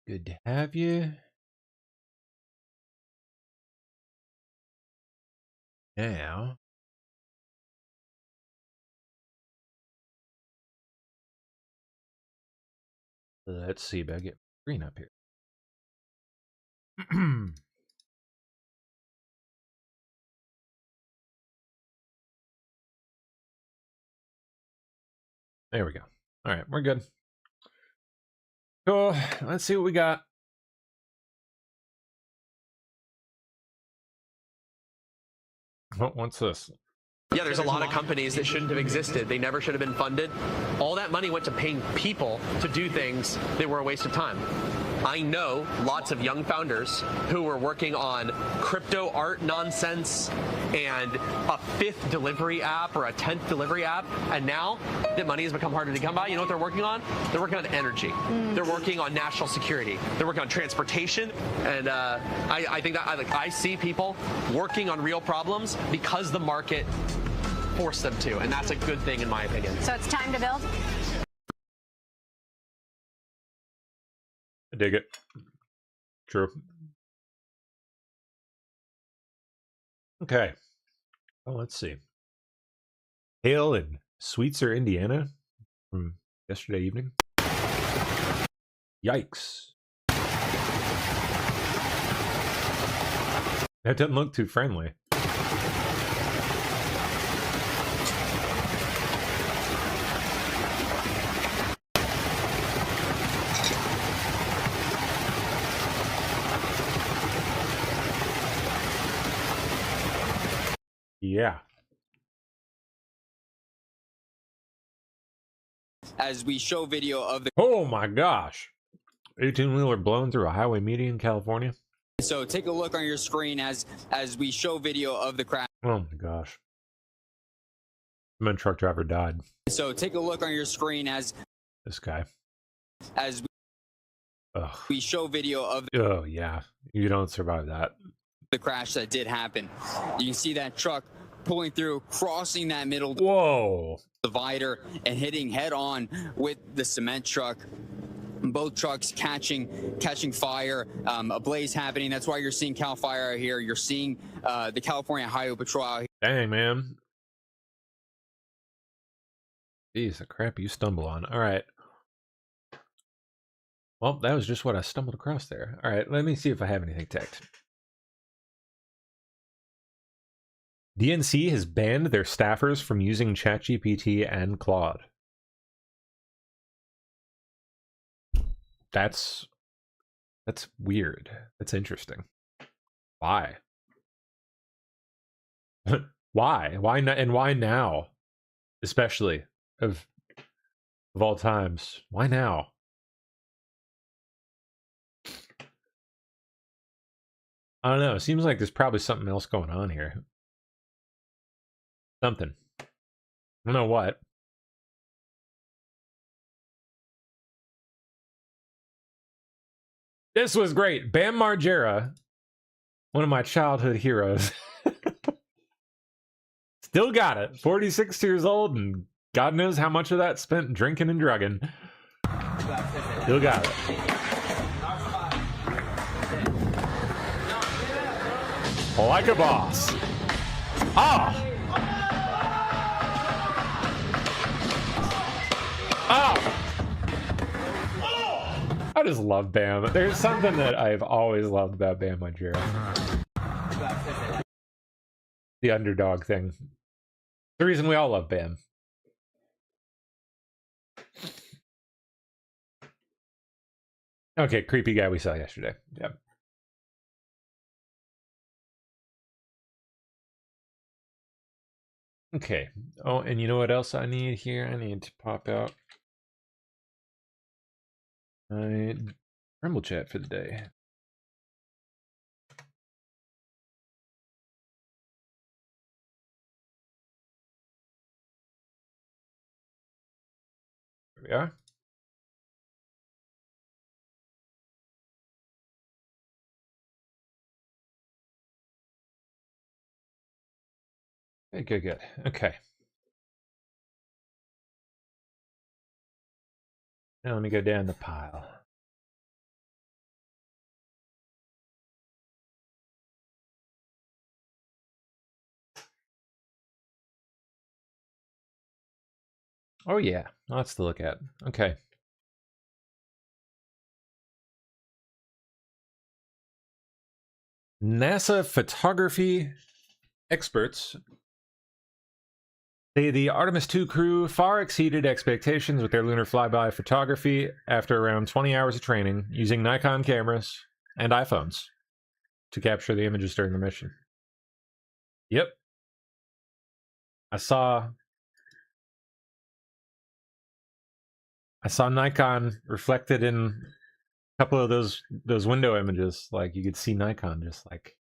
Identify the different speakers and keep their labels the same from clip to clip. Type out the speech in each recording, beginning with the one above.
Speaker 1: Good to have you. Now, let's see if I get green up here. There we go. All right, we're good. Cool. Let's see what we got. What's this?
Speaker 2: Yeah, there's a lot of companies that shouldn't have existed. They never should have been funded. All that money went to paying people to do things that were a waste of time. I know lots of young founders who were working on crypto art nonsense and a 5th delivery app or a 10th delivery app, and now that money has become harder to come by, you know what they're working on? They're working on energy. They're working on national security. They're working on transportation, and I think that I see people working on real problems because the market forced them to, and that's a good thing in my opinion.
Speaker 3: So it's time to build?
Speaker 1: I dig it. True. Okay. Well, let's see. Hail in Sweetser, Indiana from yesterday evening. Yikes. That doesn't look too friendly. Yeah.
Speaker 4: As we show video of the...
Speaker 1: Oh my gosh. 18-wheeler blown through a highway median in California.
Speaker 4: So take a look on your screen as we show video of the crash.
Speaker 1: Oh my gosh. My truck driver died.
Speaker 4: So take a look on your screen as
Speaker 1: this guy.
Speaker 4: As we show video of
Speaker 1: the... Oh yeah. You don't survive that.
Speaker 4: The crash that did happen. You can see that truck pulling through, crossing that middle divider and hitting head on with the cement truck. Both trucks catching fire, a blaze happening. That's why you're seeing Cal Fire out here. You're seeing the California Highway Patrol out here.
Speaker 1: Dang, man. Jeez, the crap you stumble on. All right. Well, that was just what I stumbled across there. All right, let me see if I have anything ticked. DNC has banned their staffers from using ChatGPT and Claude. That's weird. That's interesting. Why? Why? Why not? And why now? Especially of all times. Why now? I don't know. It seems like there's probably something else going on here. Something. I don't know what. This was great. Bam Margera, one of my childhood heroes. Still got it. 46 years old, and God knows how much of that spent drinking and drugging. Still got it. Like a boss. Ah! Oh! I just love Bam. There's something that I've always loved about Bam Margera. The underdog thing. The reason we all love Bam. Okay, creepy guy we saw yesterday. Yep. Okay. Oh, and you know what else I need here? I need to pop out my Rumble chat for the day. There we are. Okay, good. Okay. Now let me go down the pile. Oh yeah, lots to look at. Okay. NASA photography experts say the Artemis II crew far exceeded expectations with their lunar flyby photography after around 20 hours of training using Nikon cameras and iPhones to capture the images during the mission. Yep. I saw Nikon reflected in a couple of those window images. Like, you could see Nikon just like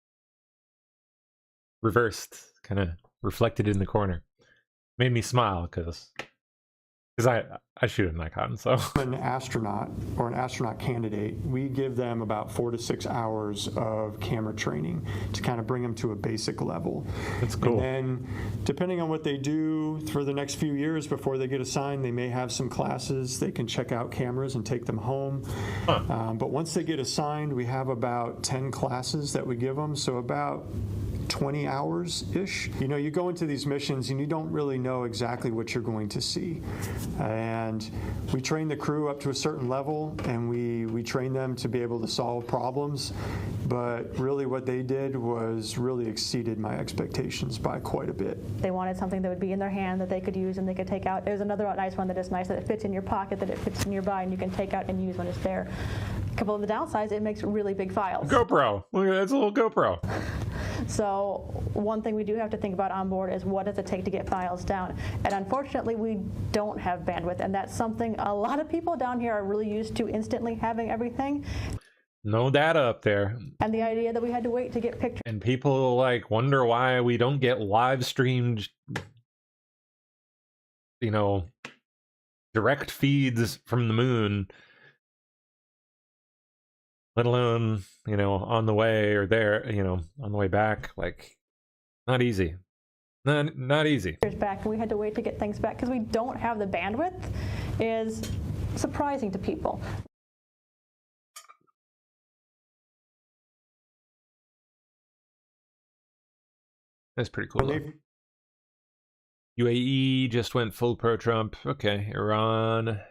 Speaker 1: reversed, kind of reflected in the corner. Made me smile because I shoot a Nikon, so.
Speaker 3: An astronaut or an astronaut candidate, we give them about 4 to 6 hours of camera training to kind of bring them to a basic level.
Speaker 1: That's cool.
Speaker 3: And then, depending on what they do for the next few years before they get assigned, they may have some classes. They can check out cameras and take them home.
Speaker 1: Huh.
Speaker 3: But once they get assigned, we have about 10 classes that we give them, so about 20 hours-ish. You know, you go into these missions and you don't really know exactly what you're going to see. And we train the crew up to a certain level, and we train them to be able to solve problems. But really what they did was really exceeded my expectations by quite a bit.
Speaker 5: They wanted something that would be in their hand that they could use and they could take out. There's another nice one that is nice, that it fits in your pocket, that it fits nearby and you can take out and use when it's there. A couple of the downsides, it makes really big files.
Speaker 1: GoPro. Look at that, it's a little GoPro.
Speaker 5: So one thing we do have to think about on board is what does it take to get files down? And unfortunately, we don't have bandwidth, and that's something a lot of people down here are really used to instantly having everything.
Speaker 1: No data up there.
Speaker 5: And the idea that we had to wait to get pictures.
Speaker 1: And people like wonder why we don't get live streamed, you know, direct feeds from the moon, let alone, you know, on the way or there, you know, on the way back. Like, not easy. Not easy.
Speaker 5: Back, and we had to wait to get things back because we don't have the bandwidth is surprising to people.
Speaker 1: That's pretty cool. UAE just went full pro-Trump. Okay, Iran,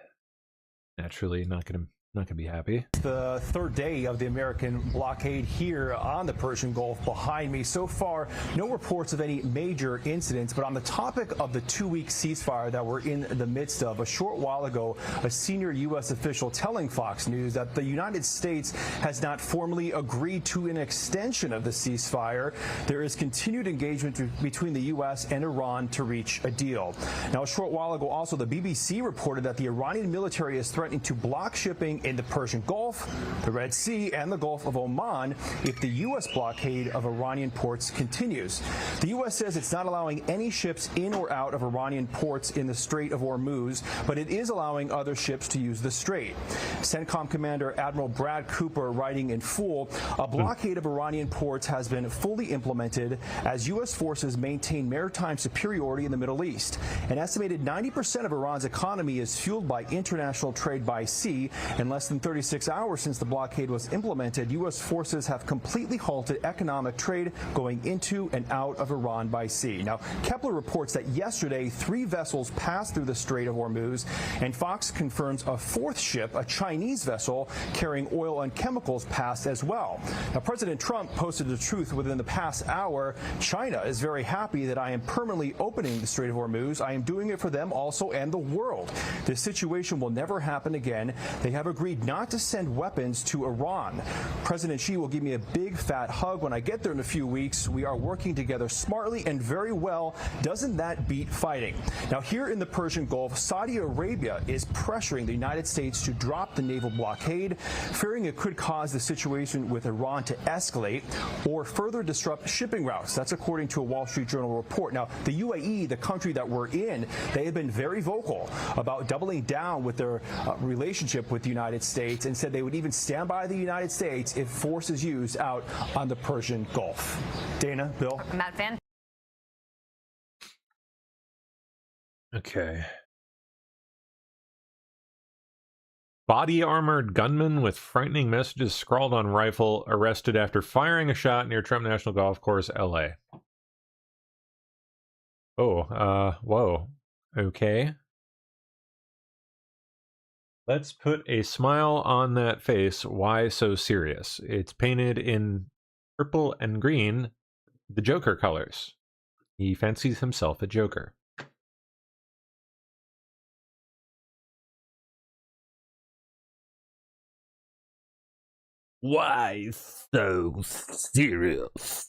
Speaker 1: naturally not gonna be happy.
Speaker 6: The third day of the American blockade here on the Persian Gulf behind me. So far, no reports of any major incidents, but on the topic of the 2-week ceasefire that we're in the midst of, a short while ago, a senior U.S. official telling Fox News that the United States has not formally agreed to an extension of the ceasefire. There is continued engagement between the U.S. and Iran to reach a deal. Now, a short while ago, also, the BBC reported that the Iranian military is threatening to block shipping in the Persian Gulf, the Red Sea, and the Gulf of Oman if the U.S. blockade of Iranian ports continues. The U.S. says it's not allowing any ships in or out of Iranian ports in the Strait of Hormuz, but it is allowing other ships to use the strait. CENTCOM Commander Admiral Brad Cooper writing in full, a blockade of Iranian ports has been fully implemented as U.S. forces maintain maritime superiority in the Middle East. An estimated 90% of Iran's economy is fueled by international trade by sea, and less than 36 hours since the blockade was implemented, U.S. forces have completely halted economic trade going into and out of Iran by sea. Now, Kepler reports that yesterday 3 vessels passed through the Strait of Hormuz, and Fox confirms a 4th ship, a Chinese vessel carrying oil and chemicals, passed as well. Now, President Trump posted the truth within the past hour. China is very happy that I am permanently opening the Strait of Hormuz. I am doing it for them also and the world. This situation will never happen again. They have agreed not to send weapons to Iran. President Xi will give me a big fat hug when I get there in a few weeks. We are working together smartly and very well. Doesn't that beat fighting? Now, here in the Persian Gulf, Saudi Arabia is pressuring the United States to drop the naval blockade, fearing it could cause the situation with Iran to escalate or further disrupt shipping routes. That's according to a Wall Street Journal report. Now, the UAE, the country that we're in, they have been very vocal about doubling down with their relationship with the United States, and said they would even stand by the United States if force is used out on the Persian Gulf. Dana, Bill?
Speaker 7: Matt Fan?
Speaker 1: Okay. Body armored gunman with frightening messages scrawled on rifle arrested after firing a shot near Trump National Golf Course, LA. Oh, whoa. Okay. Let's put a smile on that face. Why so serious? It's painted in purple and green, the Joker colors. He fancies himself a Joker. Why so serious?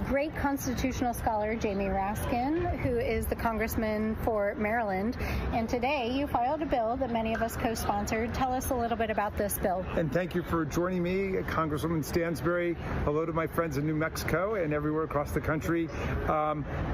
Speaker 7: Great constitutional scholar, Jamie Raskin, who is the congressman for Maryland. And today you filed a bill that many of us co-sponsored. Tell us a little bit about this bill.
Speaker 8: And thank you for joining me, Congresswoman Stansbury. Hello to my friends in New Mexico and everywhere across the country.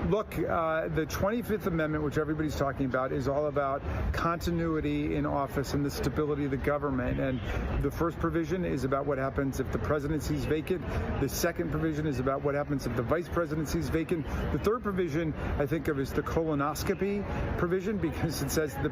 Speaker 8: Look, the 25th Amendment, which everybody's talking about, is all about continuity in office and the stability of the government. And the first provision is about what happens if the presidency is vacant. The second provision is about what happens if the vice presidency is vacant. The third provision I think of is the colonoscopy provision, because it says the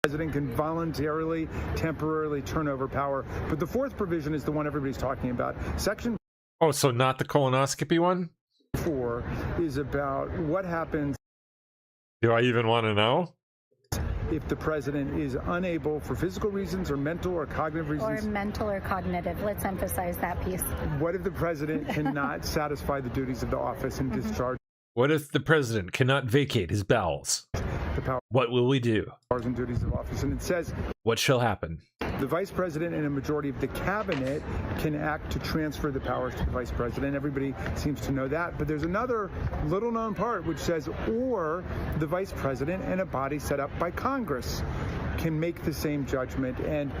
Speaker 8: president can voluntarily, temporarily turn over power. But the fourth provision is the one everybody's talking about. Section
Speaker 1: Oh, so not the colonoscopy one?
Speaker 8: 4 is about what happens
Speaker 1: Do I even want to know?
Speaker 8: if the president is unable, for physical reasons or mental or cognitive reasons.
Speaker 7: Or mental or cognitive. Let's emphasize that piece.
Speaker 8: What if the president cannot satisfy the duties of the office and discharge
Speaker 1: What if the president cannot vacate his bowels?
Speaker 8: the powers
Speaker 1: What will we do?
Speaker 8: and duties of office? And it says
Speaker 1: What shall happen?
Speaker 8: the vice president and a majority of the cabinet can act to transfer the powers to the vice president. Everybody seems to know that. But there's another little known part which says, or the vice president and a body set up by Congress can make the same judgment. And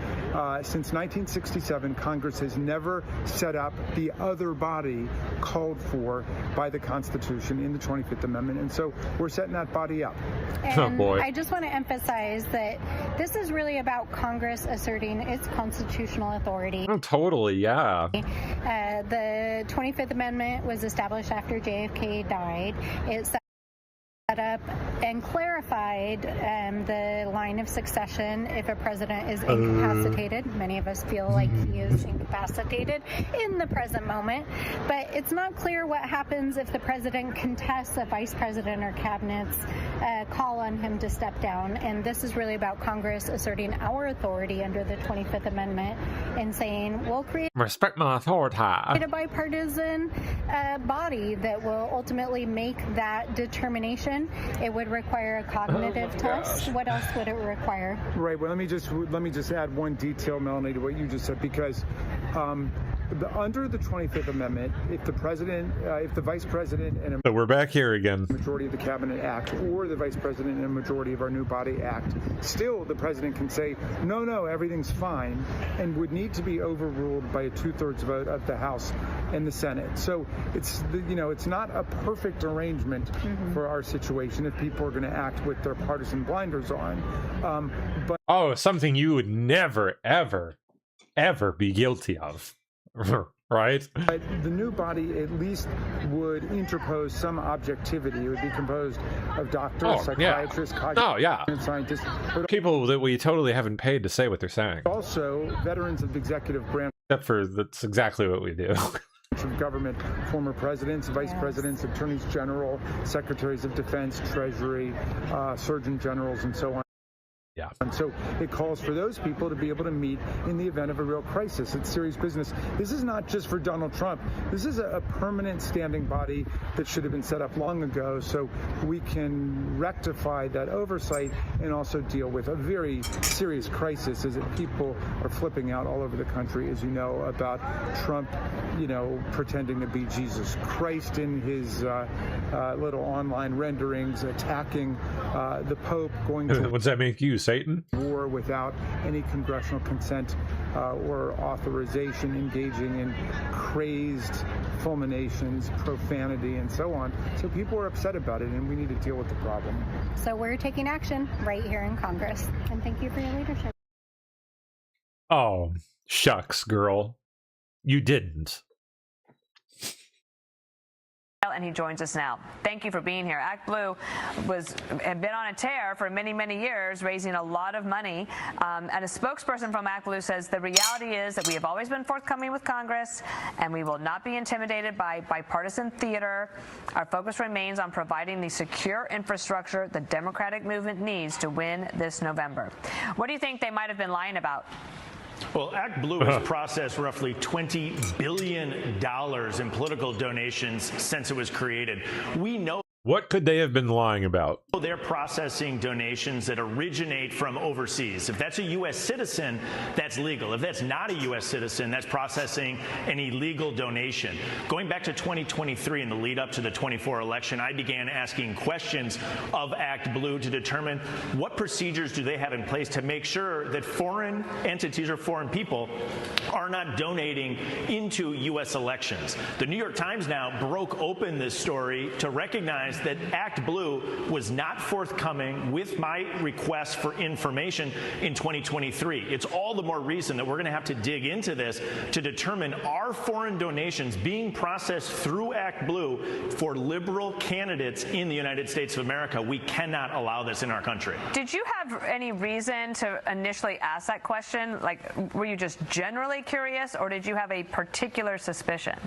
Speaker 8: since 1967, Congress has never set up the other body called for by the Constitution in the 25th Amendment. And so we're setting that body up.
Speaker 7: And
Speaker 1: Oh, boy.
Speaker 7: I just want to emphasize that this is really about Congress asserting its constitutional authority.
Speaker 1: Oh, totally, yeah.
Speaker 7: The 25th Amendment was established after JFK died. It set up and clarified the line of succession if a president is incapacitated. Many of us feel like he is incapacitated in the present moment, but it's not clear what happens if the president contests a vice president or cabinet's call on him to step down. And this is really about Congress asserting our authority under the 25th Amendment and saying we'll create
Speaker 1: Respect my authority.
Speaker 7: a bipartisan body that will ultimately make that determination. It would require a cognitive test. What else would it require?
Speaker 8: Right. Well, let me just add one detail, Melanie, to what you just said, because under the 25th Amendment, if the president, if the vice president and a
Speaker 1: So we're back here again.
Speaker 8: majority of the cabinet act, or the vice president and a majority of our new body act, still the president can say, no, everything's fine, and would need to be overruled by a 2/3 vote of the House and the Senate. So it's not a perfect arrangement for our situation if people are going to act with their partisan blinders on. But
Speaker 1: Oh, something you would never, ever, ever be guilty of. Right?
Speaker 8: But the new body at least would interpose some objectivity. It would be composed of doctors, psychiatrists, cognitive scientists, but
Speaker 1: People that we totally haven't paid to say what they're saying.
Speaker 8: also veterans of the executive branch
Speaker 1: Except for that's exactly what we do.
Speaker 8: of government, former presidents, vice presidents, attorneys general, secretaries of defense, treasury, surgeon generals, and so on.
Speaker 1: Yeah.
Speaker 8: And so it calls for those people to be able to meet in the event of a real crisis. It's serious business. This is not just for Donald Trump. This is a permanent standing body that should have been set up long ago, so we can rectify that oversight and also deal with a very serious crisis as people are flipping out all over the country, as you know, about Trump, pretending to be Jesus Christ in his little online renderings, attacking the Pope, going to
Speaker 1: What does that make you, Satan?
Speaker 8: war without any congressional consent or authorization, engaging in crazed fulminations, profanity, and so on. So people are upset about it, and we need to deal with the problem.
Speaker 7: So we're taking action right here in Congress. And thank you for your leadership.
Speaker 1: Oh, shucks, girl. You didn't.
Speaker 9: And he joins us now. Thank you for being here. ActBlue had been on a tear for many, many years, raising a lot of money. And a spokesperson from ActBlue says the reality is that we have always been forthcoming with Congress, and we will not be intimidated by bipartisan theater. Our focus remains on providing the secure infrastructure the Democratic movement needs to win this November. What do you think they might have been lying about?
Speaker 10: Well, ActBlue has processed roughly $20 billion in political donations since it was created. We know.
Speaker 1: What could they have been lying about?
Speaker 10: They're processing donations that originate from overseas. If that's a U.S. citizen, that's legal. If that's not a U.S. citizen, that's processing an illegal donation. Going back to 2023 in the lead up to the 24 election, I began asking questions of ActBlue to determine what procedures do they have in place to make sure that foreign entities or foreign people are not donating into U.S. elections. The New York Times now broke open this story to recognize that ActBlue was not forthcoming with my request for information in 2023. It's all the more reason that we're going to have to dig into this to determine are foreign donations being processed through ActBlue for liberal candidates in the United States of America. We cannot allow this in our country.
Speaker 9: Did you have any reason to initially ask that question? Like, were you just generally curious, or did you have a particular suspicion?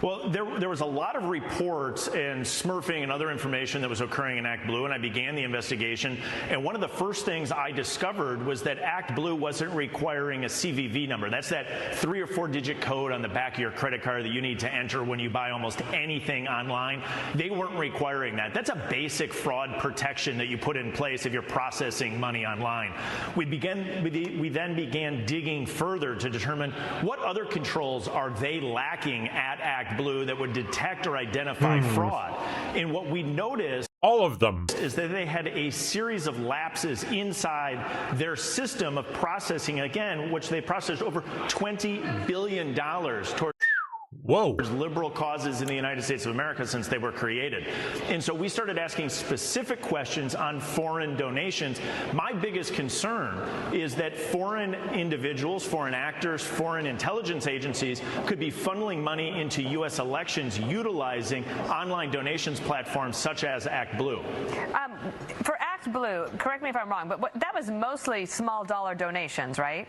Speaker 10: Well, there was a lot of reports and smurfing and other information that was occurring in ActBlue, and I began the investigation. And one of the first things I discovered was that ActBlue wasn't requiring a CVV number. That's that 3 or 4 digit code on the back of your credit card that you need to enter when you buy almost anything online. They weren't requiring that. That's a basic fraud protection that you put in place if you're processing money online. We then began digging further to determine what other controls are they lacking at ActBlue that would detect or identify fraud. And what we noticed,
Speaker 1: all of them,
Speaker 10: is that they had a series of lapses inside their system of processing, again, which they processed over $20 billion towards liberal causes in the United States of America since they were created. And so we started asking specific questions on foreign donations. My biggest concern is that foreign individuals, foreign actors, foreign intelligence agencies could be funneling money into U.S. elections utilizing online donations platforms such as ActBlue.
Speaker 9: For ActBlue, correct me if I'm wrong, but that was mostly small dollar donations, right?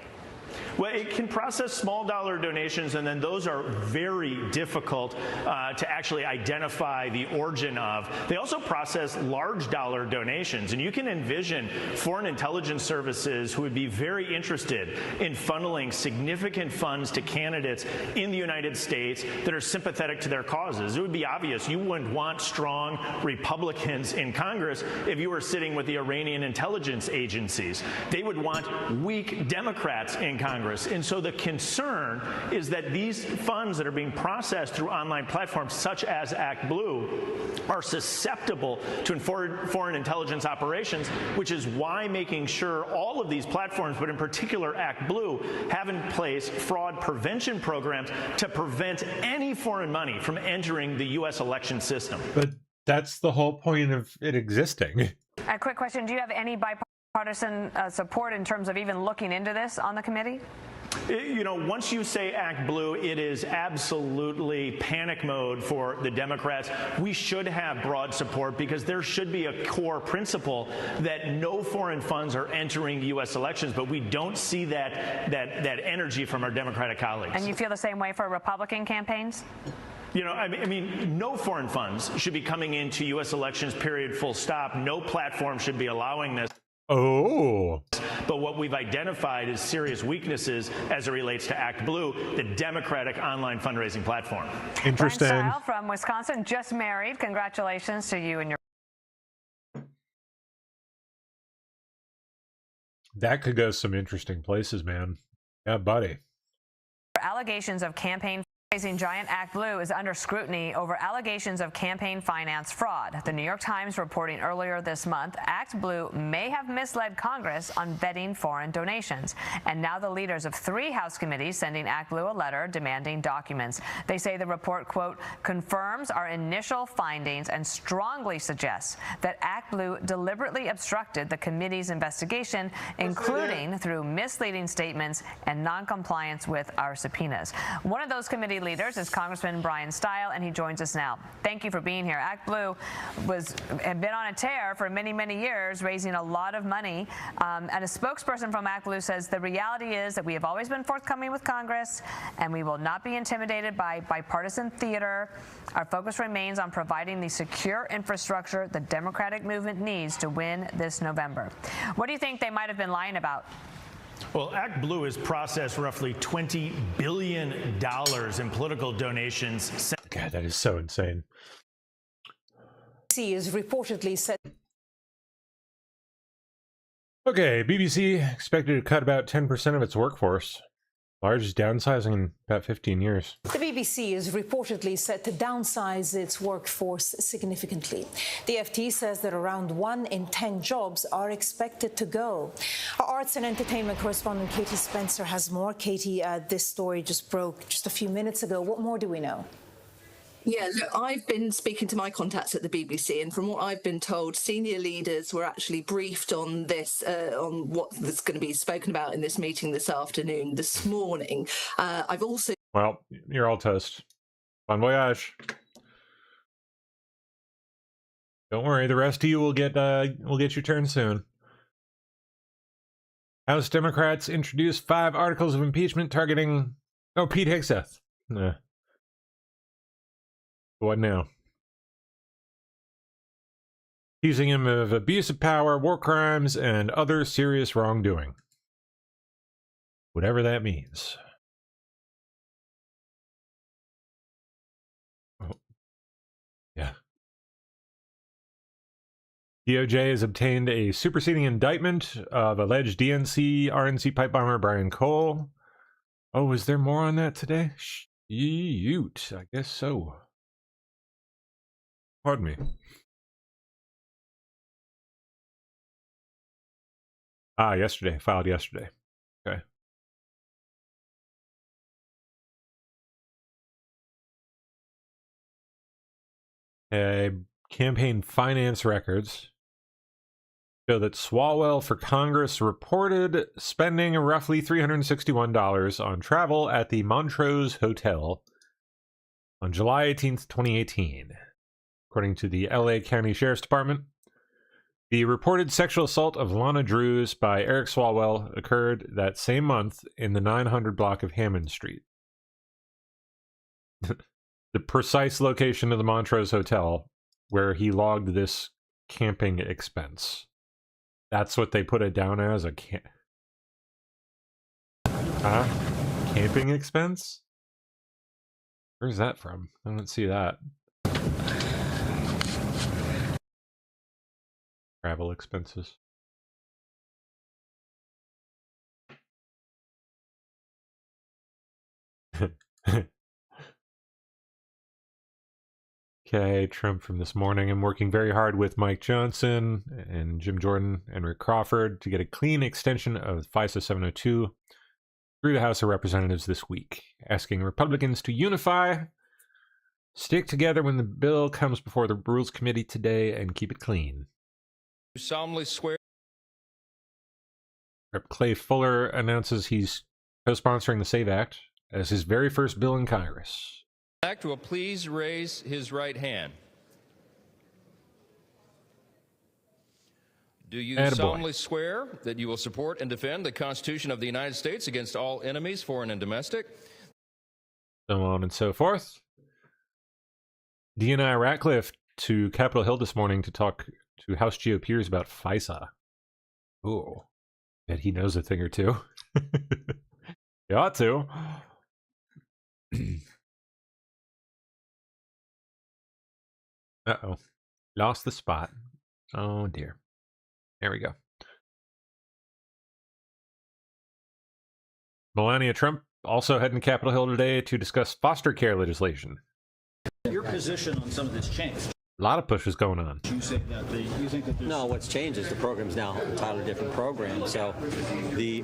Speaker 10: Well, it can process small dollar donations, and then those are very difficult to actually identify the origin of. They also process large dollar donations, and you can envision foreign intelligence services who would be very interested in funneling significant funds to candidates in the United States that are sympathetic to their causes. It would be obvious you wouldn't want strong Republicans in Congress if you were sitting with the Iranian intelligence agencies. They would want weak Democrats in Congress. And so the concern is that these funds that are being processed through online platforms such as ActBlue are susceptible to foreign intelligence operations, which is why making sure all of these platforms, but in particular ActBlue, have in place fraud prevention programs to prevent any foreign money from entering the U.S. election system.
Speaker 1: But that's the whole point of it existing.
Speaker 9: A quick question. Do you have any bipartisan support in terms of even looking into this on the committee?
Speaker 10: You know, once you say ActBlue, it is absolutely panic mode for the Democrats. We should have broad support because there should be a core principle that no foreign funds are entering the U.S. elections, but we don't see that energy from our Democratic colleagues.
Speaker 9: And you feel the same way for Republican campaigns?
Speaker 10: You know, I mean, no foreign funds should be coming into U.S. elections, period, full stop. No platform should be allowing this.
Speaker 1: Oh.
Speaker 10: But what we've identified is serious weaknesses as it relates to ActBlue, the Democratic online fundraising platform.
Speaker 1: Interesting.
Speaker 9: Brian Style from Wisconsin, just married. Congratulations to you and your...
Speaker 1: That could go some interesting places, man. Yeah, buddy.
Speaker 9: Allegations of campaign fundraising giant ActBlue is under scrutiny over allegations of campaign finance fraud. The New York Times reporting earlier this month, ActBlue may have misled Congress on vetting foreign donations. And now the leaders of 3 House committees sending ActBlue a letter demanding documents. They say the report, quote, confirms our initial findings and strongly suggests that ActBlue deliberately obstructed the committee's investigation, including through misleading statements and noncompliance with our subpoenas. One of those committee leaders is Congressman Brian Stile, and he joins us now. Thank you for being here. ActBlue had been on a tear for many, many years, raising a lot of money. And a spokesperson from ActBlue says the reality is that we have always been forthcoming with Congress, and we will not be intimidated by bipartisan theater. Our focus remains on providing the secure infrastructure the Democratic movement needs to win this November. What do you think they might have been lying about?
Speaker 10: Well, ActBlue has processed roughly $20 billion in political donations.
Speaker 1: God, that is so insane.
Speaker 11: BBC is reportedly said.
Speaker 1: Okay, BBC expected to cut about 10% of its workforce. Largest downsizing in about 15 years.
Speaker 11: The BBC is reportedly set to downsize its workforce significantly. The FT says that around 1 in 10 jobs are expected to go. Our arts and entertainment correspondent Katie Spencer has more. Katie, this story just broke just a few minutes ago. What more do we know?
Speaker 12: Yeah, look, I've been speaking to my contacts at the BBC, and from what I've been told, senior leaders were actually briefed on this, on what's going to be spoken about in this meeting this afternoon, this morning. I've also...
Speaker 1: Well, you're all toast. Bon voyage. Don't worry, the rest of you will get your turn soon. House Democrats introduced 5 articles of impeachment targeting... Oh, Pete Hegseth. Nah. What now? Accusing him of abuse of power, war crimes, and other serious wrongdoing. Whatever that means. Oh. Yeah. DOJ has obtained a superseding indictment of alleged DNC-RNC pipe bomber Brian Cole. Oh, is there more on that today? Shoot, I guess so. Pardon me. Yesterday. Filed yesterday. Okay. Campaign finance records show that Swallwell for Congress reported spending roughly $361 on travel at the Montrose Hotel on July 18th, 2018. According to the LA County Sheriff's Department, the reported sexual assault of Lana Drews by Eric Swallwell occurred that same month in the 900 block of Hammond Street. The precise location of the Montrose Hotel where he logged this camping expense. That's what they put it down as, a camping expense? Where's that from? I don't see that. Travel expenses. Okay, Trump from this morning. I'm working very hard with Mike Johnson and Jim Jordan and Rick Crawford to get a clean extension of FISA 702 through the House of Representatives this week, asking Republicans to unify, stick together when the bill comes before the Rules Committee today, and keep it clean.
Speaker 13: You solemnly swear.
Speaker 1: Rep. Clay Fuller announces he's co-sponsoring the SAVE Act as his very first bill in Congress.
Speaker 13: Act will please raise his right hand. Do you solemnly swear that you will support and defend the Constitution of the United States against all enemies, foreign and domestic?
Speaker 1: So on and so forth. D&I Ratcliffe to Capitol Hill this morning to talk to House GOPers about FISA. Ooh, bet he knows a thing or two. He ought to. Uh-oh. Lost the spot. Oh, dear. There we go. Melania Trump also heading to Capitol Hill today to discuss foster care legislation.
Speaker 14: Your position on some of this changed.
Speaker 1: A lot of pushes going on.
Speaker 14: You think that there's...
Speaker 15: No, what's changed is the program's now an entirely different program. So the,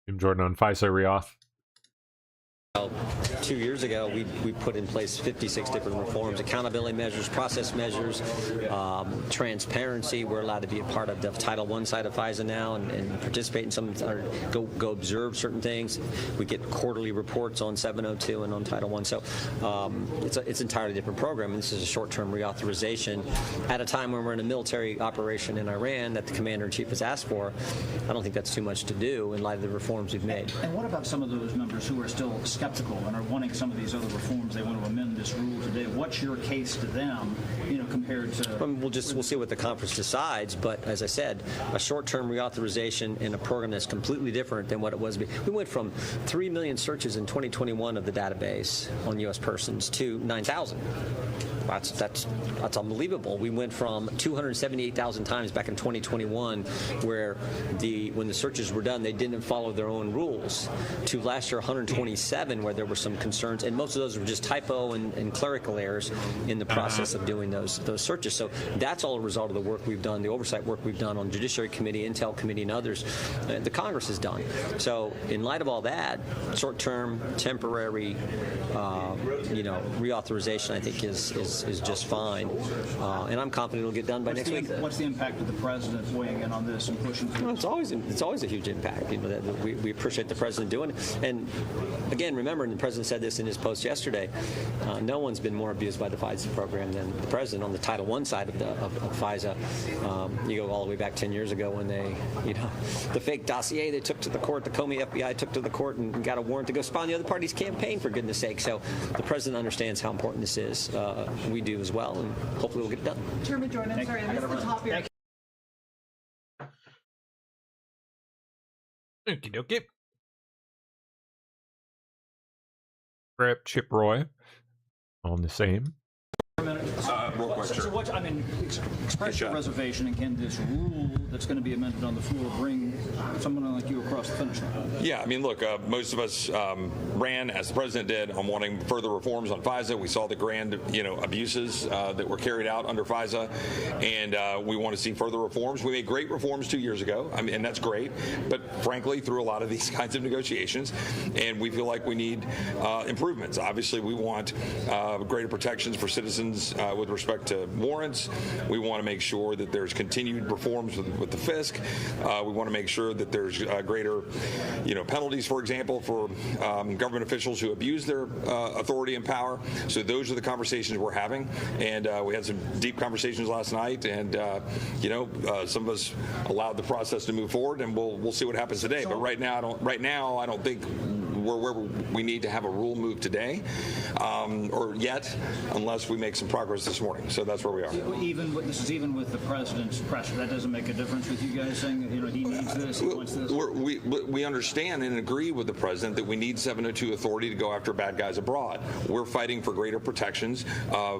Speaker 1: Jim Jordan on FISA reauth.
Speaker 15: 2 years ago, we put in place 56 different reforms, accountability measures, process measures, transparency. We're allowed to be a part of the Title I side of FISA now and participate in some, or go observe certain things. We get quarterly reports on 702 and on Title I. So it's an entirely different program. And this is a short-term reauthorization at a time when we're in a military operation in Iran that the commander-in-chief has asked for. I don't think that's too much to do in light of the reforms we've made.
Speaker 14: And what about some of those members who are still skeptical and are wanting some of these other reforms? They want to amend this rule today. What's your case to them, compared to...
Speaker 15: We'll see what the conference decides, but as I said, a short-term reauthorization in a program that's completely different than what it was. We went from 3 million searches in 2021 of the database on U.S. persons to 9,000. That's unbelievable. We went from 278,000 times back in 2021, where when the searches were done, they didn't follow their own rules, to last year 127, where there were some concerns, and most of those were just typo and clerical errors in the process of doing those searches. So that's all a result of the work we've done, the oversight work we've done on Judiciary Committee, Intel Committee, and others. The Congress has done. So in light of all that, short-term, temporary, reauthorization, I think is just fine, and I'm confident it'll get done by next week.
Speaker 14: What's the impact of the president weighing in on this and pushing through?
Speaker 15: Well, it's always a huge impact. We appreciate the president doing it. And again, remember, and the president said this in his post yesterday, no one's been more abused by the FISA program than the president on the Title I side of FISA. You go all the way back 10 years ago when they, the fake dossier they took to the court, the Comey FBI took to the court and got a warrant to go spy on the other party's campaign, for goodness sake. So the president understands how important this is. We do as well, and hopefully we'll get it done.
Speaker 16: Chairman Jordan, I'm sorry, I missed the top here.
Speaker 1: Okie dokie. Grab Chip Roy on the same.
Speaker 14: Real quick, express your reservation, and can this rule that's going to be amended on the floor bring someone like you across the finish line?
Speaker 17: Yeah, look, most of us ran, as the president did, on wanting further reforms on FISA. We saw the grand, abuses that were carried out under FISA, and we want to see further reforms. We made great reforms 2 years ago, and that's great, but frankly, through a lot of these kinds of negotiations, and we feel like we need improvements. Obviously, we want greater protections for citizens with respect to warrants. We want to make sure that there's continued reforms with the FISC. We want to make sure that there's greater, penalties, for example, for government officials who abuse their authority and power. So those are the conversations we're having, and we had some deep conversations last night, and some of us allowed the process to move forward, and we'll see what happens today. But right now, I don't think we're where we need to have a rule move today, or yet, unless we make some progress this morning. So that's where we are.
Speaker 14: Even with the president's pressure, that doesn't make a difference with you guys saying that he needs this, he wants this.
Speaker 17: We understand and agree with the president that we need 702 authority to go after bad guys abroad. We're fighting for greater protections,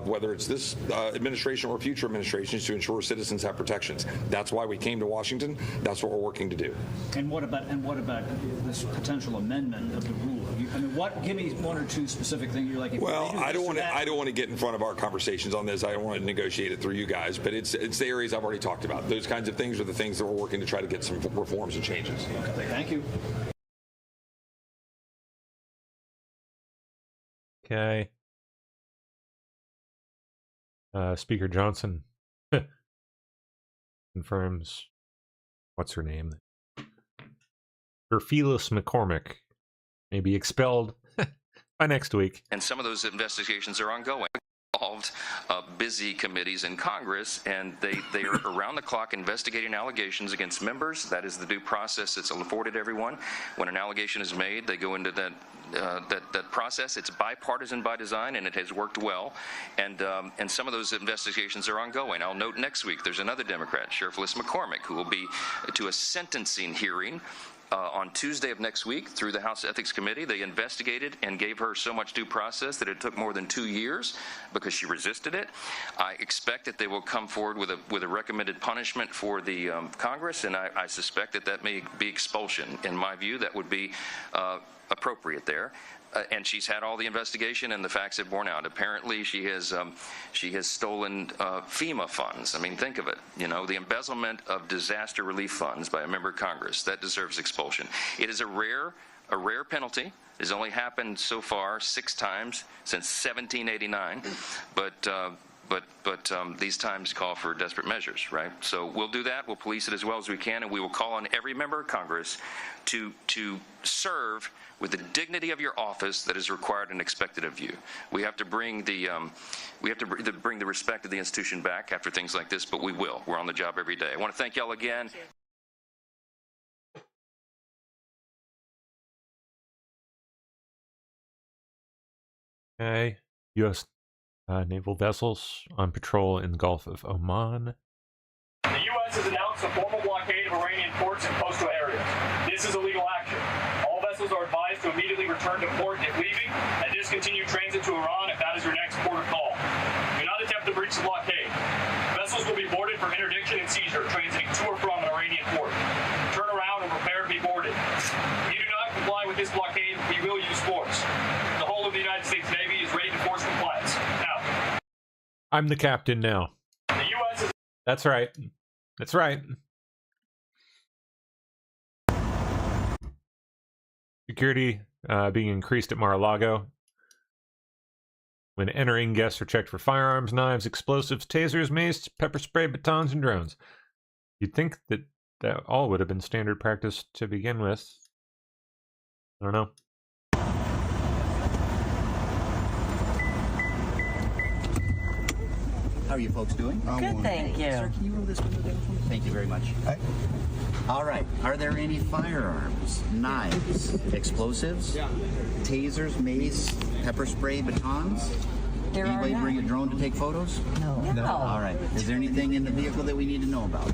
Speaker 17: whether it's this administration or future administrations, to ensure citizens have protections. That's why we came to Washington. That's what we're working to do.
Speaker 14: And what about this potential amendment of the rule? Give me one or two specific things you're like.
Speaker 17: Well, I don't want to get in front of our conversations on this. I don't want to negotiate it through you guys, but it's the areas I've already talked about. Those kinds of things are the things that we're working to try to get some reforms and changes.
Speaker 14: Okay, thank you.
Speaker 1: Okay. Speaker Johnson confirms, what's her name? Phyllis McCormick may be expelled by next week.
Speaker 13: And some of those investigations are ongoing. Involved busy committees in Congress, and they are around the clock investigating allegations against members. That is the due process that's afforded everyone. When an allegation is made, they go into that process. It's bipartisan by design, and it has worked well. And some of those investigations are ongoing. I'll note next week there's another Democrat, Sheriff Phyllis McCormick, who will be to a sentencing hearing on Tuesday of next week through the House Ethics Committee. They investigated and gave her so much due process that it took more than 2 years because she resisted it. I expect that they will come forward with a recommended punishment for the Congress, and I suspect that may be expulsion. In my view, that would be appropriate there. And she's had all the investigation, and the facts have borne out. Apparently, she has stolen FEMA funds. Think of it. The embezzlement of disaster relief funds by a member of Congress, that deserves expulsion. It is a rare a rare penalty. It's only happened so far 6 times since 1789, but these times call for desperate measures, right? So we'll do that. We'll police it as well as we can, and we will call on every member of Congress to serve with the dignity of your office that is required and expected of you. We have to bring the bring the respect of the institution back after things like this, but we will. We're on the job every day. I want to thank y'all again.
Speaker 1: Okay. U.S. Naval vessels on patrol in the Gulf of Oman.
Speaker 18: The U.S. has announced a formal blockade of Iranian ports and coastal areas. This is a legal action. All vessels are advised to immediately return to port if leaving and discontinue transit to Iran if that is your next port of call. Do not attempt to breach the blockade. Vessels will be boarded for interdiction and seizure transiting to or from an Iranian port. Turn around and prepare to be boarded. If you do not comply with this blockade, we will use force. The whole of the United States Navy is ready to force compliance. Now,
Speaker 1: I'm the captain now.
Speaker 18: the U.S. is...
Speaker 1: That's right. That's right. Security being increased at Mar-a-Lago. When entering, guests are checked for firearms, knives, explosives, tasers, mace, pepper spray, batons, and drones. You'd think that that all would have been standard practice to begin with. I don't know.
Speaker 19: How are you folks doing?
Speaker 20: Good, thank you.
Speaker 19: Sir, can you roll this window down for me? Thank you very much. All right. Are there any firearms, knives, explosives, tasers, mace, pepper spray, batons?
Speaker 20: There
Speaker 19: Anybody
Speaker 20: are not.
Speaker 19: bring a drone to take photos?
Speaker 20: No.
Speaker 19: All right. Is there anything in the vehicle that we need to know about?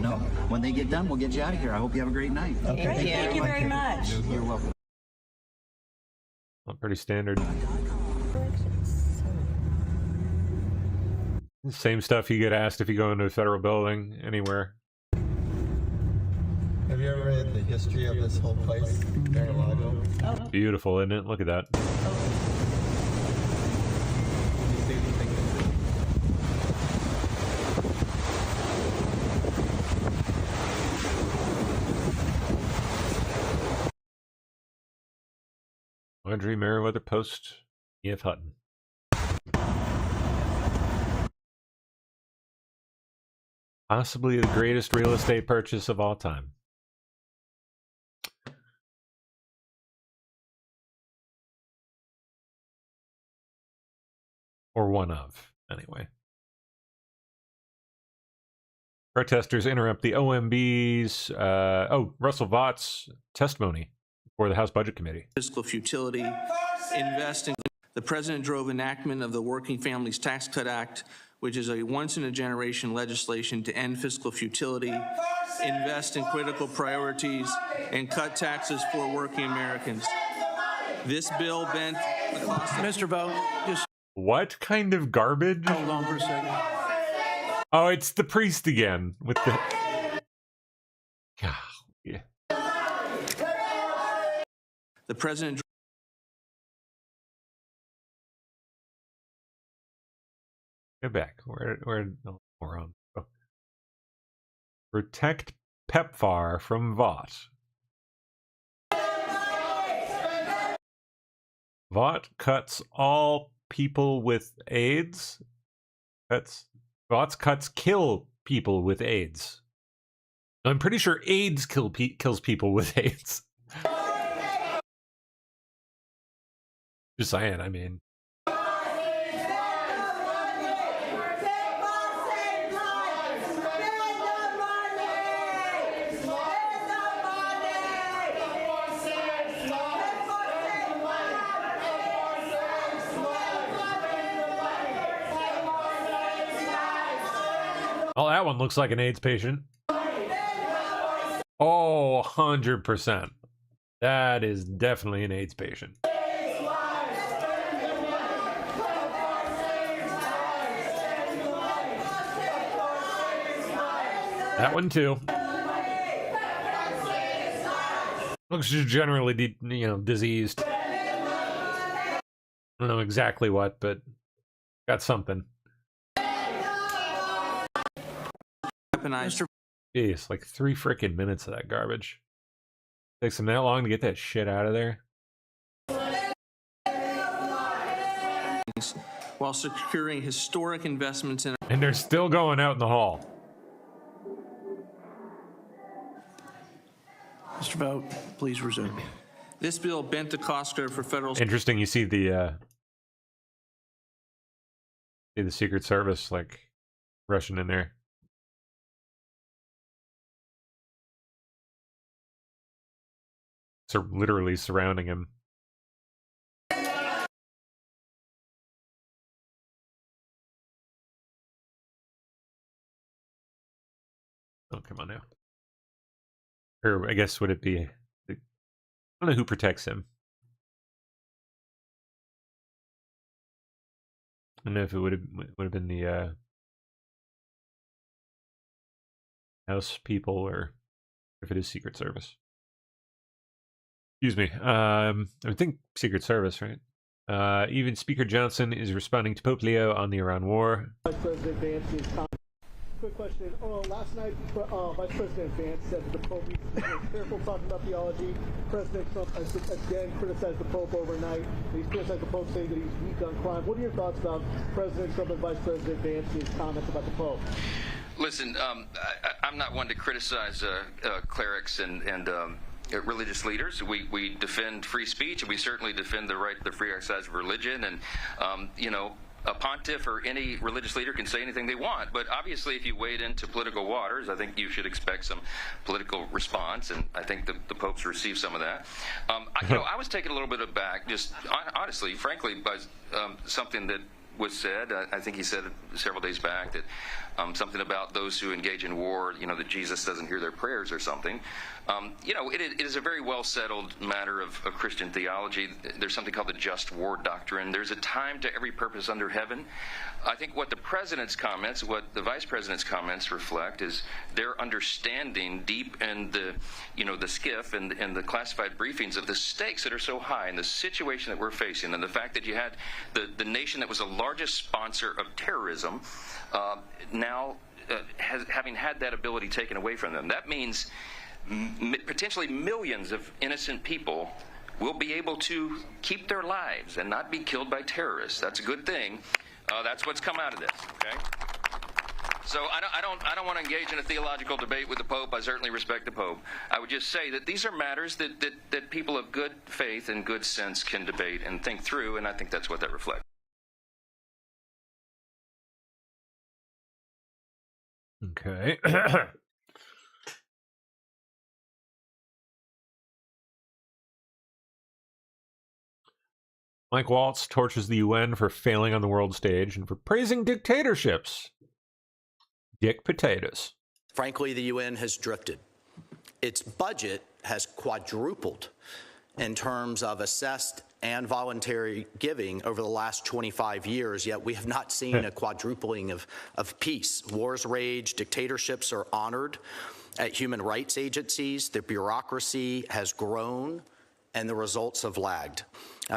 Speaker 19: No. When they get done, we'll get you out of here. I hope you have a great night.
Speaker 20: Okay. Thank you very much.
Speaker 19: You're welcome.
Speaker 1: Well, pretty standard. Same stuff you get asked if you go into a federal building anywhere.
Speaker 21: Have you ever read the history of this whole place, Mar-a-Lago?
Speaker 1: Beautiful, isn't it? Look at that. Audrey Merriweather Post, E.F. Hutton. Possibly the greatest real estate purchase of all time. Or one of, anyway. Protesters interrupt the OMB's, Russell Vaught's testimony before the House Budget Committee.
Speaker 22: Fiscal futility, invest in. The president drove enactment of the Working Families Tax Cut Act, which is a once-in-a-generation legislation to end fiscal futility, invest in critical priorities, and cut taxes for working Americans. This bill bent the cost of...
Speaker 23: Mr. Vogt, just...
Speaker 1: What kind of garbage?
Speaker 23: Hold on for a second.
Speaker 1: Oh, it's the priest again with the... God, yeah.
Speaker 22: The president...
Speaker 1: Get back. Where no, moron. Oh. Protect PEPFAR from Vought. Vought cuts all people with AIDS. Vaught's cuts kill people with AIDS. I'm pretty sure AIDS kills people with AIDS. Just saying, I mean. Oh, that one looks like an AIDS patient. Oh, 100%. That is definitely an AIDS patient. That one too. Looks just generally, diseased. I don't know exactly what, but got something. Jeez, like 3 freaking minutes of that garbage. Takes them that long to get that shit out of there.
Speaker 22: While securing historic investments in.
Speaker 1: And they're still going out in the hall.
Speaker 22: Mr. Vogt, please resume. This bill bent the cost curve for federal.
Speaker 1: Interesting. You see the Secret Service like rushing in there. So literally surrounding him. Oh, come on now. Or I guess would it be? I don't know who protects him. I don't know if it would have been the House people or if it is Secret Service. Excuse me. I would think Secret Service, right? Even Speaker Johnson is responding to Pope Leo on the Iran war.
Speaker 2: Vice President Vance is quick question. Last night, Vice President Vance said that the Pope needs to be very careful talking about theology. President Trump again criticized the Pope overnight. He's criticized the Pope saying that he's weak on crime. What are your thoughts about President Trump and Vice President Vance's comments about the Pope?
Speaker 13: Listen, I'm not one to criticize clerics and religious leaders. We defend free speech, and we certainly defend the right to the free exercise of religion. And, a pontiff or any religious leader can say anything they want. But obviously, if you wade into political waters, I think you should expect some political response. And I think the Pope's received some of that. I was taken a little bit aback, just honestly, frankly, by something that was said. I think he said it several days back that something about those who engage in war, that Jesus doesn't hear their prayers or something. It is a very well settled matter of Christian theology. There's something called the just war doctrine. There's a time to every purpose under heaven. I think what the president's comments, what the vice president's comments reflect is their understanding deep in the skiff and the classified briefings of the stakes that are so high and the situation that we're facing and the fact that you had the nation that was the largest sponsor of terrorism now having had that ability taken away from them. That means potentially millions of innocent people will be able to keep their lives and not be killed by terrorists. That's a good thing. That's what's come out of this. Okay. So I don't want to engage in a theological debate with the Pope. I certainly respect the Pope. I would just say that these are matters that people of good faith and good sense can debate and think through, and I think that's what that reflects.
Speaker 1: Okay. Mike Waltz torches the UN for failing on the world stage and for praising dictatorships. Dick potatoes.
Speaker 4: Frankly, the UN has drifted. Its budget has quadrupled in terms of assessed and voluntary giving over the last 25 years, yet we have not seen a quadrupling of peace. Wars rage, dictatorships are honored at human rights agencies, the bureaucracy has grown, and the results have lagged.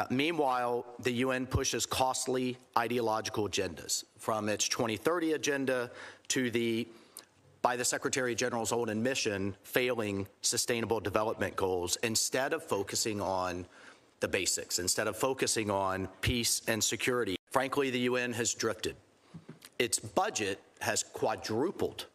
Speaker 4: Meanwhile, the UN pushes costly ideological agendas, from its 2030 agenda to by the Secretary General's own admission, failing sustainable development goals, instead of focusing on the basics, instead of focusing on peace and security. Frankly, the UN has drifted. Its budget has quadrupled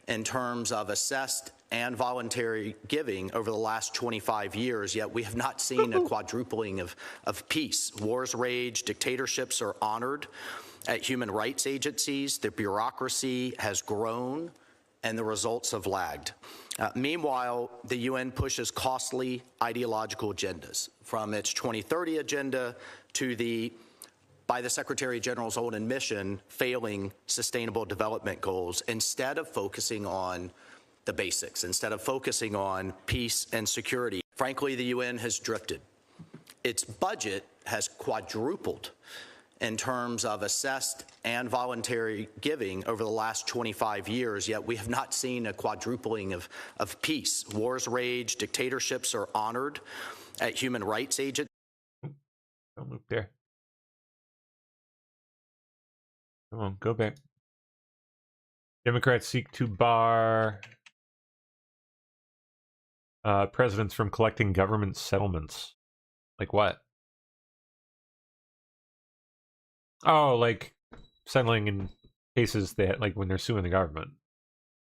Speaker 4: in terms of assessed and voluntary giving over the last 25 years, yet we have not seen a quadrupling of peace. Wars rage, dictatorships are honored at human rights agencies, the bureaucracy has grown, and the results have lagged. Meanwhile, the UN pushes costly ideological agendas, from its 2030 agenda to by the Secretary General's own admission, failing sustainable development goals, instead of focusing on the basics, instead of focusing on peace and security. Frankly, the UN has drifted. Its budget has quadrupled in terms of assessed and voluntary giving over the last 25 years, yet we have not seen a quadrupling of peace. Wars rage, dictatorships are honored at human rights agencies.
Speaker 1: Don't move there. Come on, go back. Democrats seek to bar presidents from collecting government settlements. Like what? Oh, like settling in cases that, like, when they're suing the government,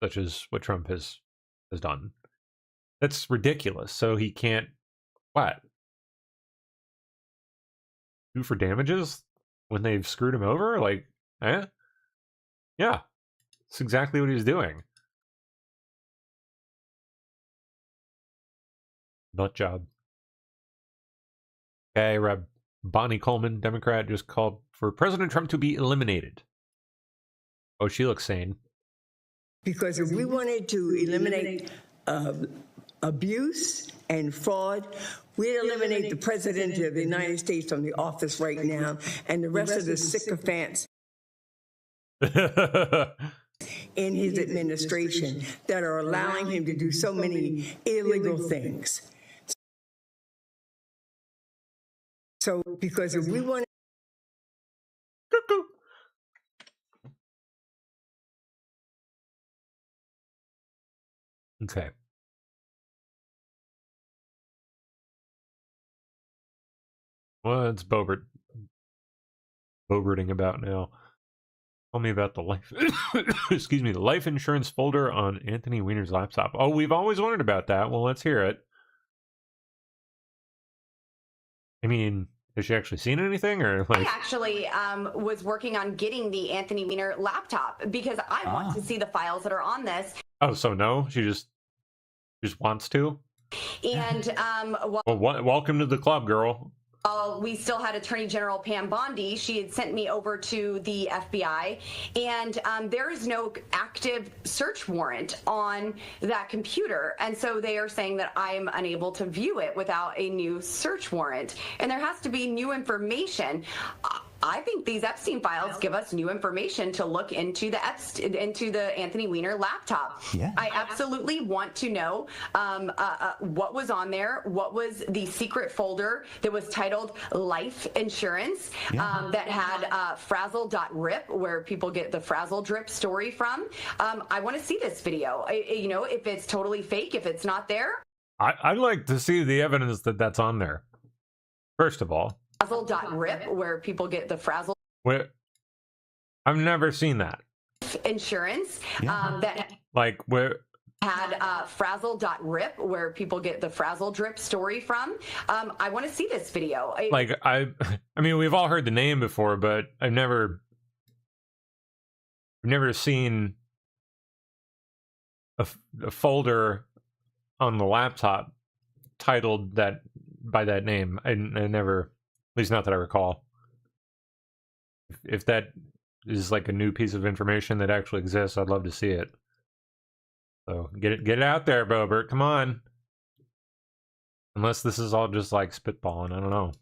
Speaker 1: such as what Trump has done. That's ridiculous. So he can't what? Sue for damages when they've screwed him over? Like, eh? Yeah, that's exactly what he's doing. Nut job. Okay, Reb Bonnie Coleman, Democrat, just called for President Trump to be eliminated. Oh, she looks sane.
Speaker 3: Because if we wanted to eliminate abuse and fraud, we'd eliminate the President of the United States from the office right now, and the rest of the sycophants in his administration that are allowing him to do so many illegal things. So, because if we want
Speaker 1: Okay. What's Boberting about now? Tell me about the life excuse me, the life insurance folder on Anthony Weiner's laptop. Oh, we've always wondered about that. Well, let's hear it. I mean, has she actually seen anything, or like?
Speaker 5: I actually was working on getting the Anthony Weiner laptop because I want to see the files that are on this.
Speaker 1: Oh, so no, she just wants to.
Speaker 5: And
Speaker 1: well, welcome to the club, girl.
Speaker 5: We still had Attorney General Pam Bondi. She had sent me over to the FBI, and there is no active search warrant on that computer. And so they are saying that I am unable to view it without a new search warrant. And there has to be new information. I think these Epstein files give us new information to look into the Anthony Weiner laptop. Yeah. I absolutely want to know what was on there, what was the secret folder that was titled Life Insurance, that had frazzle.rip, where people get the frazzle drip story from. I want to see this video. You know, if it's totally fake, if it's not there.
Speaker 1: I'd like to see the evidence that that's on there, first of all.
Speaker 5: Frazzle.rip, where people get the frazzle.
Speaker 1: Where I've never seen that.
Speaker 5: Insurance, that
Speaker 1: like where
Speaker 5: had frazzle.rip, where people get the frazzle drip story from. I want to see this video.
Speaker 1: I mean, we've all heard the name before, but I've never seen a folder on the laptop titled that by that name. I never. At least not that I recall. If that is like a new piece of information that actually exists, I'd love to see it. So get it out there, Bobert. Come on. Unless this is all just like spitballing, I don't know.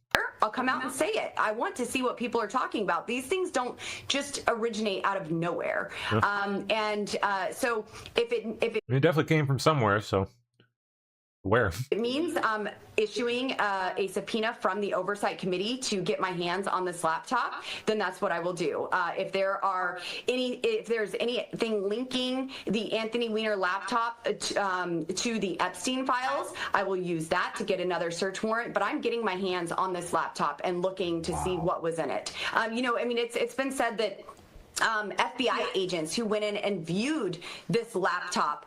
Speaker 5: I'll come out and say it. I want to see what people are talking about. These things don't just originate out of nowhere. So if it
Speaker 1: definitely came from somewhere, so where?
Speaker 5: It means issuing a subpoena from the Oversight Committee to get my hands on this laptop, then that's what I will do. If there's anything linking the Anthony Weiner laptop to the Epstein files, I will use that to get another search warrant. But I'm getting my hands on this laptop and looking to see what was in it. You know, I mean, it's been said that FBI agents who went in and viewed this laptop,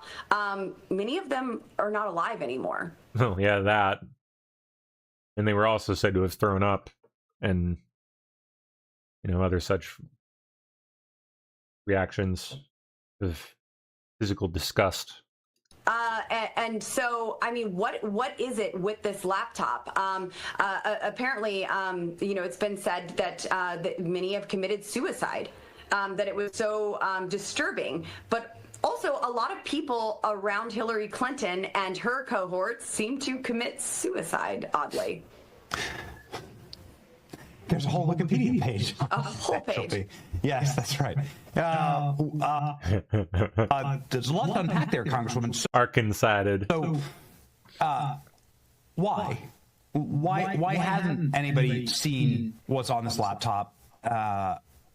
Speaker 5: many of them are not alive anymore.
Speaker 1: Oh, yeah, that. And they were also said to have thrown up and, you know, other such reactions of physical disgust.
Speaker 5: And so, I mean, what is it with this laptop? Apparently, you know, it's been said that many have committed suicide. That it was so disturbing, but also a lot of people around Hillary Clinton and her cohorts seem to commit suicide, oddly.
Speaker 22: There's a whole Wikipedia page.
Speaker 5: A whole page.
Speaker 22: Yes, that's right. There's a lot to unpack there, Congresswoman.
Speaker 1: Arkansas-ed.
Speaker 22: So, why? Why hasn't anybody seen what's on this laptop?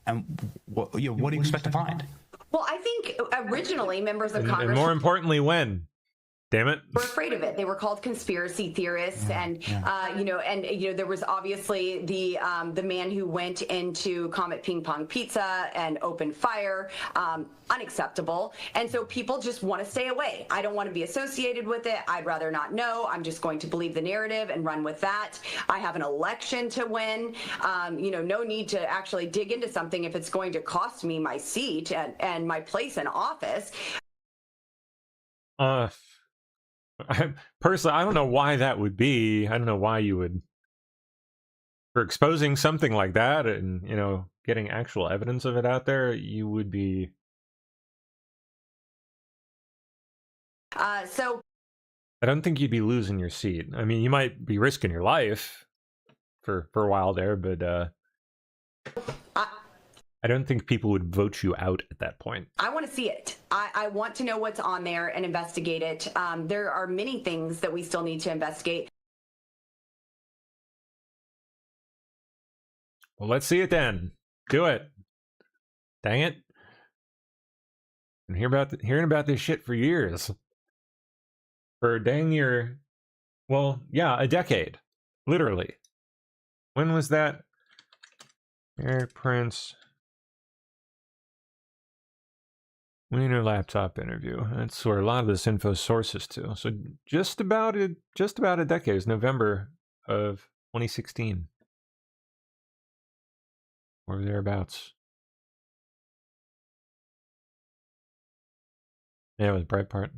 Speaker 22: And what do you expect to find?
Speaker 5: Well, I think originally members of Congress.
Speaker 1: And more importantly, when? damn it.
Speaker 5: Were afraid of it. They were called conspiracy theorists, and there was obviously the man who went into Comet Ping Pong Pizza and opened fire. Unacceptable. And so people just want to stay away. I don't want to be associated with it. I'd rather not know. I'm just going to believe the narrative and run with that. I have an election to win. No need to actually dig into something if it's going to cost me my seat and my place in office.
Speaker 1: Personally, I don't know why that would be. I don't know why you would, for exposing something like that and, getting actual evidence of it out there, you would be.
Speaker 5: So
Speaker 1: I don't think you'd be losing your seat. I mean, you might be risking your life for a while there, but I don't think people would vote you out at that point.
Speaker 5: I want to see it. I want to know what's on there and investigate it. There are many things that we still need to investigate.
Speaker 1: Well, let's see it then. Do it. Dang it. Been hearing about this shit for years. For dang near, a decade. Literally. When was that? Eric Prince Weiner laptop interview. That's where a lot of this info sources to. So just about a decade. It's November of 2016. Or thereabouts. Yeah, it was Breitbart.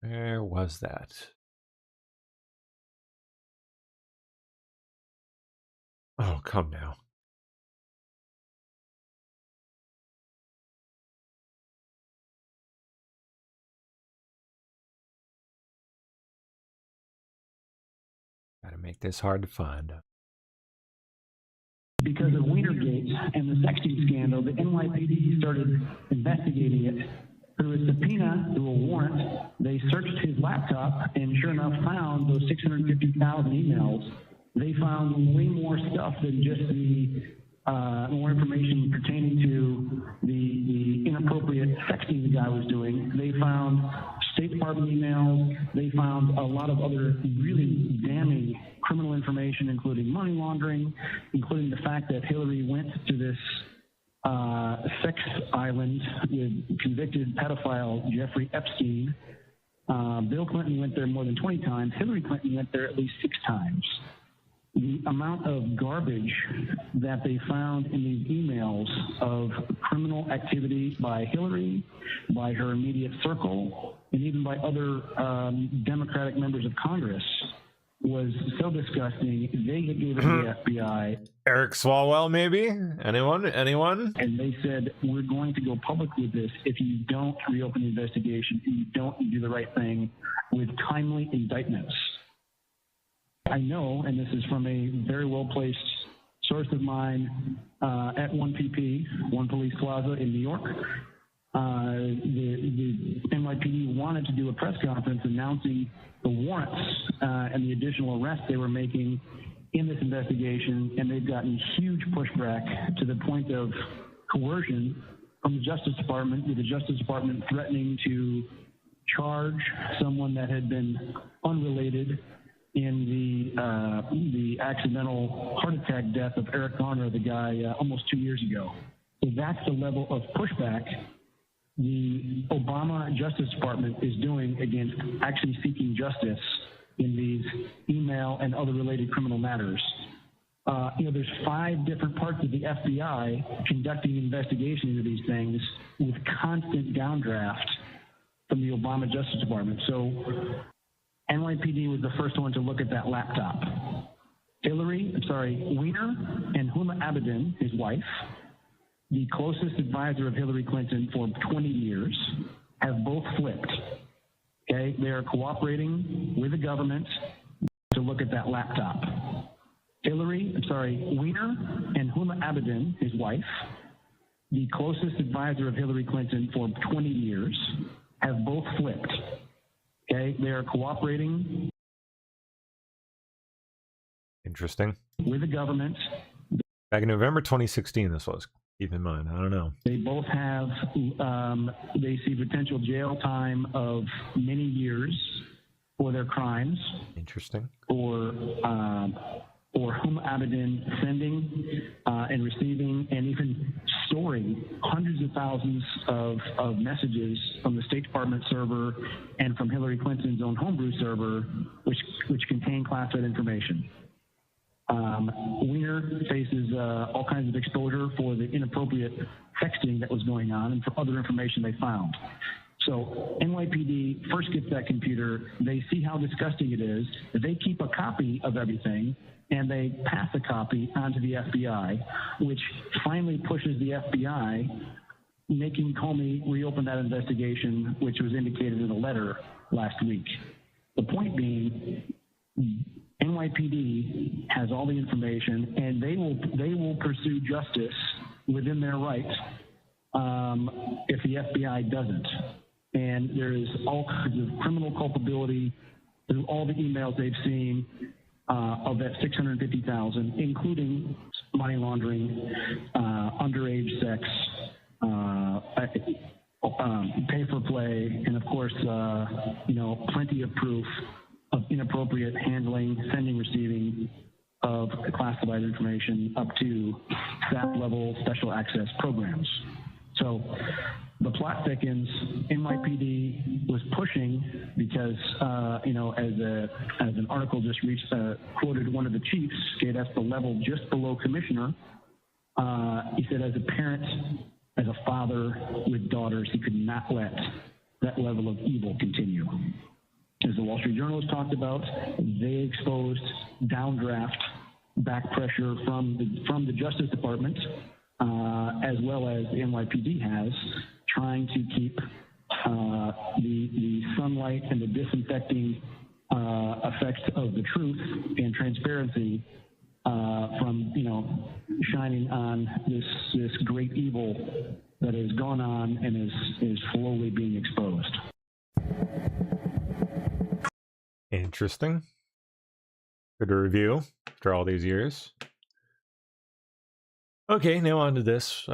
Speaker 1: Where was that? Oh, come now. Gotta make this hard to find.
Speaker 6: Because of Wienergate and the sexting scandal, the NYPD started investigating it. Through a subpoena, through a warrant, they searched his laptop and sure enough found those 650,000 emails. They found way more stuff than just the more information pertaining to the inappropriate sexting the guy was doing. They found State Department emails. They found a lot of other really damning criminal information, including money laundering, including the fact that Hillary went to this sex island with convicted pedophile Jeffrey Epstein. Bill Clinton went there more than 20 times. Hillary Clinton went there at least 6 times. The amount of garbage that they found in these emails of criminal activity by Hillary, by her immediate circle, and even by other Democratic members of Congress was so disgusting. They gave it to the FBI.
Speaker 1: Eric Swallwell, maybe? Anyone?
Speaker 6: And they said, we're going to go public with this if you don't reopen the investigation and you don't do the right thing with timely indictments. I know, and this is from a very well-placed source of mine at 1PP, One Police Plaza in New York, the NYPD wanted to do a press conference announcing the warrants and the additional arrests they were making in this investigation, and they've gotten huge pushback to the point of coercion from the Justice Department, with the Justice Department threatening to charge someone that had been unrelated in the accidental heart attack death of Eric Garner, the guy almost 2 years ago. So that's the level of pushback the Obama Justice Department is doing against actually seeking justice in these email and other related criminal matters. There's 5 different parts of the FBI conducting investigation into these things with constant downdraft from the Obama Justice Department. So NYPD was the first one to look at that laptop. Weiner and Huma Abedin, his wife, the closest advisor of Hillary Clinton for 20 years, have both flipped. Okay, they are cooperating with the government to look at that laptop. Weiner and Huma Abedin, his wife, the closest advisor of Hillary Clinton for 20 years, have both flipped. Okay, they are cooperating.
Speaker 1: Interesting.
Speaker 6: With the government.
Speaker 1: Back in November 2016, this was. Keep in mind, I don't know.
Speaker 6: They both have, they see potential jail time of many years for their crimes.
Speaker 1: Interesting.
Speaker 6: Or Hum Abedin sending and receiving and even storing hundreds of thousands of messages from the State Department server and from Hillary Clinton's own homebrew server, which contain classified information. Weiner faces all kinds of exposure for the inappropriate texting that was going on and for other information they found. So NYPD first gets that computer, they see how disgusting it is, they keep a copy of everything, and they pass a copy onto the FBI, which finally pushes the FBI, making Comey reopen that investigation, which was indicated in a letter last week. The point being, NYPD has all the information, and they will pursue justice within their rights if the FBI doesn't. And there is all kinds of criminal culpability through all the emails they've seen of that 650,000, including money laundering, underage sex, pay for play, and of course, plenty of proof of inappropriate handling, sending, receiving of classified information up to staff-level special access programs. So the plot thickens. NYPD was pushing because, as an article just quoted one of the chiefs, okay, that's the level just below commissioner. He said, as a parent, as a father with daughters, he could not let that level of evil continue. As the Wall Street Journal has talked about, they exposed downdraft back pressure from the Justice Department, as well as the NYPD has, trying to keep the sunlight and the disinfecting effects of the truth and transparency from shining on this great evil that has gone on and is slowly being exposed.
Speaker 1: Interesting. Good to review after all these years. Okay, now on to this.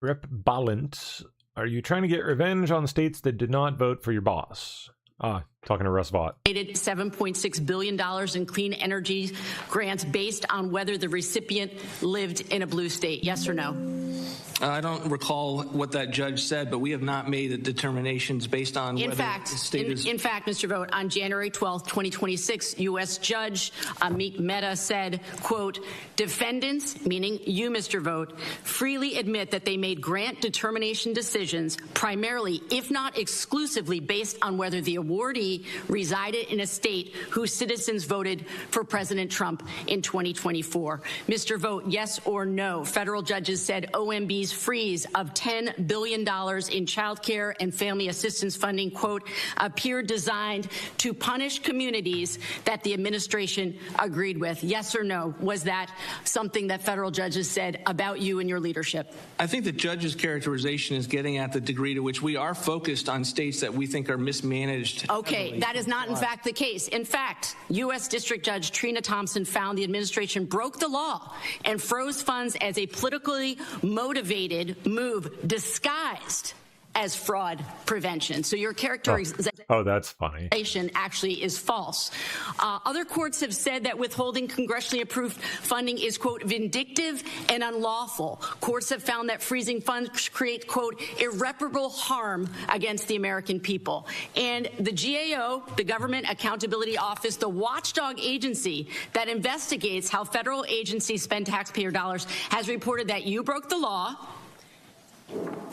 Speaker 1: Rep. Balint, are you trying to get revenge on states that did not vote for your boss? Talking to Russ Vought.
Speaker 7: $7.6 billion in clean energy grants based on whether the recipient lived in a blue state. Yes or no?
Speaker 22: I don't recall what that judge said, but we have not made the determinations based on whether the state is...
Speaker 7: In fact, Mr. Vogt, on January 12th, 2026, U.S. Judge Amit Mehta said, quote, defendants, meaning you, Mr. Vogt, freely admit that they made grant determination decisions primarily, if not exclusively, based on whether the awardee resided in a state whose citizens voted for President Trump in 2024. Mr. Vogt, yes or no? Federal judges said OMB's freeze of $10 billion in child care and family assistance funding, quote, appeared designed to punish communities that the administration agreed with. Yes or no? Was that something that federal judges said about you and your leadership?
Speaker 22: I think the judge's characterization is getting at the degree to which we are focused on states that we think are mismanaged.
Speaker 7: Okay, that is not in fact the case. In fact, U.S. District Judge Trina Thompson found the administration broke the law and froze funds as a politically motivated move disguised as fraud prevention. So your characterization
Speaker 1: that's funny.
Speaker 7: Actually is false. Other courts have said that withholding congressionally approved funding is, quote, vindictive and unlawful. Courts have found that freezing funds create, quote, irreparable harm against the American people. And the GAO, the Government Accountability Office, the watchdog agency that investigates how federal agencies spend taxpayer dollars, has reported that you broke the law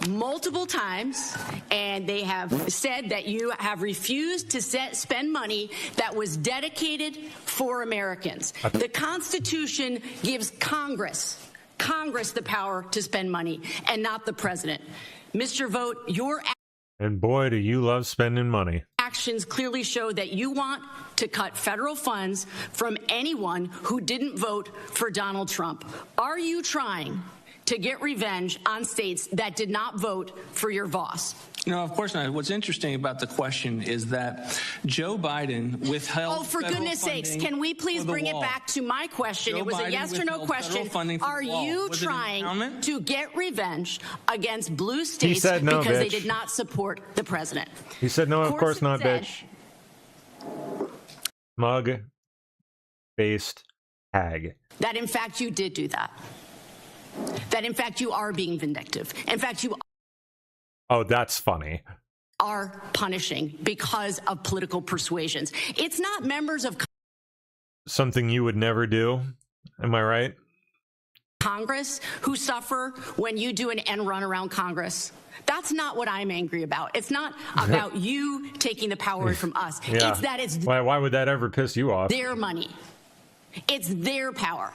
Speaker 7: multiple times, and they have said that you have refused to spend money that was dedicated for Americans. The Constitution gives Congress the power to spend money and not the president. Mr. Vogt, your
Speaker 1: and boy, do you love spending money.
Speaker 7: Actions clearly show that you want to cut federal funds from anyone who didn't vote for Donald Trump. Are you trying to get revenge on states that did not vote for your boss?
Speaker 22: No, of course not. What's interesting about the question is that Joe Biden withheld.
Speaker 7: Oh, for goodness sakes, can we please bring it back to my question? It was a yes or no question. Are you trying to get revenge against blue states
Speaker 1: no,
Speaker 7: because
Speaker 1: bitch.
Speaker 7: they did not support the president?
Speaker 1: He said no, of course not, bitch. Mug-based hag.
Speaker 7: That in fact you did do that. That in fact you are being vindictive. In fact, you
Speaker 1: Oh, that's funny.
Speaker 7: are punishing because of political persuasions. It's not members of
Speaker 1: Something you would never do. Am I right?
Speaker 7: Congress who suffer when you do an end run around Congress. That's not what I'm angry about. It's not about you taking the power away from us.
Speaker 1: Yeah.
Speaker 7: It's that it's
Speaker 1: Why would that ever piss you off?
Speaker 7: their money. It's their power.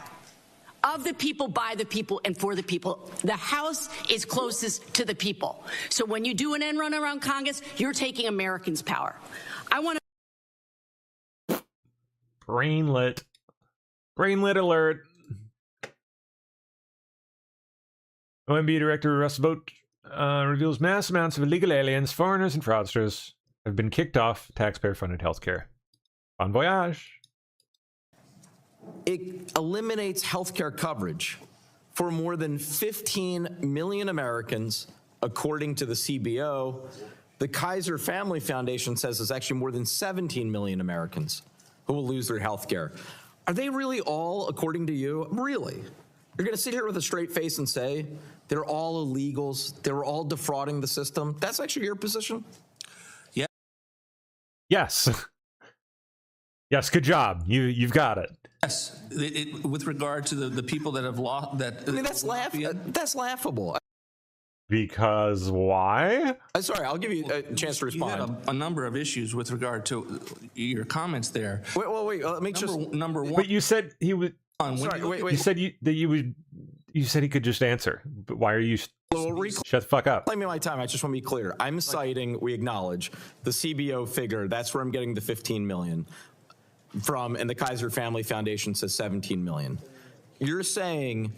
Speaker 7: Of the people, by the people, and for the people. The House is closest to the people. So when you do an end run around Congress, you're taking Americans' power. I want to.
Speaker 1: Brainlit. Brainlit alert. OMB Director Russ Vogt reveals mass amounts of illegal aliens, foreigners, and fraudsters have been kicked off taxpayer-funded healthcare. Bon voyage.
Speaker 8: It eliminates healthcare coverage for more than 15 million Americans, according to the CBO. The Kaiser Family Foundation says it's actually more than 17 million Americans who will lose their health care. Are they really all, according to you? Really? You're going to sit here with a straight face and say they're all illegals, they're all defrauding the system? That's actually your position?
Speaker 22: Yeah.
Speaker 1: Yes. Yes, good job. You've got it.
Speaker 22: Yes, with regard to the people that have lost that.
Speaker 8: I mean, that's laughable.
Speaker 1: Because why?
Speaker 8: Sorry, I'll give you a chance to respond.
Speaker 22: You had a number of issues with regard to your comments there.
Speaker 8: Wait. Let me
Speaker 22: number one.
Speaker 1: But you said he would.
Speaker 8: Sorry, wait.
Speaker 1: You said You said he could just answer. But why are you? Shut the fuck up.
Speaker 8: Claiming my time. I just want to be clear. I'm citing. We acknowledge the CBO figure. That's where I'm getting the 15 million from, and the Kaiser Family Foundation says 17 million. You're saying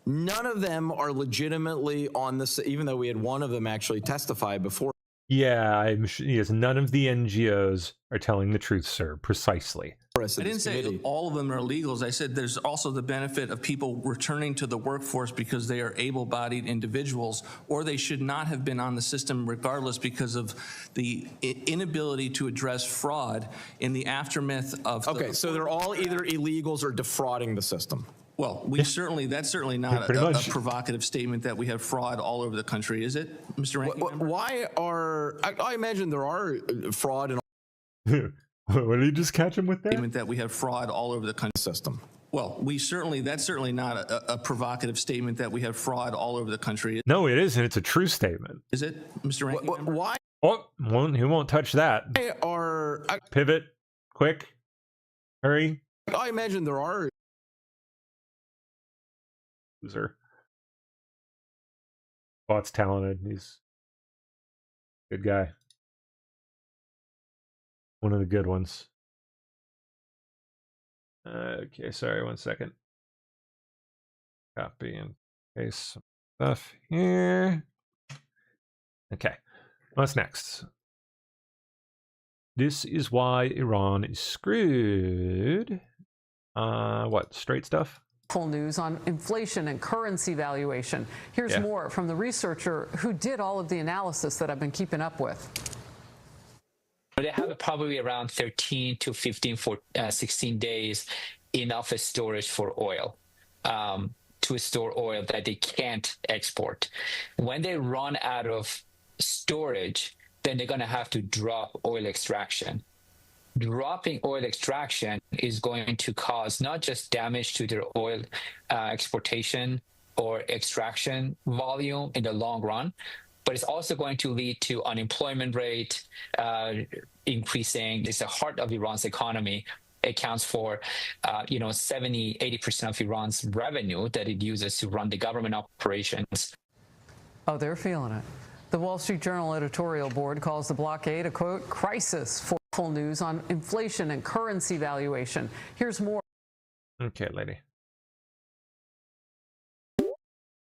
Speaker 8: none of them are legitimately on this, even though we had one of them actually testify before.
Speaker 1: Yeah, yes, none of the NGOs are telling the truth, sir. Precisely.
Speaker 22: I didn't say all of them are illegals. I said there's also the benefit of people returning to the workforce because they are able-bodied individuals, or they should not have been on the system regardless because of the inability to address fraud in the aftermath of.
Speaker 8: Okay, so they're all either illegals or defrauding the system.
Speaker 22: Well, that's certainly not a provocative statement that we have fraud all over the country, is it, Mr. Ranking Member?
Speaker 8: Why are, I imagine there are fraud and.
Speaker 1: What did you just catch him with that?
Speaker 22: Statement that we have fraud all over the country.
Speaker 8: System.
Speaker 22: Well, that's certainly not a provocative statement that we have fraud all over the country.
Speaker 1: No, it isn't. It's a true statement.
Speaker 22: Is it, Mr. Ranking Member?
Speaker 8: Why?
Speaker 1: Oh, he won't touch that. Pivot, quick, hurry.
Speaker 8: I imagine there are.
Speaker 1: Loser. Bot's talented. He's a good guy. One of the good ones. Okay, sorry, 1 second. Copy and paste some stuff here. Okay, what's next? This is why Iran is screwed. What, straight stuff?
Speaker 9: Full news on inflation and currency valuation. Here's more from the researcher who did all of the analysis that I've been keeping up with.
Speaker 23: They have probably around 13 to 15 for 16 days enough storage for oil, to store oil that they can't export. When they run out of storage, then they're going to have to drop oil extraction. Dropping oil extraction is going to cause not just damage to their oil exportation or extraction volume in the long run, but it's also going to lead to unemployment rate increasing. It's the heart of Iran's economy. It accounts for, 70-80% of Iran's revenue that it uses to run the government operations.
Speaker 9: Oh, they're feeling it. The Wall Street Journal editorial board calls the blockade a, quote, crisis for full news on inflation and currency valuation. Here's more.
Speaker 1: Okay, lady.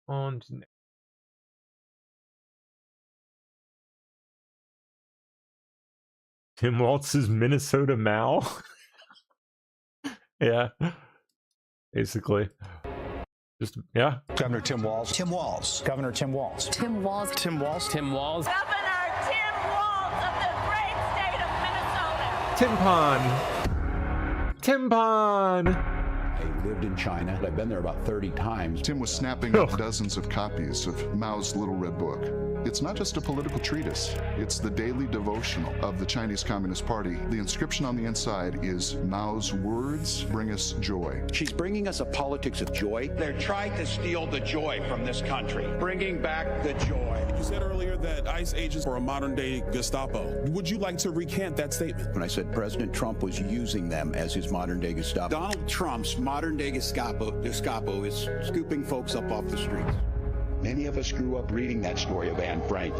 Speaker 1: on to Tim Walz's Minnesota Mal. Yeah, basically. Just, yeah.
Speaker 10: Governor Tim Walz. Tim Walz. Governor Tim Walz.
Speaker 20: Tim Walz.
Speaker 10: Tim Walz.
Speaker 20: Tim Walz.
Speaker 11: Governor Tim Walz of the great state of Minnesota.
Speaker 1: Tim Pon.
Speaker 12: I lived in China. I've been there about 30 times.
Speaker 24: Tim was snapping up dozens of copies of Mao's Little Red Book. It's not just a political treatise. It's the daily devotional of the Chinese Communist Party. The inscription on the inside is, Mao's words bring us joy.
Speaker 12: She's bringing us a politics of joy.
Speaker 25: They're trying to steal the joy from this country, bringing back the joy.
Speaker 26: You said earlier that ICE agents are a modern-day Gestapo. Would you like to recant that statement?
Speaker 12: When I said President Trump was using them as his modern-day Gestapo. Donald Trump's modern-day Gestapo is scooping folks up off the streets. Many of us grew up reading that story of Anne Frank.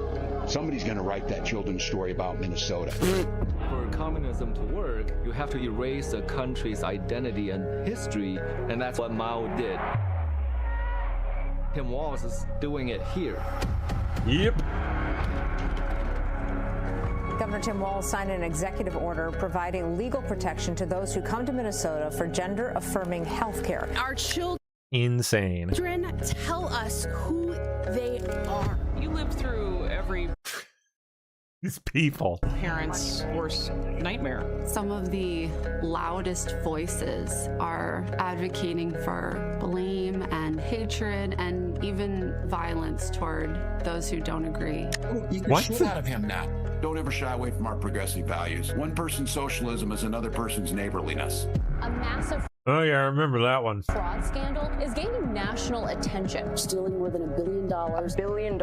Speaker 12: Somebody's going to write that children's story about Minnesota.
Speaker 27: For communism to work, you have to erase the country's identity and history, and that's what Mao did. Tim Walz is doing it here.
Speaker 1: Yep.
Speaker 28: Governor Tim Walz signed an executive order providing legal protection to those who come to Minnesota for gender-affirming health care.
Speaker 29: Our children
Speaker 1: Insane.
Speaker 29: tell us who they are. You live through every
Speaker 1: These people.
Speaker 29: parent's worst nightmare.
Speaker 30: Some of the loudest voices are advocating for blame and hatred and even violence toward those who don't agree.
Speaker 12: You can shit out of him now. Don't ever shy away from our progressive values. One person's socialism is another person's neighborliness.
Speaker 31: A massive
Speaker 1: Oh yeah, I remember that one.
Speaker 31: fraud scandal is gaining national attention. Stealing more than $1 billion. $1 billion.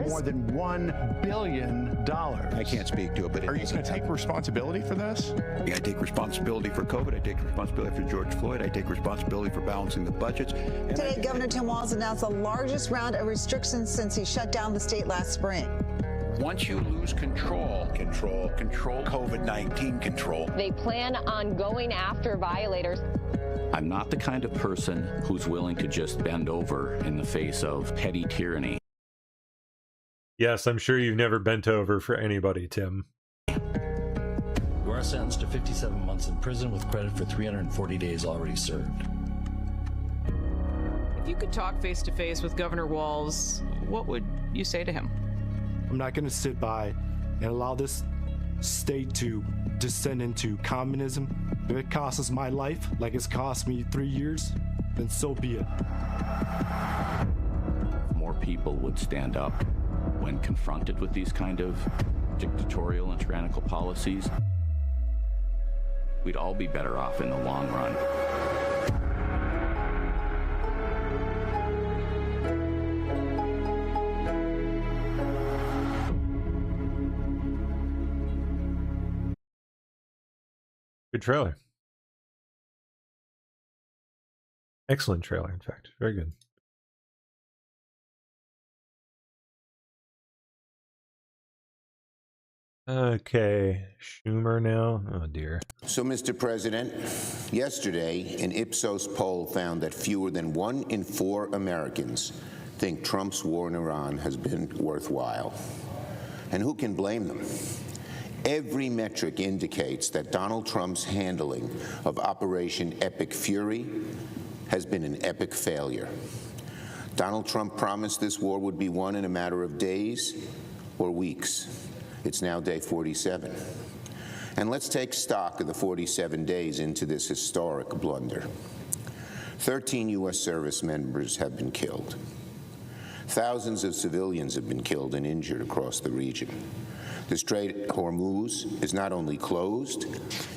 Speaker 10: More than $1 billion.
Speaker 12: I can't speak to it, but
Speaker 10: Are you going to take responsibility for this?
Speaker 12: I take responsibility for COVID. I take responsibility for George Floyd. I take responsibility for balancing the budgets.
Speaker 32: Today, Governor Tim Walz announced the largest round of restrictions since he shut down the state last spring.
Speaker 12: Once you lose control, COVID-19 control.
Speaker 31: They plan on going after violators.
Speaker 33: I'm not the kind of person who's willing to just bend over in the face of petty tyranny.
Speaker 1: Yes, I'm sure you've never bent over for anybody, Tim.
Speaker 34: You are sentenced to 57 months in prison with credit for 340 days already served.
Speaker 29: If you could talk face to face with Governor Walz, what would you say to him?
Speaker 35: I'm not going to sit by and allow this state to descend into communism. If it costs us my life, like it's cost me 3 years, then so be it.
Speaker 33: If more people would stand up when confronted with these kind of dictatorial and tyrannical policies, we'd all be better off in the long run.
Speaker 1: Good trailer. Excellent trailer, in fact. Very good. Okay, Schumer now. Oh dear.
Speaker 36: So, Mr. President, yesterday, an Ipsos poll found that fewer than 1 in 4 Americans think Trump's war in Iran has been worthwhile. And who can blame them? Every metric indicates that Donald Trump's handling of Operation Epic Fury has been an epic failure. Donald Trump promised this war would be won in a matter of days or weeks. It's now day 47. And let's take stock of the 47 days into this historic blunder. 13 U.S. service members have been killed. Thousands of civilians have been killed and injured across the region. The Strait of Hormuz is not only closed,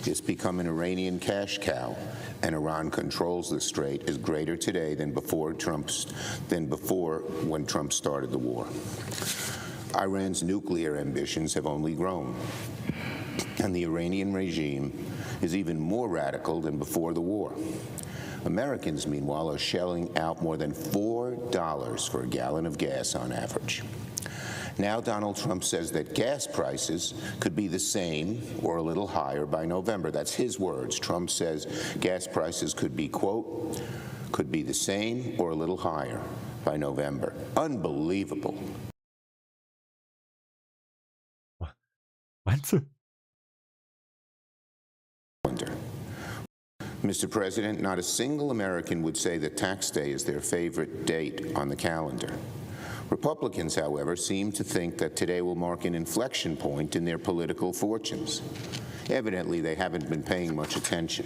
Speaker 36: it's become an Iranian cash cow, and Iran controls the strait is greater today than before when Trump started the war. Iran's nuclear ambitions have only grown, and the Iranian regime is even more radical than before the war. Americans, meanwhile, are shelling out more than $4 for a gallon of gas on average. Now Donald Trump says that gas prices could be the same or a little higher by November. That's his words. Trump says gas prices could be, quote, could be the same or a little higher by November. Unbelievable.
Speaker 1: What?
Speaker 36: Mr. President, not a single American would say that tax day is their favorite date on the calendar. Republicans, however, seem to think that today will mark an inflection point in their political fortunes. Evidently, they haven't been paying much attention.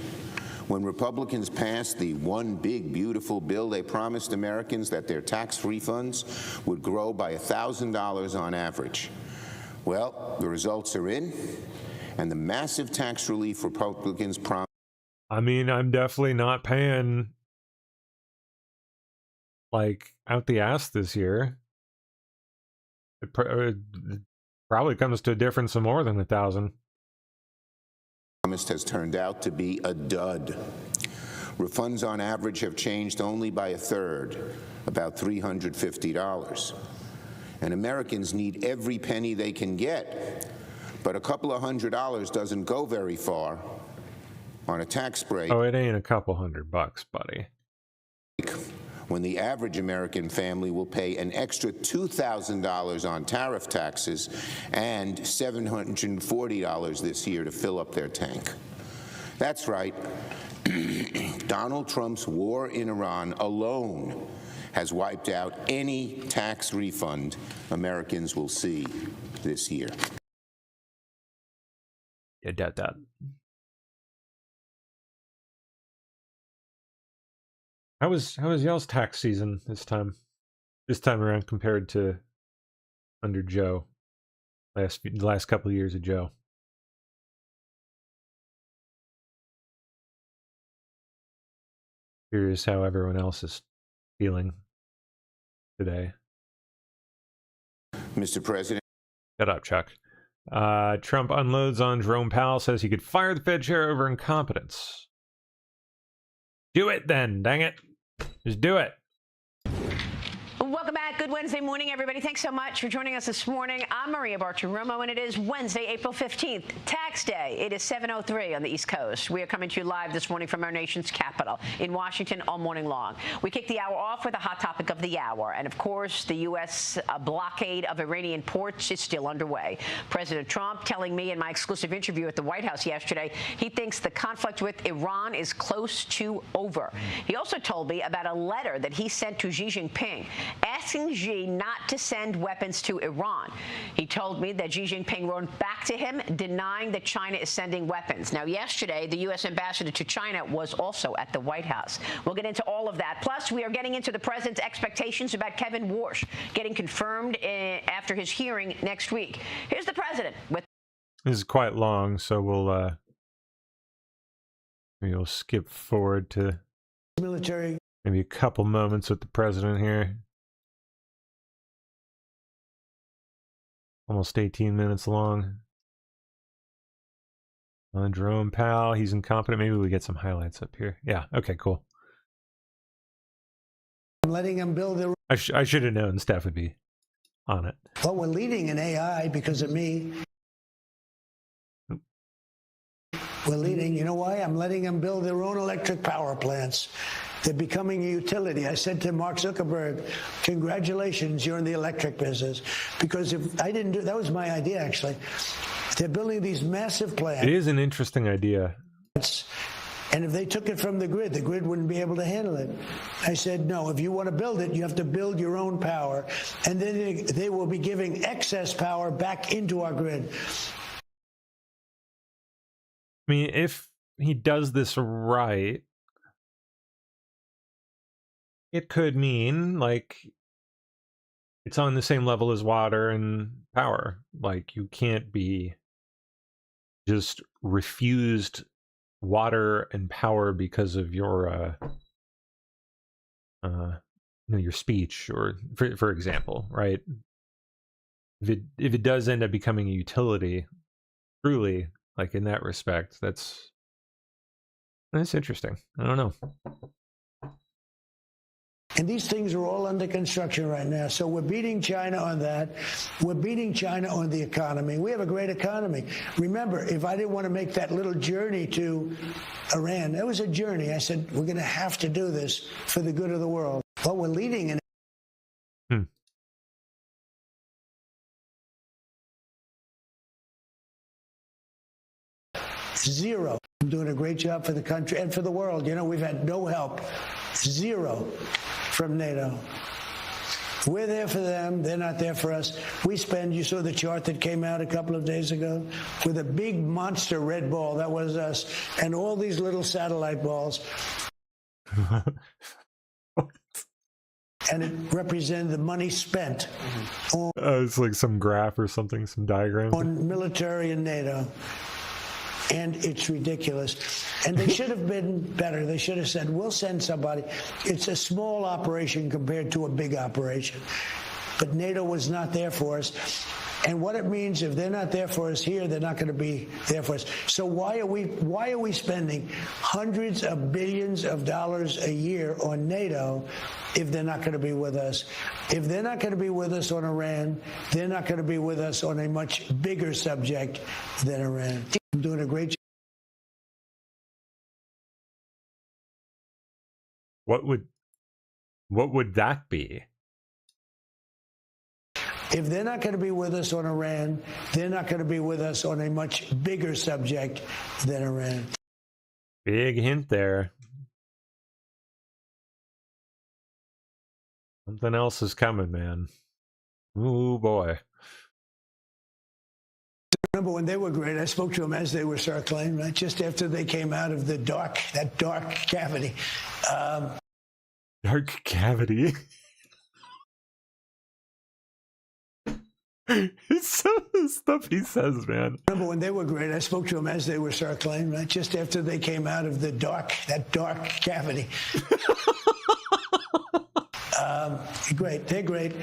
Speaker 36: When Republicans passed the one big, beautiful bill, they promised Americans that their tax refunds would grow by $1,000 on average. Well, the results are in, and the massive tax relief Republicans promised.
Speaker 1: I mean, I'm definitely not paying, like, out the ass this year. It probably comes to a difference of more than 1,000.
Speaker 36: Promised has turned out to be a dud. Refunds on average have changed only by a third, about $350. And Americans need every penny they can get. But a couple of $100 doesn't go very far on a tax break.
Speaker 1: Oh, it ain't a couple $100, buddy.
Speaker 36: When the average American family will pay an extra $2,000 on tariff taxes and $740 this year to fill up their tank. That's right. Donald Trump's war in Iran alone has wiped out any tax refund Americans will see this year.
Speaker 1: Yeah, that. How was y'all's tax season this time around compared to under Joe? The last couple of years of Joe. Curious how everyone else is feeling today.
Speaker 36: Mr. President.
Speaker 1: Shut up, Chuck. Trump unloads on Jerome Powell, says he could fire the Fed chair over incompetence. Do it then, dang it. Just do it.
Speaker 2: Welcome back. Good Wednesday morning, everybody. Thanks so much for joining us this morning. I'm Maria Bartiromo, and it is Wednesday, April 15th, tax day. It is 7:03 on the East Coast. We are coming to you live this morning from our nation's capital in Washington all morning long. We kick the hour off with a hot topic of the hour. And, of course, the U.S. blockade of Iranian ports is still underway. President Trump telling me in my exclusive interview at the White House yesterday he thinks the conflict with Iran is close to over. He also told me about a letter that he sent to Xi Jinping asking Xi not to send weapons to Iran. He told me that Xi Jinping wrote back to him denying that China is sending weapons. Now, yesterday, the U.S. ambassador to China was also at the White House. We'll get into all of that. Plus, we are getting into the president's expectations about Kevin Warsh getting confirmed after his hearing next week. Here's the president with.
Speaker 1: This is quite long, so we'll skip forward to
Speaker 3: military.
Speaker 1: Maybe a couple moments with the president here. Almost 18 minutes long. Jerome Powell, he's incompetent. Maybe we get some highlights up here. Yeah, okay, cool.
Speaker 3: I'm letting him build their.
Speaker 1: I should have known Steph would be on it.
Speaker 3: Well, we're leading in AI because of me. We're leading. You know why? I'm letting them build their own electric power plants. They're becoming a utility. I said to Mark Zuckerberg, congratulations, you're in the electric business. Because if I didn't do, that was my idea, actually. They're building these massive plants.
Speaker 1: It is an interesting idea.
Speaker 3: And if they took it from the grid wouldn't be able to handle it. I said, no, if you want to build it, you have to build your own power. And then they will be giving excess power back into our grid.
Speaker 1: I mean, if he does this right, it could mean, like, it's on the same level as water and power. Like, you can't be just refused water and power because of your, your speech, or, for example, right? If it does end up becoming a utility, truly, like in that respect, that's interesting. I don't know.
Speaker 3: And these things are all under construction right now. So we're beating China on that. We're beating China on the economy. We have a great economy. Remember, if I didn't want to make that little journey to Iran, that was a journey. I said, we're going to have to do this for the good of the world. Well, we're leading in Zero. I'm doing a great job for the country and for the world. You know, we've had no help. Zero from NATO. We're there for them. They're not there for us. We spend, you saw the chart that came out a couple of days ago with a big monster red ball. That was us. And all these little satellite balls. And it represented the money spent on
Speaker 1: it's like some graph or something, some diagram.
Speaker 3: On military and NATO. And it's ridiculous. And they should have been better. They should have said, we'll send somebody. It's a small operation compared to a big operation. But NATO was not there for us. And what it means, if they're not there for us here, they're not going to be there for us. So why are we spending hundreds of billions of dollars a year on NATO if they're not going to be with us? If they're not going to be with us on Iran, they're not going to be with us on a much bigger subject than Iran. I'm doing a great job.
Speaker 1: What would that be?
Speaker 3: If they're not going to be with us on Iran, they're not going to be with us on a much bigger subject than Iran.
Speaker 1: Big hint there. Something else is coming, man. Ooh, boy.
Speaker 3: Remember when they were great, I spoke to them as they were circling, right? Just after they came out of that dark cavity.
Speaker 1: Dark cavity? It's some of the stuff he says, man.
Speaker 3: Remember when they were great, I spoke to them as they were circling, right? Just after they came out of that dark cavity. Great, they're great.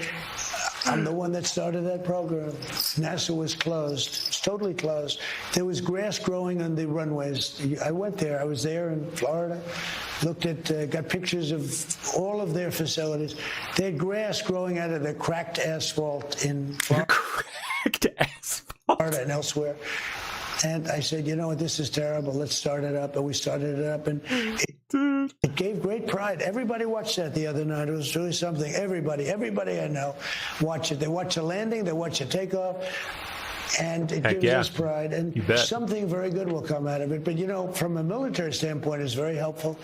Speaker 3: I'm the one that started that program. NASA was closed. It's totally closed. There was grass growing on the runways. I went there. I was there in Florida. Looked at, got pictures of all of their facilities. They had grass growing out of the cracked asphalt in Florida.
Speaker 1: Cracked asphalt?
Speaker 3: Florida and elsewhere. And I said, you know what, this is terrible. Let's start it up. And we started it up. And it gave great pride. Everybody watched that the other night. It was really something. Everybody I know watch it. They watch the landing. They watch the takeoff. And it gives us pride. And something very good will come out of it. But, you know, from a military standpoint, it's very helpful.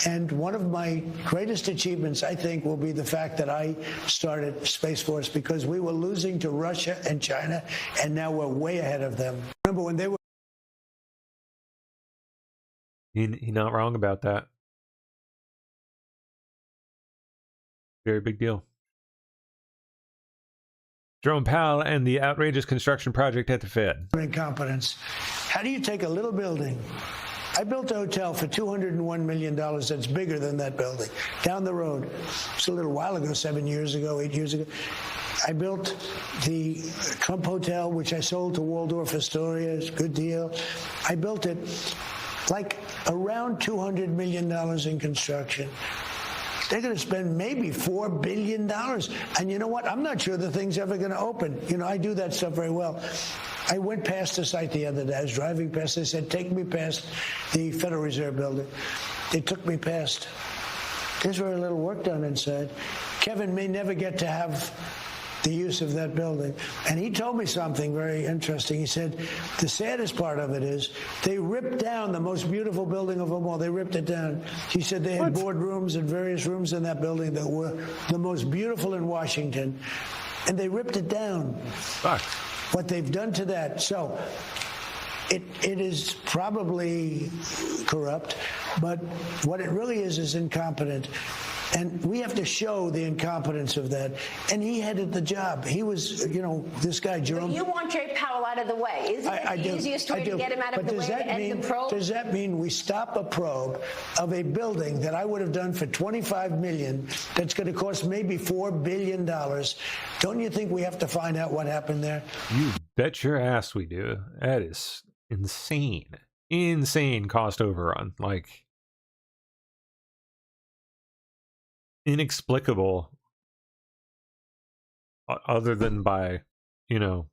Speaker 3: And one of my greatest achievements, I think, will be the fact that I started Space Force because we were losing to Russia and China, and now we're way ahead of them. Remember when they were...
Speaker 1: He's not wrong about that. Very big deal. Jerome Powell and the outrageous construction project at the Fed.
Speaker 3: Incompetence. How do you take a little building? I built a hotel for $201 million that's bigger than that building down the road. It's a little while ago, 7 years ago, 8 years ago. I built the Trump Hotel, which I sold to Waldorf Astoria. It's a good deal. I built it like around $200 million in construction. They're going to spend maybe $4 billion. And you know what? I'm not sure the thing's ever going to open. You know, I do that stuff very well. I went past the site the other day. I was driving past. They said, take me past the Federal Reserve building. They took me past. There's very little work done inside. Kevin may never get to have the use of that building. And he told me something very interesting. He said, the saddest part of it is they ripped down the most beautiful building of them all. They ripped it down. He said they had boardrooms and various rooms in that building that were the most beautiful in Washington. And they ripped it down.
Speaker 1: Fuck.
Speaker 3: What they've done to that. So it is probably corrupt, but what it really is incompetent. And we have to show the incompetence of that. And he headed the job. He was, you know, this guy, Jerome.
Speaker 2: But you want Jay Powell out of the way. Isn't it the easiest way to get him out of the way to end the probe?
Speaker 3: Does that mean we stop a probe of a building that I would have done for $25 million that's going to cost maybe $4 billion? Don't you think we have to find out what happened there?
Speaker 1: You bet your ass we do. That is insane. Insane cost overrun. Like, inexplicable other than by, you know,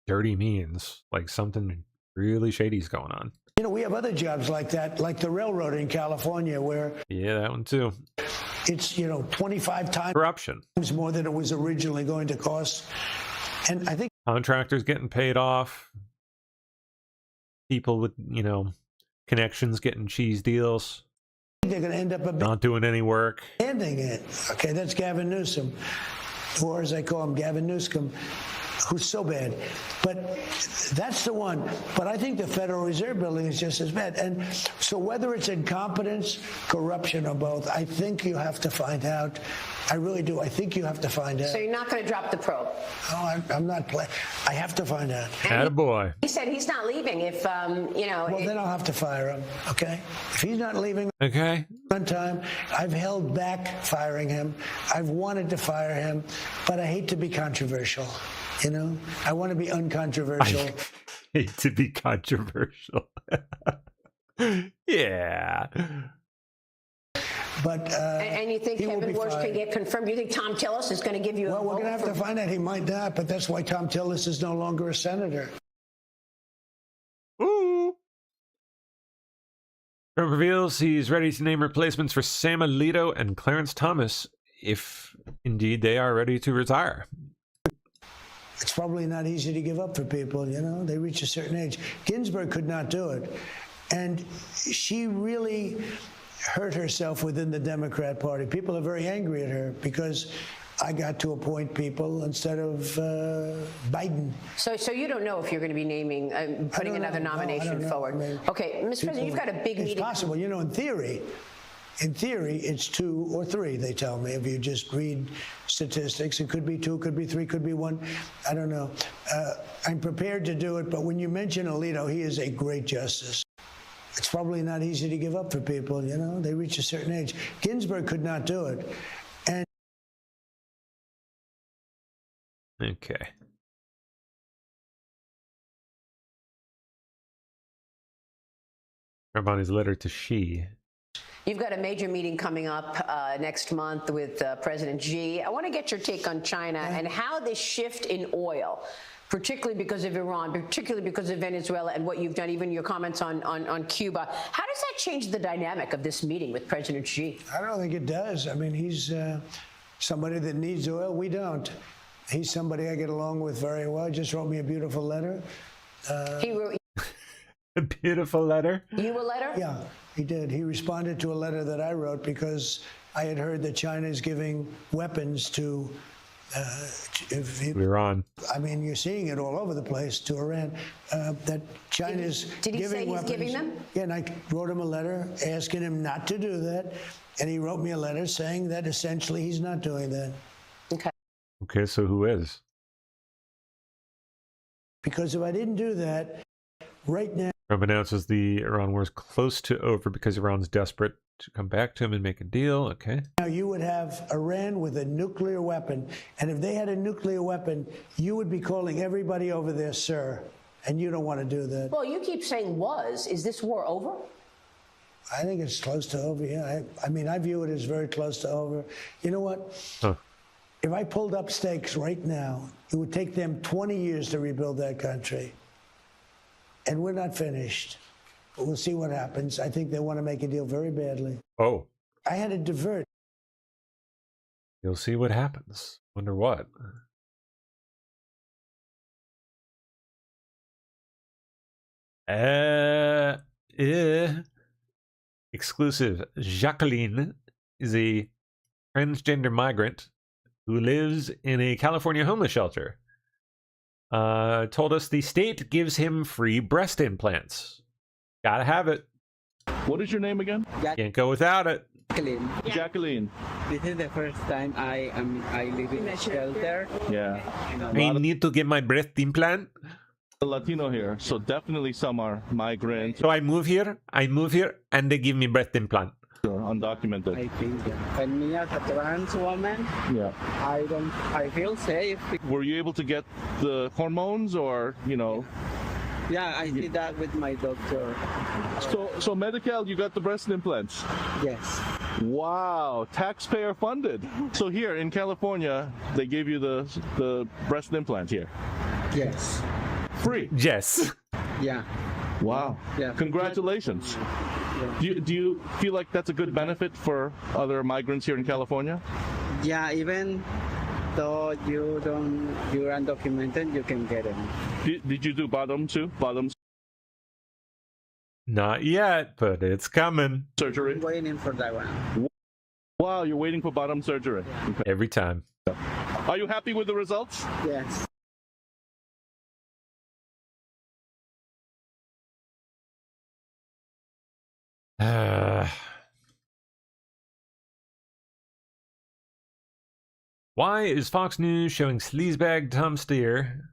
Speaker 1: dirty means. Like something really shady's going on.
Speaker 3: You know, we have other jobs like that, like the railroad in California where...
Speaker 1: Yeah, that one too.
Speaker 3: It's, you know, 25 times...
Speaker 1: corruption.
Speaker 3: ...more than it was originally going to cost. And I think...
Speaker 1: contractors getting paid off. People with, you know, connections, getting cheese deals.
Speaker 3: They're going to end up
Speaker 1: not doing any work.
Speaker 3: Ending it. Okay, that's Gavin Newsom, or as I call him, Gavin Newsom, who's so bad. But that's the one. But I think the Federal Reserve building is just as bad. And so whether it's incompetence, corruption, or both, I think you have to find out. I really do. I think you have to find out.
Speaker 2: So you're not going to drop the probe?
Speaker 3: No, I'm not playing. I have to find out.
Speaker 1: Attaboy.
Speaker 2: He said he's not leaving if, you know.
Speaker 3: Well, then I'll have to fire him, okay? If he's not leaving on time, I've held back firing him. I've wanted to fire him, but I hate to be controversial, you know? I want to be uncontroversial.
Speaker 1: I hate to be controversial. Yeah.
Speaker 3: But
Speaker 2: and you think Kevin Warsh can get confirmed? You think Tom Tillis is going to give you a vote?
Speaker 3: Well, we're going to have to find out. He might not, but that's why Tom Tillis is no longer a senator.
Speaker 1: Ooh. Trump reveals he's ready to name replacements for Sam Alito and Clarence Thomas if indeed they are ready to retire.
Speaker 3: It's probably not easy to give up for people, you know? They reach a certain age. Ginsburg could not do it. And she really hurt herself within the Democrat Party. People are very angry at her because I got to appoint people instead of Biden.
Speaker 2: So you don't know if you're going to be naming, putting another nomination forward. Okay, Mr. President, you've got a big meeting.
Speaker 3: It's possible. You know, in theory, it's 2 or 3, they tell me. If you just read statistics, it could be 2, could be 3, could be 1. I don't know. I'm prepared to do it, but when you mention Alito, he is a great justice. It's probably not easy to give up for people, you know? They reach a certain age. Ginsburg could not do it. And
Speaker 1: okay. Everybody's letter to Xi.
Speaker 2: You've got a major meeting coming up next month with President Xi. I want to get your take on China and how this shift in oil, particularly because of Iran, particularly because of Venezuela and what you've done, even your comments on Cuba. How does that change the dynamic of this meeting with President Xi?
Speaker 3: I don't think it does. I mean, he's somebody that needs oil. We don't. He's somebody I get along with very well. He just wrote me a beautiful letter.
Speaker 2: He wrote
Speaker 1: a beautiful letter?
Speaker 2: You a letter?
Speaker 3: Yeah, he did. He responded to a letter that I wrote because I had heard that China is giving weapons to
Speaker 1: Iran.
Speaker 3: I mean, you're seeing it all over the place to Iran. That China's
Speaker 2: Did he
Speaker 3: giving
Speaker 2: say he's
Speaker 3: weapons.
Speaker 2: giving them?
Speaker 3: Yeah, and I wrote him a letter asking him not to do that, and he wrote me a letter saying that essentially he's not doing that.
Speaker 2: Okay.
Speaker 1: Okay, so who is?
Speaker 3: Because if I didn't do that, right now.
Speaker 1: Trump announces the Iran war is close to over because Iran's desperate to come back to him and make a deal. Okay.
Speaker 3: Now you would have Iran with a nuclear weapon, and if they had a nuclear weapon, you would be calling everybody over there, sir, and you don't want to do that.
Speaker 2: Well, you keep saying was. Is this war over?
Speaker 3: I think it's close to over, yeah. I mean, I view it as very close to over. You know what? If I pulled up stakes right now, it would take them 20 years to rebuild that country. And we're not finished. But we'll see what happens. I think they want to make a deal very badly.
Speaker 1: Oh.
Speaker 3: I had to divert.
Speaker 1: You'll see what happens. Wonder what? Exclusive. Jacqueline is a transgender migrant who lives in a California homeless shelter. Told us the state gives him free breast implants. Gotta have it.
Speaker 4: What is your name again?
Speaker 1: Can't go without it.
Speaker 4: Jacqueline. Yeah. Jacqueline.
Speaker 5: This is the first time I live in a shelter.
Speaker 4: Yeah.
Speaker 1: I need to get my breast implant.
Speaker 4: Latino here, so definitely some are migrants.
Speaker 1: So I move here, and they give me breast implant.
Speaker 4: Sure, undocumented.
Speaker 5: I think, and me as a trans woman,
Speaker 4: yeah,
Speaker 5: I feel safe.
Speaker 4: Were you able to get the hormones, or you know?
Speaker 5: Yeah, I did that with my doctor.
Speaker 4: So Medi-Cal, you got the breast implants?
Speaker 5: Yes.
Speaker 4: Wow, taxpayer funded. So here in California, they gave you the breast implant here?
Speaker 5: Yes.
Speaker 4: Free?
Speaker 1: Yes.
Speaker 5: Yeah.
Speaker 4: Wow.
Speaker 5: Yeah.
Speaker 4: Congratulations.
Speaker 5: Yeah.
Speaker 4: Do you feel like that's a good benefit for other migrants here in California?
Speaker 5: Yeah, even though you're undocumented, you can get them.
Speaker 4: Did you do bottoms too? Bottoms?
Speaker 1: Not yet, but it's coming.
Speaker 4: Surgery.
Speaker 5: Waiting for that one.
Speaker 4: Wow, you're waiting for bottom surgery. Okay.
Speaker 1: Every time.
Speaker 4: Are you happy with the results?
Speaker 5: Yes.
Speaker 1: Why is Fox News showing sleazebag Tom Steyer?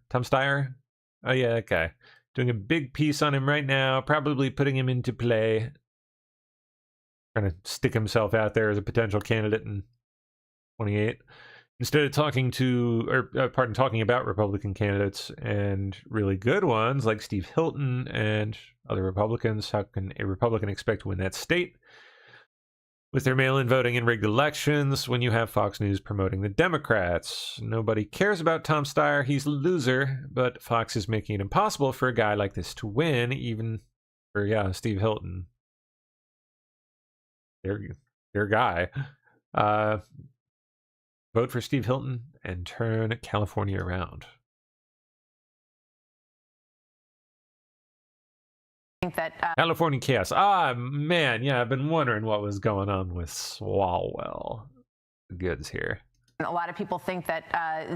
Speaker 1: Oh yeah, that guy. Doing a big piece on him right now, probably putting him into play. Trying to stick himself out there as a potential candidate in 28. Instead of talking about Republican candidates and really good ones like Steve Hilton and other Republicans, how can a Republican expect to win that state with their mail-in voting and rigged elections when you have Fox News promoting the Democrats? Nobody cares about Tom Steyer. He's a loser, but Fox is making it impossible for a guy like this to win, even for, Steve Hilton. Their guy. Vote for Steve Hilton and turn California around. California chaos. Ah, man. Yeah, I've been wondering what was going on with Swallwell. Goods here.
Speaker 28: A lot of people think that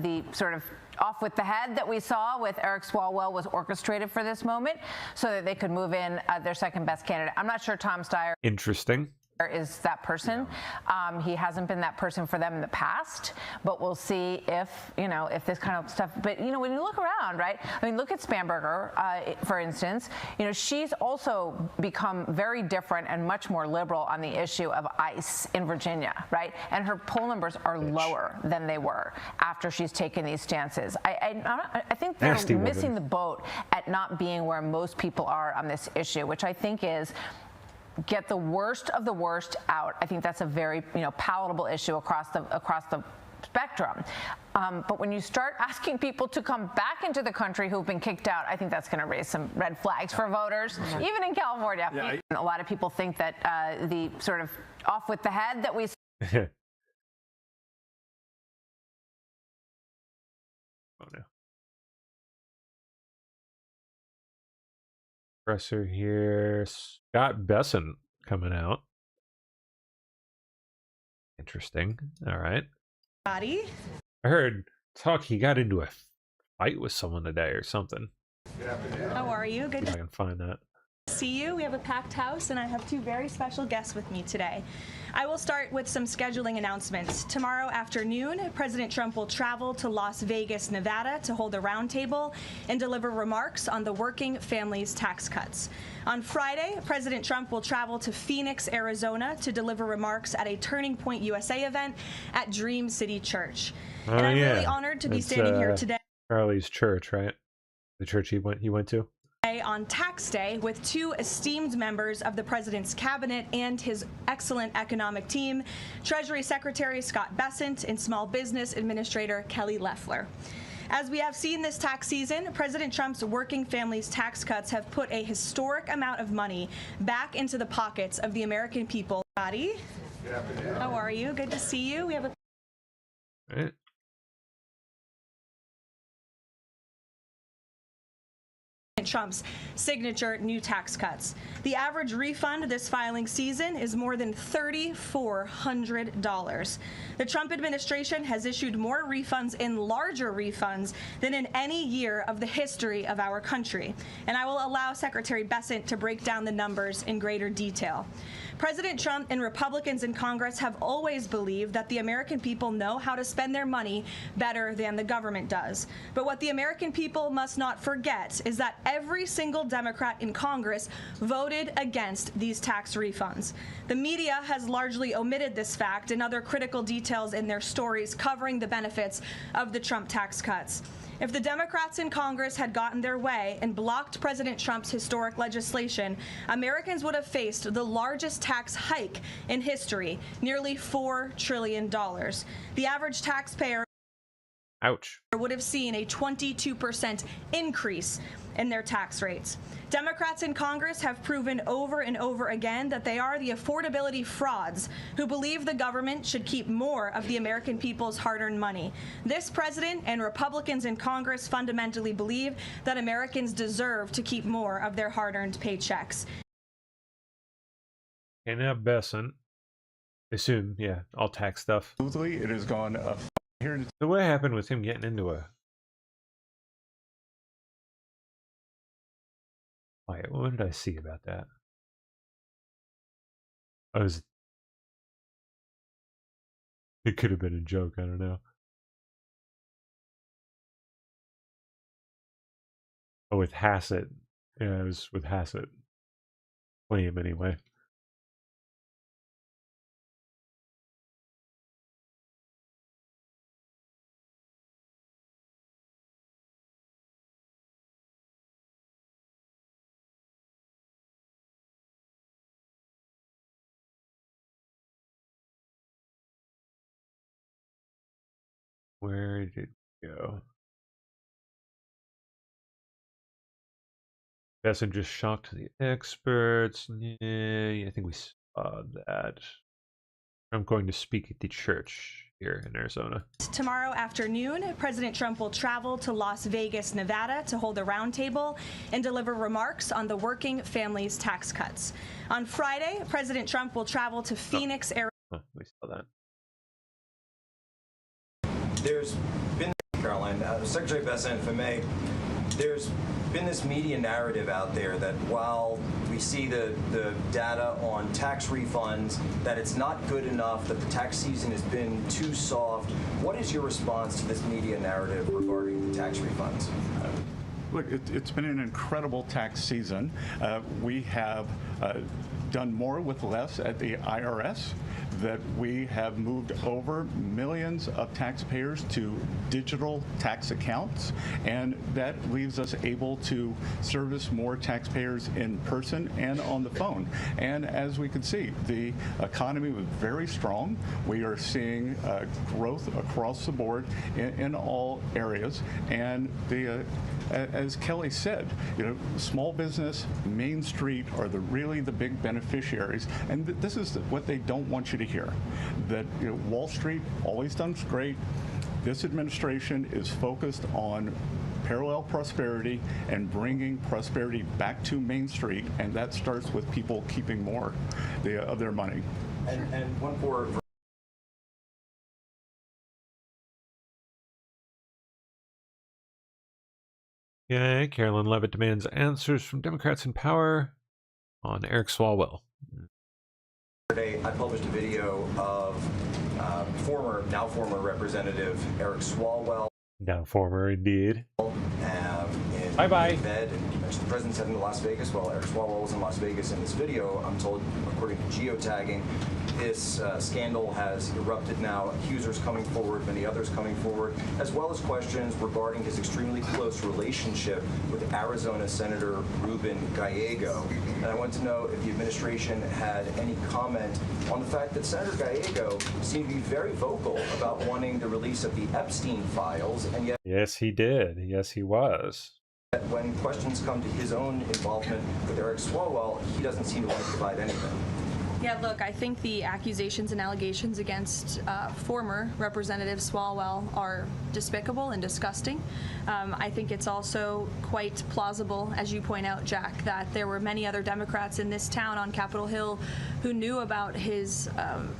Speaker 28: the sort of off with the head that we saw with Eric Swalwell was orchestrated for this moment so that they could move in their second best candidate. I'm not sure Tom Steyer
Speaker 1: Interesting.
Speaker 28: is that person. He hasn't been that person for them in the past, but we'll see if this kind of stuff. But when you look around, right? I mean, look at Spamberger, for instance. She's also become very different and much more liberal on the issue of ICE in Virginia, right? And her poll numbers are lower than they were after she's taken these stances. I think they're missing the boat at not being where most people are on this issue, which I think is get the worst of the worst out. I think that's a very palatable issue across the spectrum. But when you start asking people to come back into the country who've been kicked out, I think that's going to raise some red flags for voters, even in California. Yeah, a lot of people think that the sort of off with the head that we
Speaker 1: Oh no. Presser here. Scott Besson coming out. Interesting. All right.
Speaker 6: Body.
Speaker 1: I heard he got into a fight with someone today or something.
Speaker 6: How are you? Good
Speaker 1: I can find that.
Speaker 6: See you. We have a packed house and I have two very special guests with me today. I will start with some scheduling announcements. Tomorrow afternoon, President Trump will travel to Las Vegas, Nevada to hold a roundtable and deliver remarks on the working families tax cuts. On Friday, President Trump will travel to Phoenix, Arizona to deliver remarks at a Turning Point USA event at Dream City Church. And I'm really honored to be standing here today.
Speaker 1: Charlie's church, right? The church he went to?
Speaker 6: On tax day with two esteemed members of the president's cabinet and his excellent economic team, Treasury Secretary Scott Bessent and Small Business Administrator Kelly Loeffler. As we have seen this tax season, President Trump's working families tax cuts have put a historic amount of money back into the pockets of the American people. Good afternoon. How are you? Good to see you. We have a
Speaker 1: right.
Speaker 6: Trump's signature new tax cuts. The average refund this filing season is more than $3,400. The Trump administration has issued more refunds and larger refunds than in any year of the history of our country. And I will allow Secretary Bessent to break down the numbers in greater detail. President Trump and Republicans in Congress have always believed that the American people know how to spend their money better than the government does. But what the American people must not forget is that every single Democrat in Congress voted against these tax refunds. The media has largely omitted this fact and other critical details in their stories covering the benefits of the Trump tax cuts. If the Democrats in Congress had gotten their way and blocked President Trump's historic legislation, Americans would have faced the largest tax hike in history, nearly $4 trillion. The average taxpayer would have seen a 22% increase in their tax rates. Democrats in Congress have proven over and over again that they are the affordability frauds who believe the government should keep more of the American people's hard-earned money. This president and Republicans in Congress fundamentally believe that Americans deserve to keep more of their hard-earned paychecks.
Speaker 1: And now Besant. Assume, yeah, all tax stuff.
Speaker 10: Smoothly, it has gone here.
Speaker 1: So what happened with him getting into a... Wait, what did I see about that? It could have been a joke, I don't know. Oh, with Hassett. Yeah, it was with Hassett. Claim, anyway. Where did it go? Besant just shocked the experts. Yeah, I think we saw that. I'm going to speak at the church here in Arizona.
Speaker 6: Tomorrow afternoon, President Trump will travel to Las Vegas, Nevada to hold a roundtable and deliver remarks on the working families tax cuts. On Friday, President Trump will travel to Phoenix, Arizona.
Speaker 1: We saw that.
Speaker 7: There's been, Caroline, Secretary Besant, if I may, there's been this media narrative out there that while we see the data on tax refunds, that it's not good enough, that the tax season has been too soft. What is your response to this media narrative regarding the tax refunds?
Speaker 10: Look, it's been an incredible tax season. We have done more with less at the IRS, that we have moved over millions of taxpayers to digital tax accounts, and that leaves us able to service more taxpayers in person and on the phone. And as we can see, the economy was very strong. We are seeing growth across the board in all areas, and as Kelly said, small business, Main Street are really the big beneficiaries, and this is what they don't want you to hear. That Wall Street always done great. This administration is focused on parallel prosperity and bringing prosperity back to Main Street, and that starts with people keeping more of their money.
Speaker 7: And one for
Speaker 1: Yeah, Carolyn Levitt demands answers from Democrats in power on Eric Swallwell.
Speaker 7: Today, I published a video of now former Representative Eric Swallwell.
Speaker 1: Now former, indeed.
Speaker 7: In
Speaker 1: Bye-bye.
Speaker 7: bed, and you mentioned the president's heading to Las Vegas. Well, Eric Swallwell was in Las Vegas in this video. I'm told, according to geotagging, this scandal has erupted now. Accusers coming forward, many others coming forward, as well as questions regarding his extremely close relationship with Arizona Senator Ruben Gallego. And I want to know if the administration had any comment on the fact that Senator Gallego seemed to be very vocal about wanting the release of the Epstein files, and yet...
Speaker 1: Yes, he did. Yes, he was.
Speaker 7: When questions come to his own involvement with Eric Swallwell, he doesn't seem to want to provide anything.
Speaker 6: Yeah, look, I think the accusations and allegations against former Representative Swallwell are despicable and disgusting. I think it's also quite plausible, as you point out, Jack, that there were many other Democrats in this town on Capitol Hill who knew about his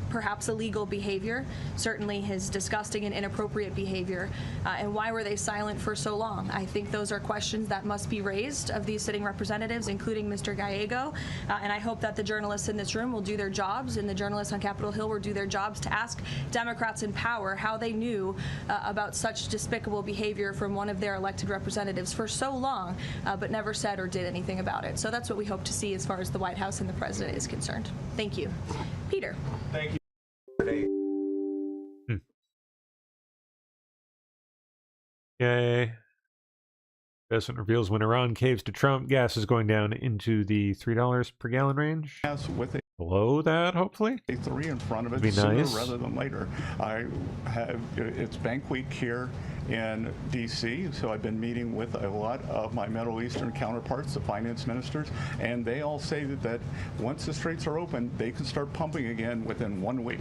Speaker 6: perhaps illegal behavior, certainly his disgusting and inappropriate behavior, and why were they silent for so long? I think those are questions that must be raised of these sitting representatives, including Mr. Gallego, and I hope that the journalists in this room will do their jobs, and the journalists on Capitol Hill will do their jobs to ask Democrats in power how they knew about such despicable behavior from one of their elected representatives for so long, but never said or did anything about it. So that's what we hope to see as far as the White House and the president is concerned. Thank you. Peter.
Speaker 7: Thank you.
Speaker 1: Yay. President reveals when Iran caves to Trump, gas is going down into the $3 per gallon range.
Speaker 10: Yes, with a
Speaker 1: below that, hopefully.
Speaker 10: A 3 in front of it,
Speaker 1: be
Speaker 10: sooner
Speaker 1: nice.
Speaker 10: rather than later. It's Bank Week here in D.C., so I've been meeting with a lot of my Middle Eastern counterparts, the finance ministers, and they all say that once the straits are open, they can start pumping again within 1 week.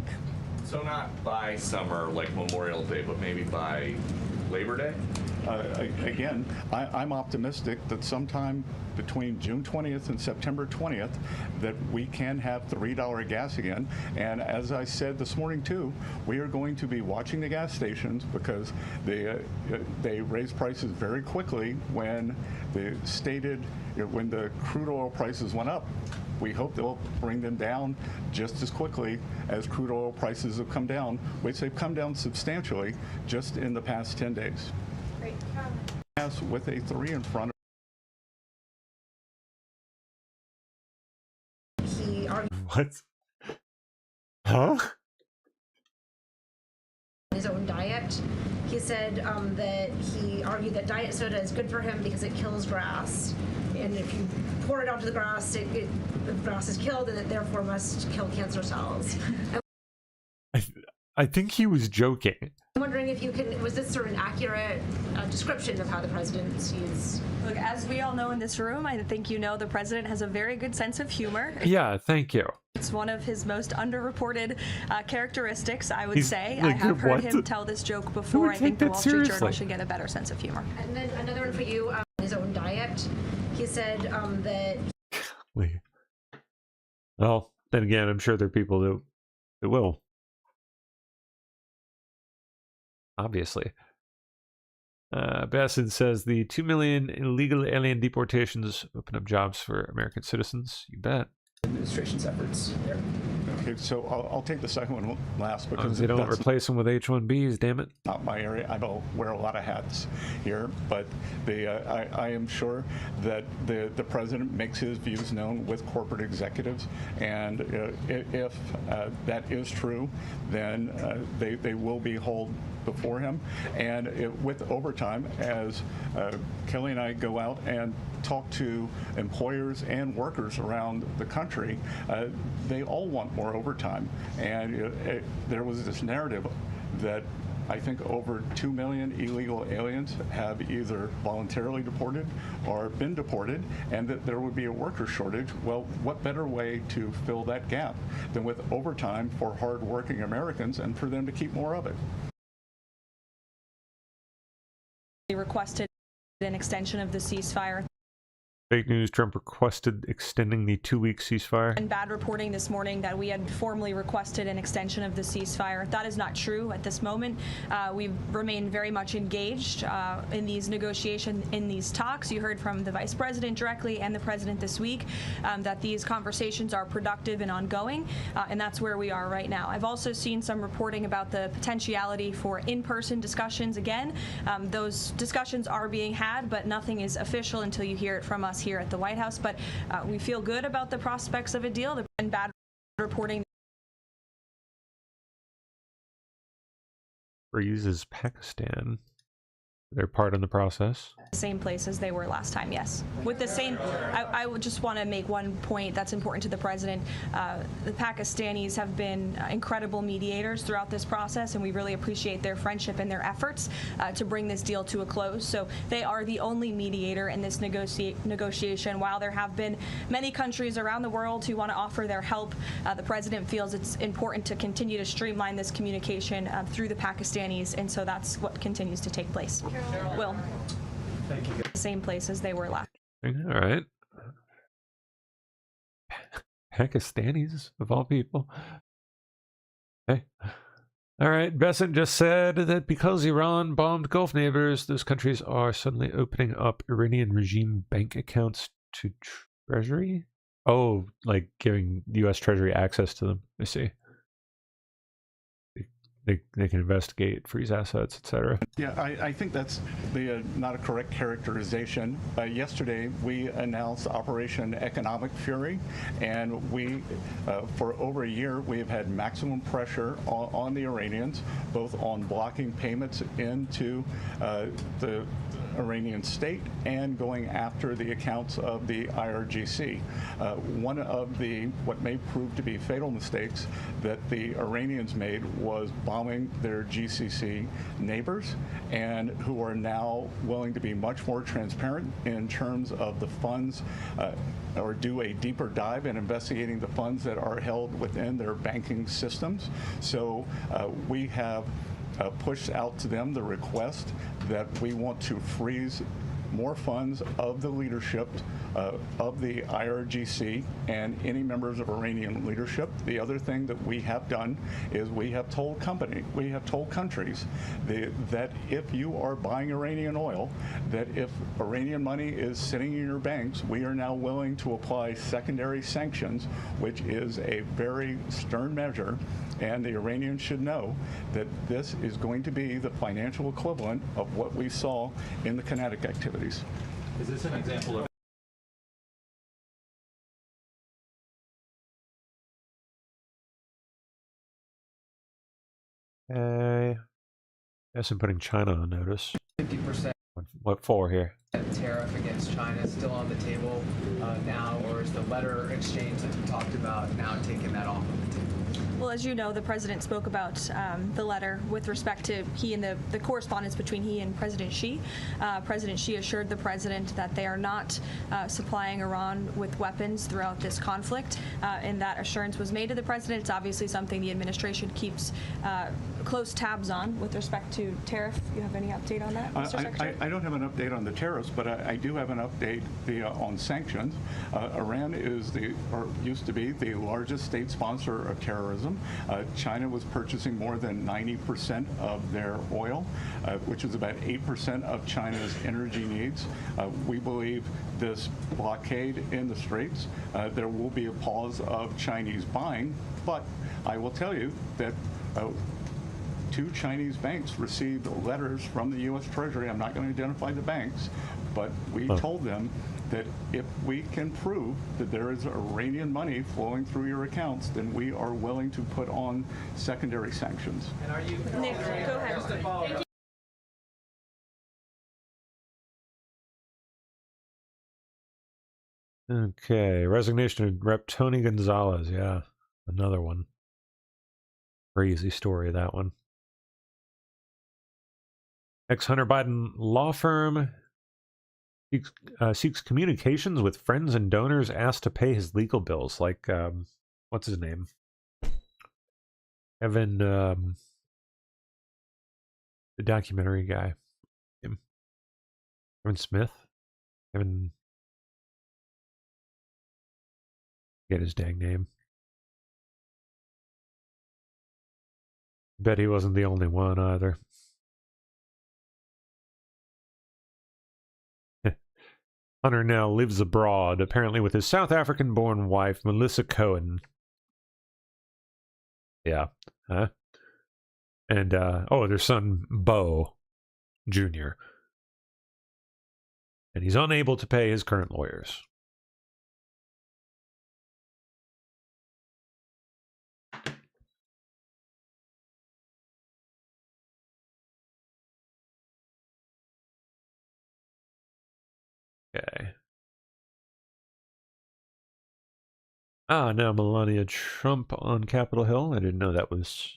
Speaker 33: So not by summer, like Memorial Day, but maybe by
Speaker 8: Labor Day?
Speaker 10: Again, I'm optimistic that sometime between June 20th and September 20th that we can have $3 gas again. And as I said this morning too, we are going to be watching the gas stations because they raised prices very quickly when when the crude oil prices went up. We hope they'll bring them down just as quickly as crude oil prices have come down, which they've come down substantially just in the past 10 days.
Speaker 6: Great.
Speaker 10: Yes, with a 3 in front of
Speaker 1: What? Huh?
Speaker 9: His own diet. He said that he argued that diet soda is good for him because it kills grass. And if you pour it onto the grass, the grass is killed and it therefore must kill cancer cells.
Speaker 1: I think he was joking.
Speaker 9: I'm wondering if was this sort of an accurate description of how the president sees?
Speaker 6: Look, as we all know in this room, I think you know the president has a very good sense of humor.
Speaker 1: Yeah, thank you.
Speaker 6: It's one of his most underreported characteristics, I would say.
Speaker 1: Like,
Speaker 6: I have heard
Speaker 1: what?
Speaker 6: him tell this joke before. I think the Wall Street Journal should get a better sense of humor.
Speaker 9: And then another one for you, his own diet. He said that...
Speaker 1: Wait. Well, then again, I'm sure there are people that will. Obviously. Bassin says the 2 million illegal alien deportations open up jobs for American citizens. You bet.
Speaker 8: Administration's efforts there.
Speaker 10: Okay, so I'll take the second one last because
Speaker 1: they don't replace them with H-1Bs, damn it.
Speaker 10: Not my area. I don't wear a lot of hats here, but I am sure that the president makes his views known with corporate executives, and if that is true, then they will be hauled before him. And with overtime, as Kelly and I go out and talk to employers and workers around the country, they all want more overtime. And there was this narrative that I think over 2 million illegal aliens have either voluntarily deported or been deported, and that there would be a worker shortage. Well, what better way to fill that gap than with overtime for hardworking Americans and for them to keep more of it?
Speaker 6: They requested an extension of the ceasefire.
Speaker 1: Fake news, Trump requested extending the 2-week ceasefire.
Speaker 6: And bad reporting this morning that we had formally requested an extension of the ceasefire. That is not true at this moment. We've remained very much engaged in these negotiations, in these talks. You heard from the vice president directly and the president this week that these conversations are productive and ongoing, and that's where we are right now. I've also seen some reporting about the potentiality for in-person discussions again. Those discussions are being had, but nothing is official until you hear it from us here at the White House, but we feel good about the prospects of a deal. And bad reporting
Speaker 1: uses Pakistan. Their part in the process.
Speaker 6: Same place as they were last time, yes. With the same, I would just want to make one point that's important to the president. The Pakistanis have been incredible mediators throughout this process, and we really appreciate their friendship and their efforts to bring this deal to a close. So they are the only mediator in this negotiation. While there have been many countries around the world who want to offer their help, the president feels it's important to continue to streamline this communication through the Pakistanis, and so that's what continues to take place. Will.
Speaker 8: Thank you.
Speaker 6: Same place as they were last.
Speaker 1: All right. Pakistanis, of all people. Hey. All right. Besant just said that because Iran bombed Gulf neighbors, those countries are suddenly opening up Iranian regime bank accounts to Treasury? Oh, like giving U.S. Treasury access to them. I see. They can investigate, freeze assets, etc.
Speaker 10: Yeah, I think that's not a correct characterization. Yesterday, we announced Operation Economic Fury, and we, for over a year, we have had maximum pressure on the Iranians, both on blocking payments into the Iranian state and going after the accounts of the IRGC. One of what may prove to be fatal mistakes that the Iranians made was bombing their GCC neighbors, and who are now willing to be much more transparent in terms of the funds or do a deeper dive in investigating the funds that are held within their banking systems. So we have pushed out to them the request that we want to freeze more funds of the leadership of the IRGC and any members of Iranian leadership. The other thing that we have done is we have told countries that if you are buying Iranian oil, that if Iranian money is sitting in your banks, we are now willing to apply secondary sanctions, which is a very stern measure. And the Iranians should know that this is going to be the financial equivalent of what we saw in the kinetic activities.
Speaker 1: Is this an example of Yes, I'm putting China on notice.
Speaker 8: 50%
Speaker 1: What for here?
Speaker 8: tariff against China still on the table now, or is the letter exchange that we talked about now taking that off of the table?
Speaker 6: Well, as you know, the president spoke about the letter with respect to he and the correspondence between he and President Xi. President Xi assured the president that they are not supplying Iran with weapons throughout this conflict, and that assurance was made to the president. It's obviously something the administration keeps close tabs on with respect to tariff. You have any update on that, Mr. Secretary?
Speaker 10: I don't have an update on the tariffs, but I do have an update on sanctions. Iran is used to be the largest state sponsor of terrorism. China was purchasing more than 90% of their oil, which is about 8% of China's energy needs. We believe this blockade in the Straits, there will be a pause of Chinese buying, but I will tell you that 2 Chinese banks received letters from the U.S. Treasury. I'm not going to identify the banks, but we told them that if we can prove that there is Iranian money flowing through your accounts, then we are willing to put on secondary sanctions.
Speaker 8: And are you?
Speaker 6: Nick, go ahead.
Speaker 8: Just to follow up.
Speaker 1: Okay, resignation of Rep. Tony Gonzalez. Yeah, another one. Crazy story, that one. Ex-Hunter Biden law firm seeks communications with friends and donors asked to pay his legal bills. Like, what's his name? Evan, the documentary guy. Evan Smith? Evan... Get his dang name. Bet he wasn't the only one either. Hunter now lives abroad, apparently with his South African-born wife, Melissa Cohen. Yeah. Huh? And, their son, Bo Jr. And he's unable to pay his current lawyers. Okay. Now Melania Trump on Capitol Hill. I didn't know that was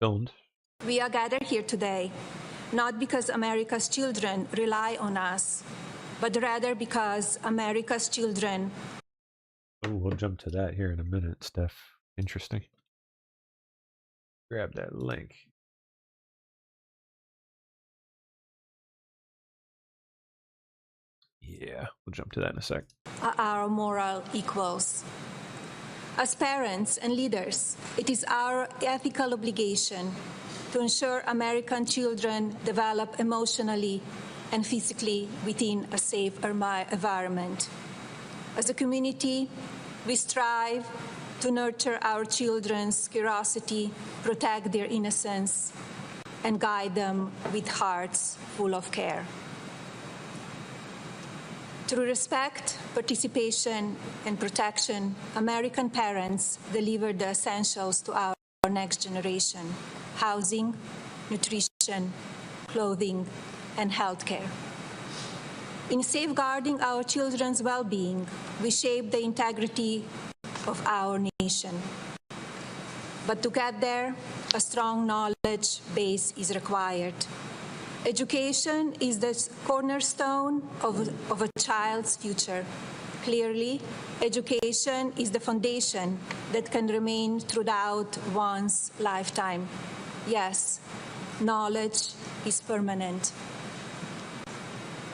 Speaker 1: filmed.
Speaker 11: We are gathered here today, not because America's children rely on us, but rather because America's children...
Speaker 1: Oh, we'll jump to that here in a minute, Steph. Interesting. Grab that link. Yeah, we'll jump to that in a sec.
Speaker 11: Our moral equals. As parents and leaders, it is our ethical obligation to ensure American children develop emotionally and physically within a safe environment. As a community, we strive to nurture our children's curiosity, protect their innocence, and guide them with hearts full of care. Through respect, participation, and protection, American parents deliver the essentials to our next generation: housing, nutrition, clothing, and healthcare. In safeguarding our children's well-being, we shape the integrity of our nation. But to get there, a strong knowledge base is required. Education is the cornerstone of a child's future. Clearly, education is the foundation that can remain throughout one's lifetime. Yes, knowledge is permanent.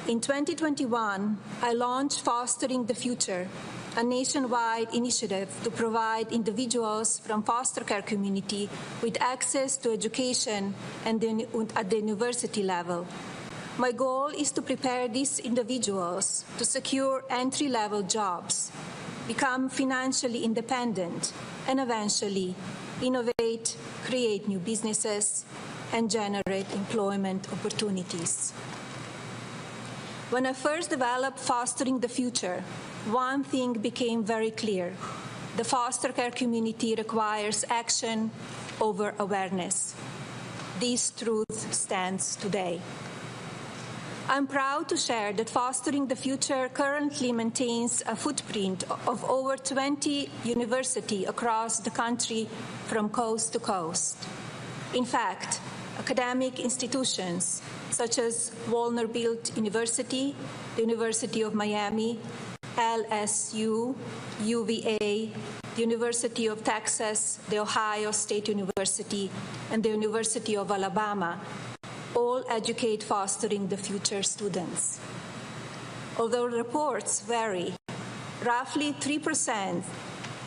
Speaker 11: In 2021, I launched Fostering the Future, a nationwide initiative to provide individuals from foster care community with access to education and at the university level. My goal is to prepare these individuals to secure entry-level jobs, become financially independent, and eventually innovate, create new businesses, and generate employment opportunities. When I first developed Fostering the Future, one thing became very clear. The foster care community requires action over awareness. This truth stands today. I'm proud to share that Fostering the Future currently maintains a footprint of over 20 universities across the country from coast to coast. In fact, academic institutions such as Vanderbilt University, the University of Miami, LSU, UVA, the University of Texas, the Ohio State University, and the University of Alabama all educate Fostering the Future students. Although reports vary, roughly 3%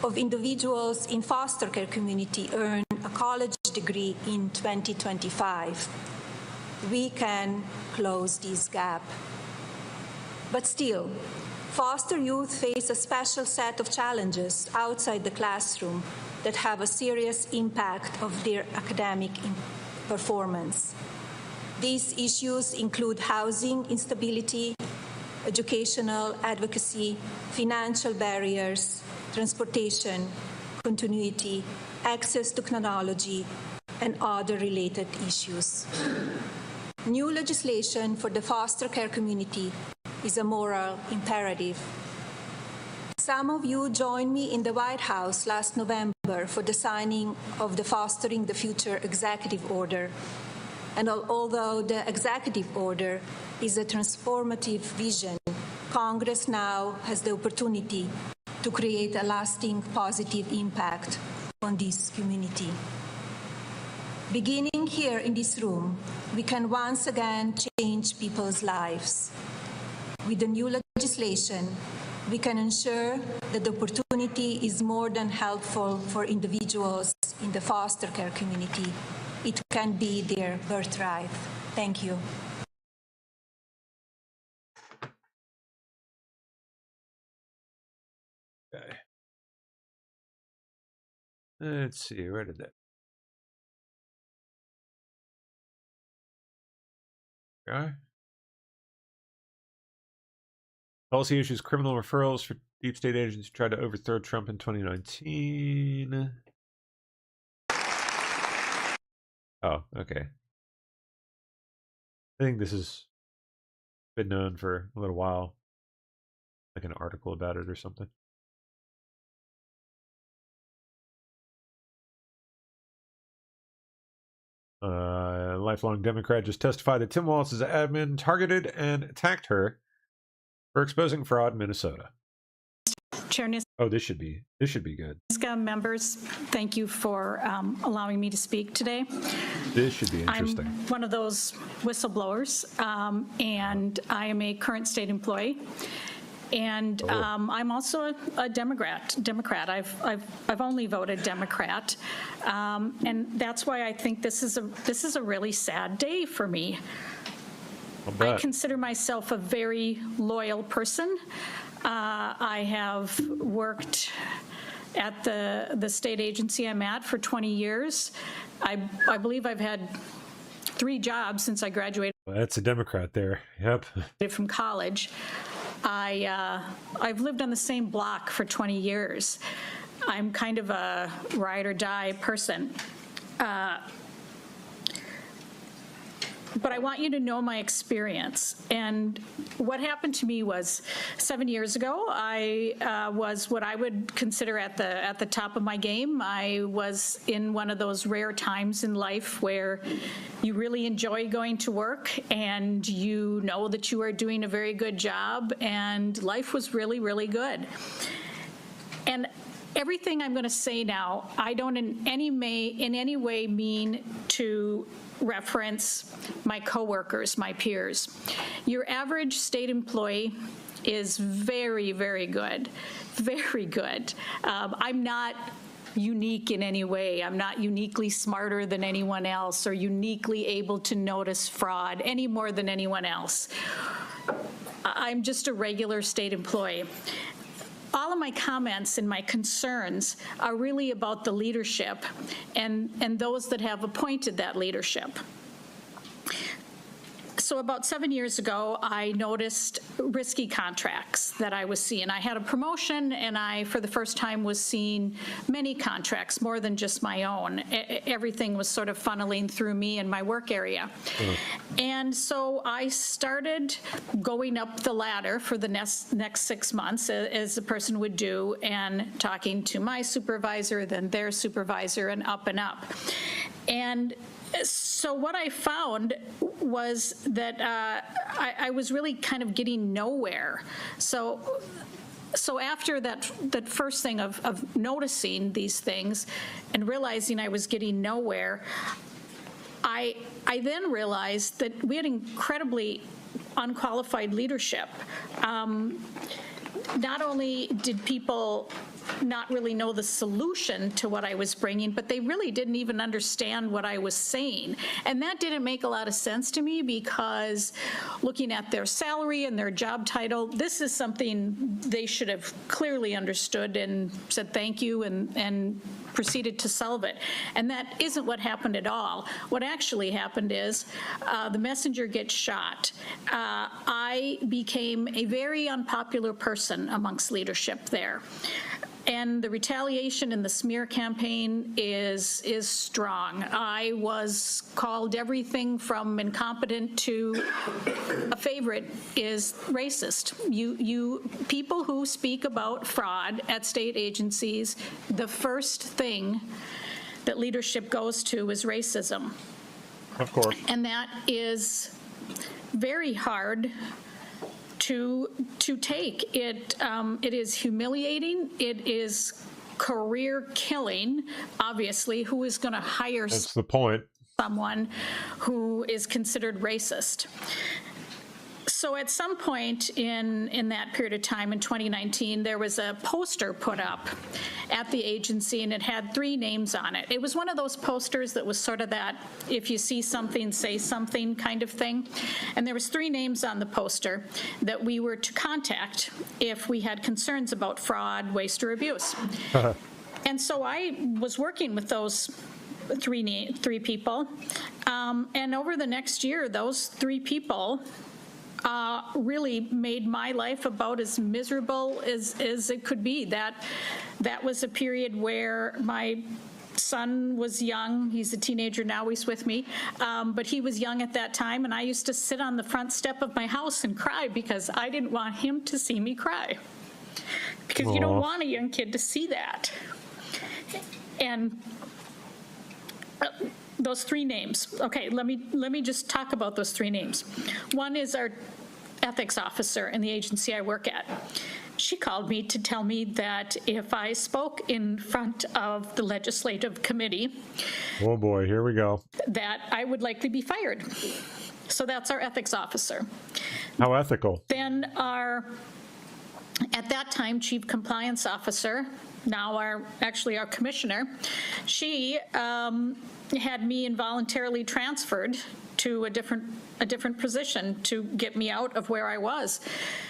Speaker 11: of individuals in foster care community earn a college degree in 2025. We can close this gap. But still, foster youth face a special set of challenges outside the classroom that have a serious impact of their academic performance. These issues include housing instability, educational advocacy, financial barriers, transportation, continuity, access to technology, and other related issues. New legislation for the foster care community is a moral imperative. Some of you joined me in the White House last November for the signing of the Fostering the Future Executive Order. And although the executive order is a transformative vision, Congress now has the opportunity to create a lasting positive impact on this community. Beginning here in this room, we can once again change people's lives. With the new legislation, we can ensure that the opportunity is more than helpful for individuals in the foster care community. It can be their birthright. Thank you.
Speaker 1: Okay. Let's see, where did that? Okay. Policy issues criminal referrals for deep state agents who tried to overthrow Trump in 2019. Oh, okay. I think this has been known for a little while. Like an article about it or something. Lifelong Democrat just testified that Tim Walz's admin targeted and attacked her for exposing fraud in Minnesota.
Speaker 13: Chair Niska,
Speaker 1: oh, this should be good.
Speaker 13: Members, thank you for allowing me to speak today.
Speaker 1: This should be interesting.
Speaker 13: I'm one of those whistleblowers, and I am a current state employee. And I'm also a Democrat. I've only voted Democrat, and that's why I think this is a really sad day for me. I consider myself a very loyal person. I have worked at the state agency I'm at for 20 years. I believe I've had 3 jobs since I graduated.
Speaker 1: Well, that's a Democrat there. Yep.
Speaker 13: From college. I've lived on the same block for 20 years. I'm kind of a ride or die person. But I want you to know my experience. And what happened to me was 7 years ago, I was what I would consider at the top of my game. I was in one of those rare times in life where you really enjoy going to work and you know that you are doing a very good job and life was really, really good. And everything I'm going to say now, I don't in any way mean to reference my coworkers, my peers. Your average state employee is very, very good, very good. I'm not unique in any way. I'm not uniquely smarter than anyone else or uniquely able to notice fraud any more than anyone else. I'm just a regular state employee. All of my comments and my concerns are really about the leadership and those that have appointed that leadership. So about 7 years ago, I noticed risky contracts that I was seeing. I had a promotion, and I, for the first time, was seeing many contracts, more than just my own. Everything was sort of funneling through me in my work area. And so I started going up the ladder for the next 6 months, as a person would do, and talking to my supervisor, then their supervisor, and up and up. And so what I found was that I was really kind of getting nowhere. So after that first thing of noticing these things and realizing I was getting nowhere, I then realized that we had incredibly unqualified leadership. Not only did people not really know the solution to what I was bringing, but they really didn't even understand what I was saying. And that didn't make a lot of sense to me, because looking at their salary and their job title, this is something they should have clearly understood and said thank you and proceeded to solve it. And that isn't what happened at all. What actually happened is the messenger gets shot. I became a very unpopular person amongst leadership there. And the retaliation in the smear campaign is strong. I was called everything from incompetent to a favorite is racist. You people who speak about fraud at state agencies, the first thing that leadership goes to is racism.
Speaker 1: Of course.
Speaker 13: And that is very hard to take. It is humiliating. It is career killing. Obviously, who is going to hire
Speaker 1: That's the point.
Speaker 13: someone who is considered racist? So at some point in that period of time in 2019, there was a poster put up at the agency, and it had 3 names on it. It was one of those posters that was sort of that if you see something, say something kind of thing. And there was 3 names on the poster that we were to contact if we had concerns about fraud, waste, or abuse. And so I was working with those three people. And over the next year, those 3 people really made my life about as miserable as it could be. That was a period where my son was young. He's a teenager now. He's with me. But he was young at that time, and I used to sit on the front step of my house and cry because I didn't want him to see me cry. Because you don't want a young kid to see that. And those 3 names. Okay, let me just talk about those 3 names. One is our ethics officer in the agency I work at. She called me to tell me that if I spoke in front of the legislative committee,
Speaker 1: oh boy, here we go,
Speaker 13: that I would likely be fired. So that's our ethics officer.
Speaker 1: How ethical.
Speaker 13: Then our, at that time, chief compliance officer, now our commissioner, she had me involuntarily transferred to a different position to get me out of where I was.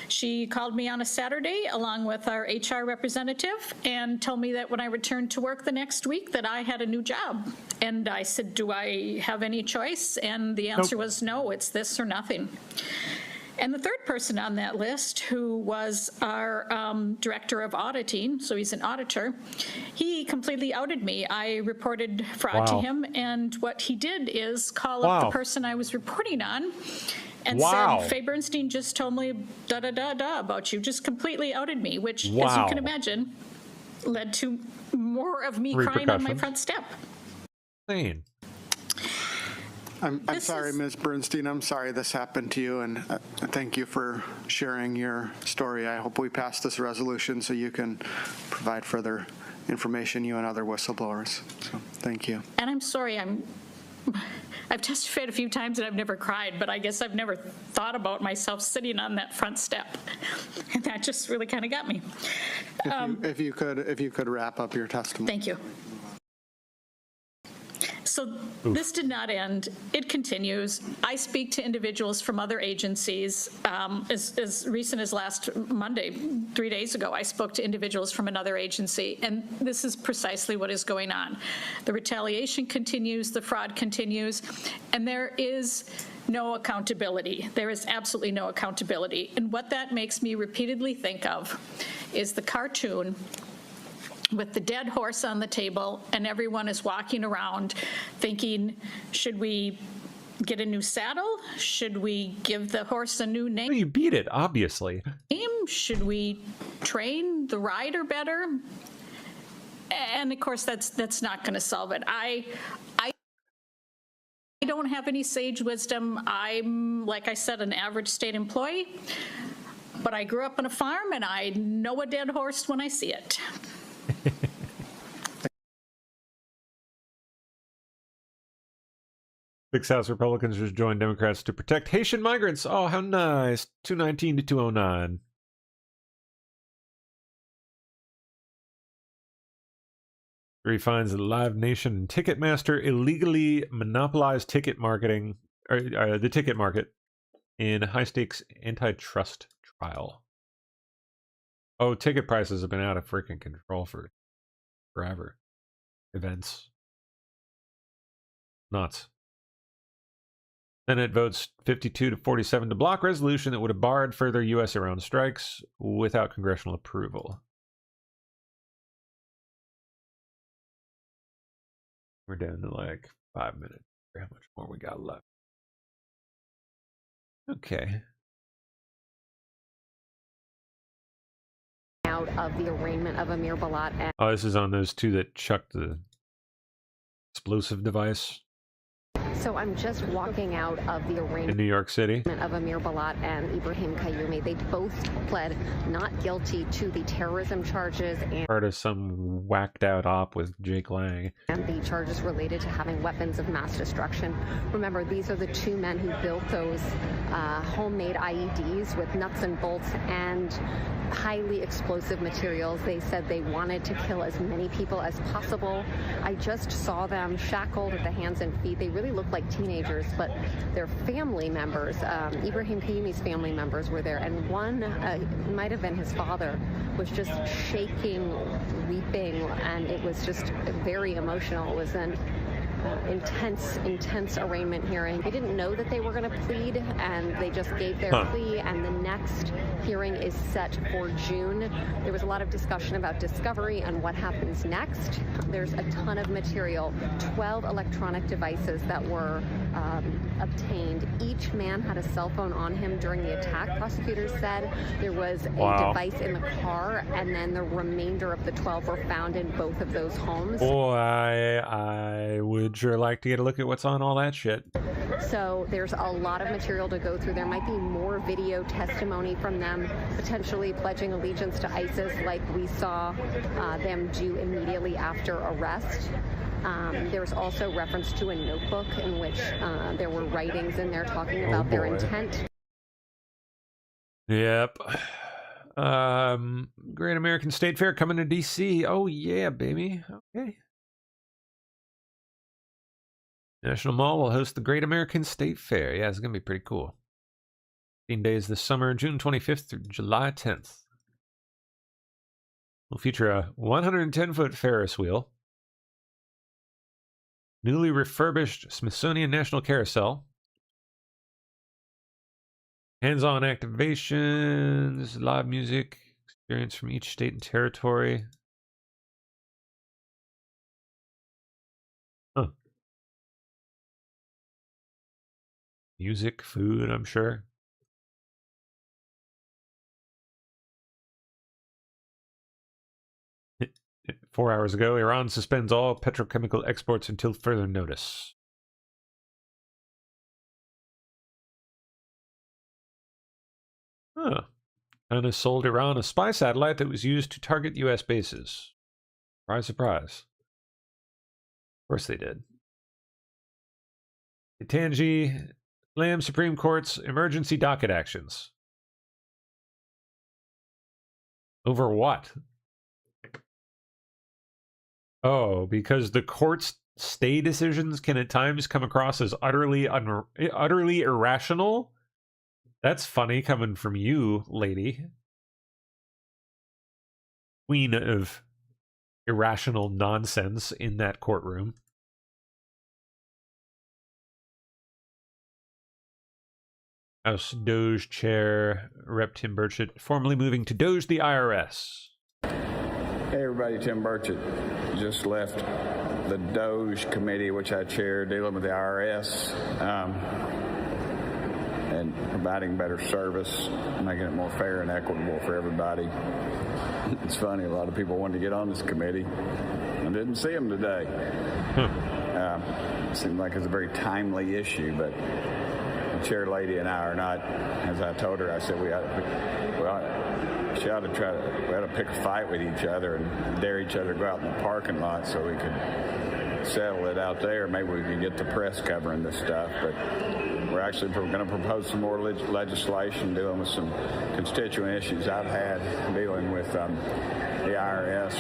Speaker 13: She called me on a Saturday along with our HR representative and told me that when I returned to work the next week that I had a new job. And I said, do I have any choice? And the answer was no, it's this or nothing. And the third person on that list, who was our director of auditing, so he's an auditor, he completely outed me. I reported fraud to him, and what he did is call up the person I was reporting on and said, Faye Bernstein just told me da-da-da-da about you, just completely outed me, which, as you can imagine, led to more of me crying on my front step.
Speaker 1: Insane.
Speaker 14: I'm sorry, Ms. Bernstein. I'm sorry this happened to you, and thank you for sharing your story. I hope we pass this resolution so you can provide further information, you and other whistleblowers. So thank you.
Speaker 13: And I'm sorry, I've testified a few times and I've never cried, but I guess I've never thought about myself sitting on that front step. And that just really kind of got me.
Speaker 14: If you could wrap up your testimony.
Speaker 13: Thank you. So this did not end. It continues. I speak to individuals from other agencies. As recent as last Monday, 3 days ago, I spoke to individuals from another agency, and this is precisely what is going on. The retaliation continues, the fraud continues, and there is no accountability. There is absolutely no accountability. And what that makes me repeatedly think of is the cartoon with the dead horse on the table, and everyone is walking around thinking, should we get a new saddle? Should we give the horse a new name?
Speaker 1: You beat it, obviously.
Speaker 13: Should we train the rider better? And of course, that's not going to solve it. I don't have any sage wisdom. I'm, like I said, an average state employee, but I grew up on a farm, and I know a dead horse when I see it.
Speaker 1: 6 House Republicans just joined Democrats to protect Haitian migrants. Oh, how nice. 219 to 209. Three finds that Live Nation and Ticketmaster illegally monopolized ticket marketing, or the ticket market in high-stakes antitrust trial. Oh, ticket prices have been out of freaking control for forever. Events. Nuts. Senate votes 52 to 47 to block resolution that would have barred further U.S.-Iran strikes without congressional approval. We're down to like 5 minutes. How much more we got left? Okay.
Speaker 12: Out of the arraignment of Amir Balat.
Speaker 1: Oh, this is on those two that chucked the explosive device.
Speaker 12: So I'm just walking out of the arraignment
Speaker 1: in New York City
Speaker 12: of Amir Balat and Ibrahim Kayyoumi. They both pled not guilty to the terrorism charges and
Speaker 1: part of some whacked out op with Jake Lang.
Speaker 12: And the charges related to having weapons of mass destruction. Remember, these are the two men who built those homemade IEDs with nuts and bolts and highly explosive materials. They said they wanted to kill as many people as possible. I just saw them shackled at the hands and feet. They really looked like teenagers, but their family members, Ibrahim Kayyoumi's family members were there, and one, might have been his father, was just shaking, weeping, and it was just very emotional. It was an intense arraignment hearing. They didn't know that they were going to plead, and they just gave their plea, and the next hearing is set for June. There was a lot of discussion about discovery and what happens next. There's a ton of material, 12 electronic devices that were obtained. Each man had a cell phone on him during the attack. Prosecutors said there was a device in the car, and then the remainder of the 12 were found in both of those homes.
Speaker 1: Boy, I would sure like to get a look at what's on all that shit.
Speaker 12: So there's a lot of material to go through. There might be more video testimony from them, potentially pledging allegiance to ISIS like we saw them do immediately after arrest. There's also reference to a notebook in which there were writings in there talking about their intent.
Speaker 1: Yep. Great American State Fair coming to D.C. Oh, yeah, baby. Okay. National Mall will host the Great American State Fair. Yeah, it's going to be pretty cool. 15 days this summer, June 25th through July 10th. We'll feature a 110-foot Ferris wheel, newly refurbished Smithsonian National Carousel, hands-on activations, live music, experience from each state and territory. Huh. Music, food, I'm sure. Four hours ago, Iran suspends all petrochemical exports until further notice. China sold Iran a spy satellite that was used to target U.S. bases. Surprise, surprise. Of course they did. Itangi Lam Supreme Court's emergency docket actions. Over what? Oh, because the court's stay decisions can at times come across as utterly irrational? That's funny coming from you, lady. Queen of irrational nonsense in that courtroom. House Doge Chair Rep. Tim Burchett, formally moving to Doge the IRS.
Speaker 15: Hey everybody, Tim Burchett. Just left the Doge committee, which I chair, dealing with the IRS and providing better service, making it more fair and equitable for everybody. It's funny, a lot of people wanted to get on this committee. I didn't see them today. It seemed like it's a very timely issue, but the chair lady and I are not, as I told her, I said we ought to pick a fight with each other and dare each other to go out in the parking lot so we could settle it out there. Maybe we could get the press covering this stuff, but we're actually going to propose some more legislation dealing with some constituent issues I've had dealing with the IRS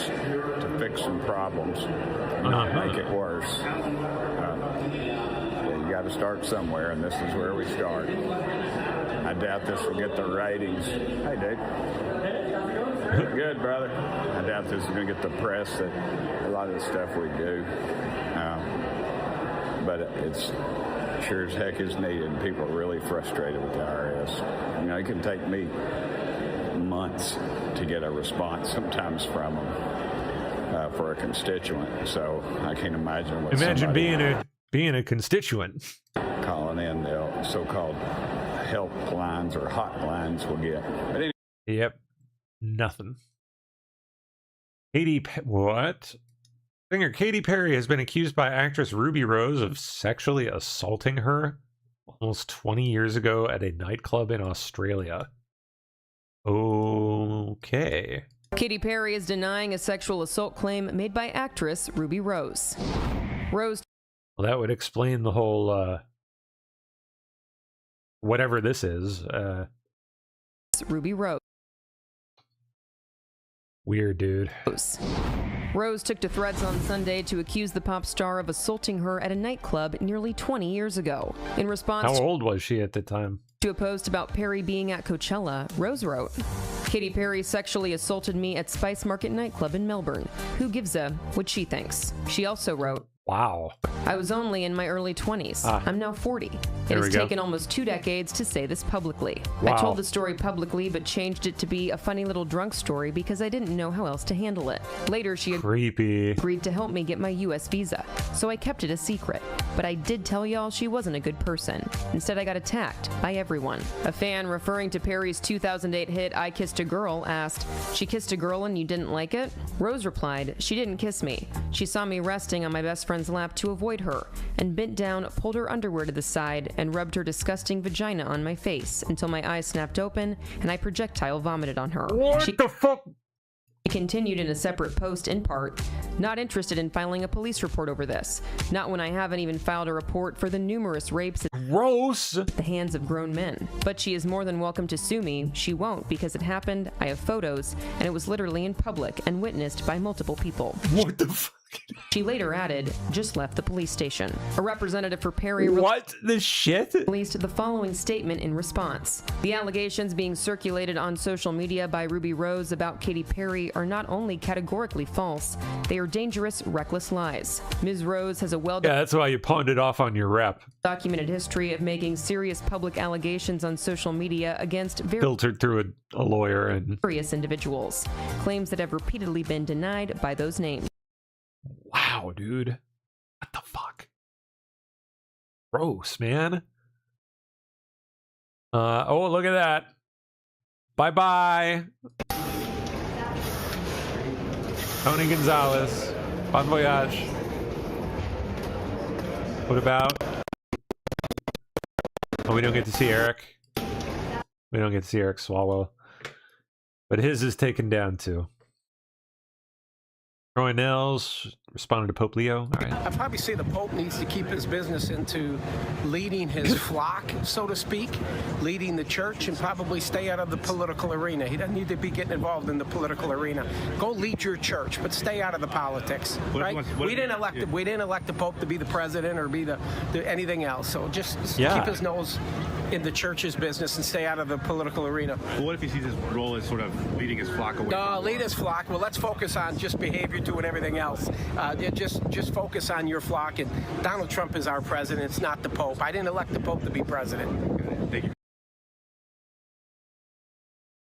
Speaker 15: to fix some problems and not make it worse. You got to start somewhere, and this is where we start. I doubt this will get the ratings. Hey, dude. Good, brother. I doubt this is going to get the press that a lot of the stuff we do. But it's sure as heck is needed, and people are really frustrated with the IRS. You know, it can take me months to get a response sometimes from them for a constituent. So I can't imagine what
Speaker 1: being a constituent.
Speaker 15: Calling in the so-called helplines or hotlines will get. But anyway.
Speaker 1: Yep. Nothing. What? Singer Katy Perry has been accused by actress Ruby Rose of sexually assaulting her almost 20 years ago at a nightclub in Australia. Okay.
Speaker 16: Katy Perry is denying a sexual assault claim made by actress Ruby Rose.
Speaker 1: Well, that would explain the whole, whatever this is.
Speaker 16: Ruby Rose.
Speaker 1: Weird, dude.
Speaker 16: Rose took to threads on Sunday to accuse the pop star of assaulting her at a nightclub nearly 20 years ago. In response,
Speaker 1: how old was she at the time?
Speaker 16: To a post about Perry being at Coachella, Rose wrote, Katy Perry sexually assaulted me at Spice Market nightclub in Melbourne. Who gives a what she thinks? She also wrote,
Speaker 1: wow.
Speaker 16: I was only in my early 20s. I'm now 40. It has taken almost 2 decades to say this publicly. Wow. I told the story publicly, but changed it to be a funny little drunk story because I didn't know how else to handle it. Later, she agreed to help me get my U.S. visa, so I kept it a secret. But I did tell y'all she wasn't a good person. Instead, I got attacked by everyone. A fan referring to Perry's 2008 hit I Kissed a Girl asked, she kissed a girl and you didn't like it? Rose replied, she didn't kiss me. She saw me resting on my best friend's lap to avoid her, and bent down, pulled her underwear to the side, and rubbed her disgusting vagina on my face until my eyes snapped open and I projectile vomited on her.
Speaker 1: What the fuck?
Speaker 16: She continued in a separate post in part, not interested in filing a police report over this. Not when I haven't even filed a report for the numerous rapes at the hands of grown men. But she is more than welcome to sue me. She won't because it happened, I have photos, and it was literally in public and witnessed by multiple people.
Speaker 1: What the fuck?
Speaker 16: She later added, just left the police station. A representative for Perry released the following statement in response. The allegations being circulated on social media by Ruby Rose about Katy Perry are not only categorically false, they are dangerous, reckless lies. Ms. Rose has a
Speaker 1: that's why you pawned it off on your rep.
Speaker 16: Documented history of making serious public allegations on social media against
Speaker 1: filtered through a lawyer and
Speaker 16: various individuals. Claims that have repeatedly been denied by those names.
Speaker 1: Wow, dude. What the fuck? Gross, man. Oh, look at that. Bye-bye. Tony Gonzalez. Bon voyage. What about? Oh, we don't get to see Eric. We don't get to see Eric Swallwell. But his is taken down too. Troy Nels responded to Pope Leo. All right.
Speaker 17: I'd probably say the Pope needs to keep his business into leading his flock, so to speak, leading the church, and probably stay out of the political arena. He doesn't need to be getting involved in the political arena. Go lead your church, but stay out of the politics. Right? We didn't elect the Pope to be the president or be the anything else. So just keep his nose in the church's business and stay out of the political arena.
Speaker 18: Well, what if he sees his role as sort of leading his flock away?
Speaker 17: No, lead his flock. Well, let's focus on just behavior to and everything else. Just focus on your flock. And Donald Trump is our president. It's not the Pope. I didn't elect the Pope to be president.
Speaker 18: Thank you.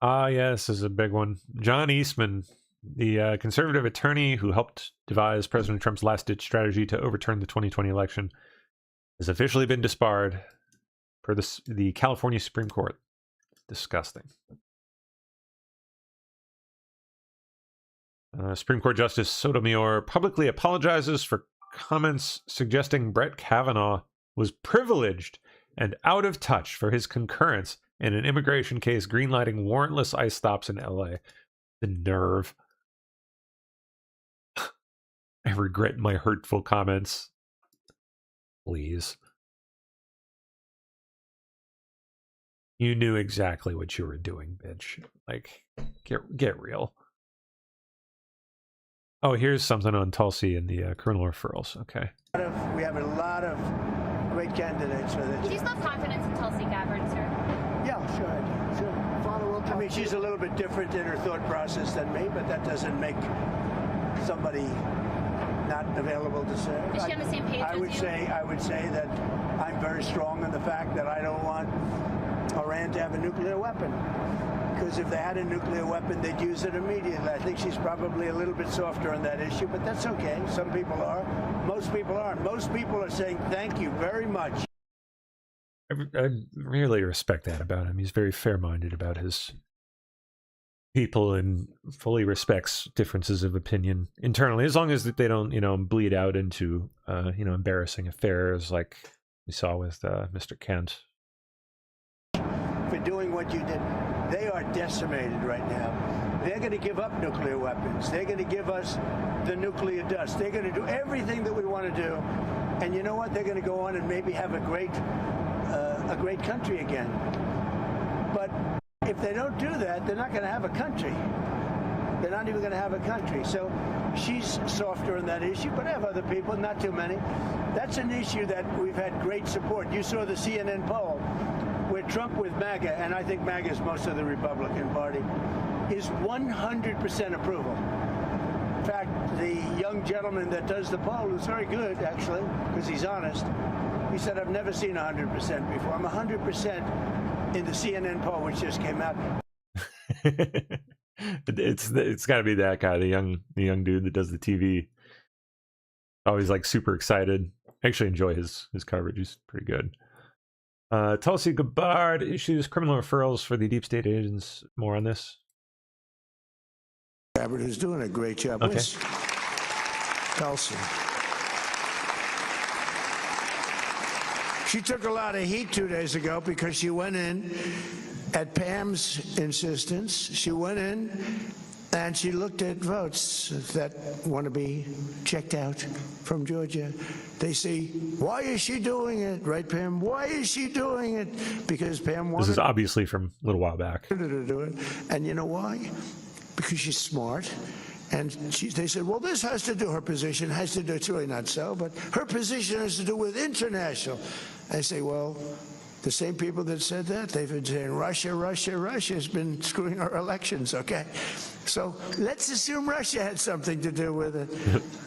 Speaker 1: Yes, this is a big one. John Eastman, the conservative attorney who helped devise President Trump's last-ditch strategy to overturn the 2020 election, has officially been disbarred per the California Supreme Court. Disgusting. Supreme Court Justice Sotomayor publicly apologizes for comments suggesting Brett Kavanaugh was privileged and out of touch for his concurrence in an immigration case greenlighting warrantless ICE stops in LA. The nerve. I regret my hurtful comments. Please. You knew exactly what you were doing, bitch. Like, get real. Oh, here's something on Tulsi and the criminal referrals. Okay.
Speaker 3: We have a lot of great candidates for this.
Speaker 19: Do you still have confidence in Tulsi Gabbard, sir?
Speaker 3: Yeah, sure I do. Sure. I mean, she's a little bit different in her thought process than me, but that doesn't make somebody not available to serve.
Speaker 19: Is she on the same page with you?
Speaker 3: I would say that I'm very strong in the fact that I don't want Iran to have a nuclear weapon. Because if they had a nuclear weapon, they'd use it immediately. I think she's probably a little bit softer on that issue, but that's okay. Some people are. Most people aren't. Most people are saying thank you very much.
Speaker 1: I really respect that about him. He's very fair-minded about his people and fully respects differences of opinion internally, as long as they don't, bleed out into, embarrassing affairs like we saw with Mr. Kent.
Speaker 3: For doing what you did. They are decimated right now. They're going to give up nuclear weapons. They're going to give us the nuclear dust. They're going to do everything that we want to do. And you know what? They're going to go on and maybe have a great country again. But if they don't do that, they're not going to have a country. They're not even going to have a country. So she's softer on that issue, but I have other people, not too many. That's an issue that we've had great support. You saw the CNN poll where Trump with MAGA, and I think MAGA is most of the Republican Party, is 100% approval. In fact, the young gentleman that does the poll, who's very good, actually, because he's honest, he said, I've never seen 100% before. I'm 100% in the CNN poll, which just came out.
Speaker 1: It's got to be that guy, the young dude that does the TV. Always like super excited. I actually enjoy his coverage. He's pretty good. Tulsi Gabbard issues criminal referrals for the deep state agents. More on this.
Speaker 3: Gabbard, who's doing a great job.
Speaker 1: Okay.
Speaker 3: Tulsi. She took a lot of heat 2 days ago because she went in at Pam's insistence. She went in and she looked at votes that want to be checked out from Georgia. They see, why is she doing it? Right, Pam? Why is she doing it? Because Pam wanted...
Speaker 1: This is obviously from a little while back.
Speaker 3: ...to do it. And you know why? Because she's smart. And they said, well, this has to do, her position has to do, it's really not so, but her position has to do with international. I say, well, the same people that said that, they've been saying Russia, Russia, Russia has been screwing our elections, okay? So let's assume Russia had something to do with it.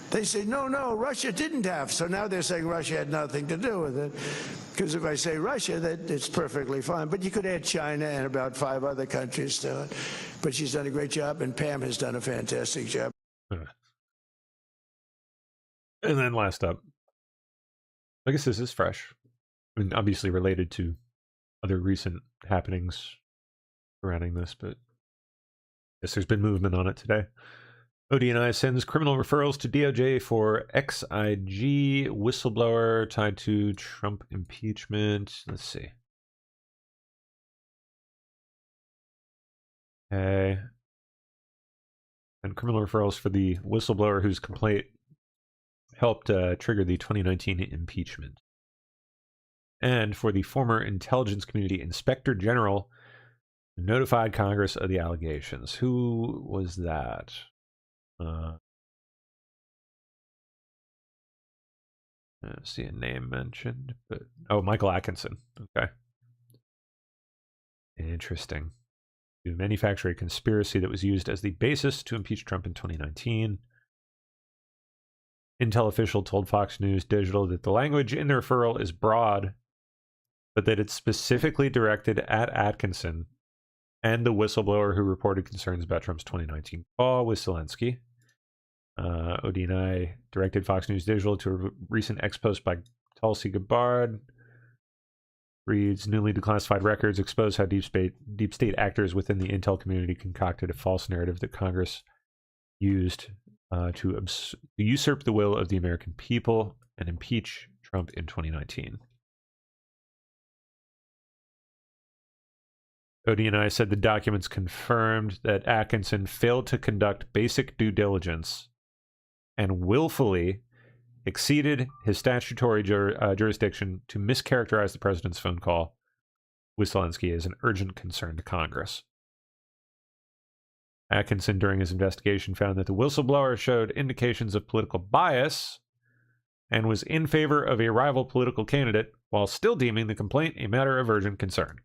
Speaker 3: They say, no, Russia didn't have. So now they're saying Russia had nothing to do with it. Because if I say Russia, that it's perfectly fine. But you could add China and about 5 other countries to it. But she's done a great job, and Pam has done a fantastic job.
Speaker 1: And then last up, I guess this is fresh. I mean, obviously related to other recent happenings surrounding this, but I guess there's been movement on it today. ODNI sends criminal referrals to DOJ for XIG whistleblower tied to Trump impeachment. Let's see. Okay. and criminal referrals for the whistleblower whose complaint helped trigger the 2019 impeachment. And for the former intelligence community inspector general who notified Congress of the allegations. Who was that? I see a name mentioned, but Michael Atkinson. Okay. Interesting. To manufacture a conspiracy that was used as the basis to impeach Trump in 2019. Intel official told Fox News Digital that the language in the referral is broad, but that it's specifically directed at Atkinson and the whistleblower who reported concerns about Trump's 2019 call with Zelensky. ODNI directed Fox News Digital to a recent ex-post by Tulsi Gabbard. Reads, newly declassified records expose how deep state actors within the intel community concocted a false narrative that Congress used to usurp the will of the American people and impeach Trump in 2019. ODNI said the documents confirmed that Atkinson failed to conduct basic due diligence and willfully exceeded his statutory jurisdiction to mischaracterize the president's phone call with Zelensky as an urgent concern to Congress. Atkinson, during his investigation, found that the whistleblower showed indications of political bias and was in favor of a rival political candidate while still deeming the complaint a matter of urgent concern.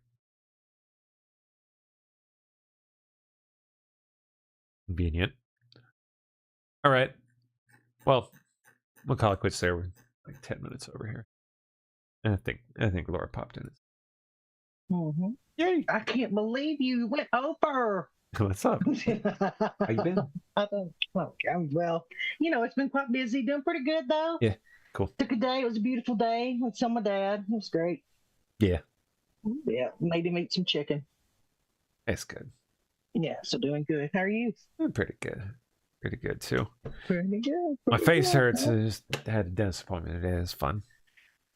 Speaker 1: Convenient. All right. Well, we'll call it quits there. We're like 10 minutes over here. And I think Laura popped in.
Speaker 2: Mm-hmm. Yay! I can't believe you went over.
Speaker 1: What's up? How you been?
Speaker 2: Well, it's been quite busy. Doing pretty good though.
Speaker 1: Yeah, cool.
Speaker 2: Took a day. It was a beautiful day. Went to my dad. It was great.
Speaker 1: Yeah.
Speaker 2: Yeah, made him eat some chicken.
Speaker 1: That's good.
Speaker 2: Yeah, so doing good. How are you?
Speaker 1: I'm pretty good. Pretty good too.
Speaker 2: Pretty good.
Speaker 1: My face hurts. I just had a dentist appointment today. It's fun.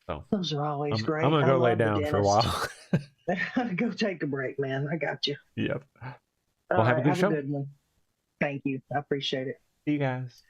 Speaker 1: So
Speaker 2: those are always great.
Speaker 1: I'm gonna go lay down for a while.
Speaker 2: Go take a break, man. I got you.
Speaker 1: Yep. Well, have a good show.
Speaker 2: Have a good one. Thank you. I appreciate it.
Speaker 1: See you guys.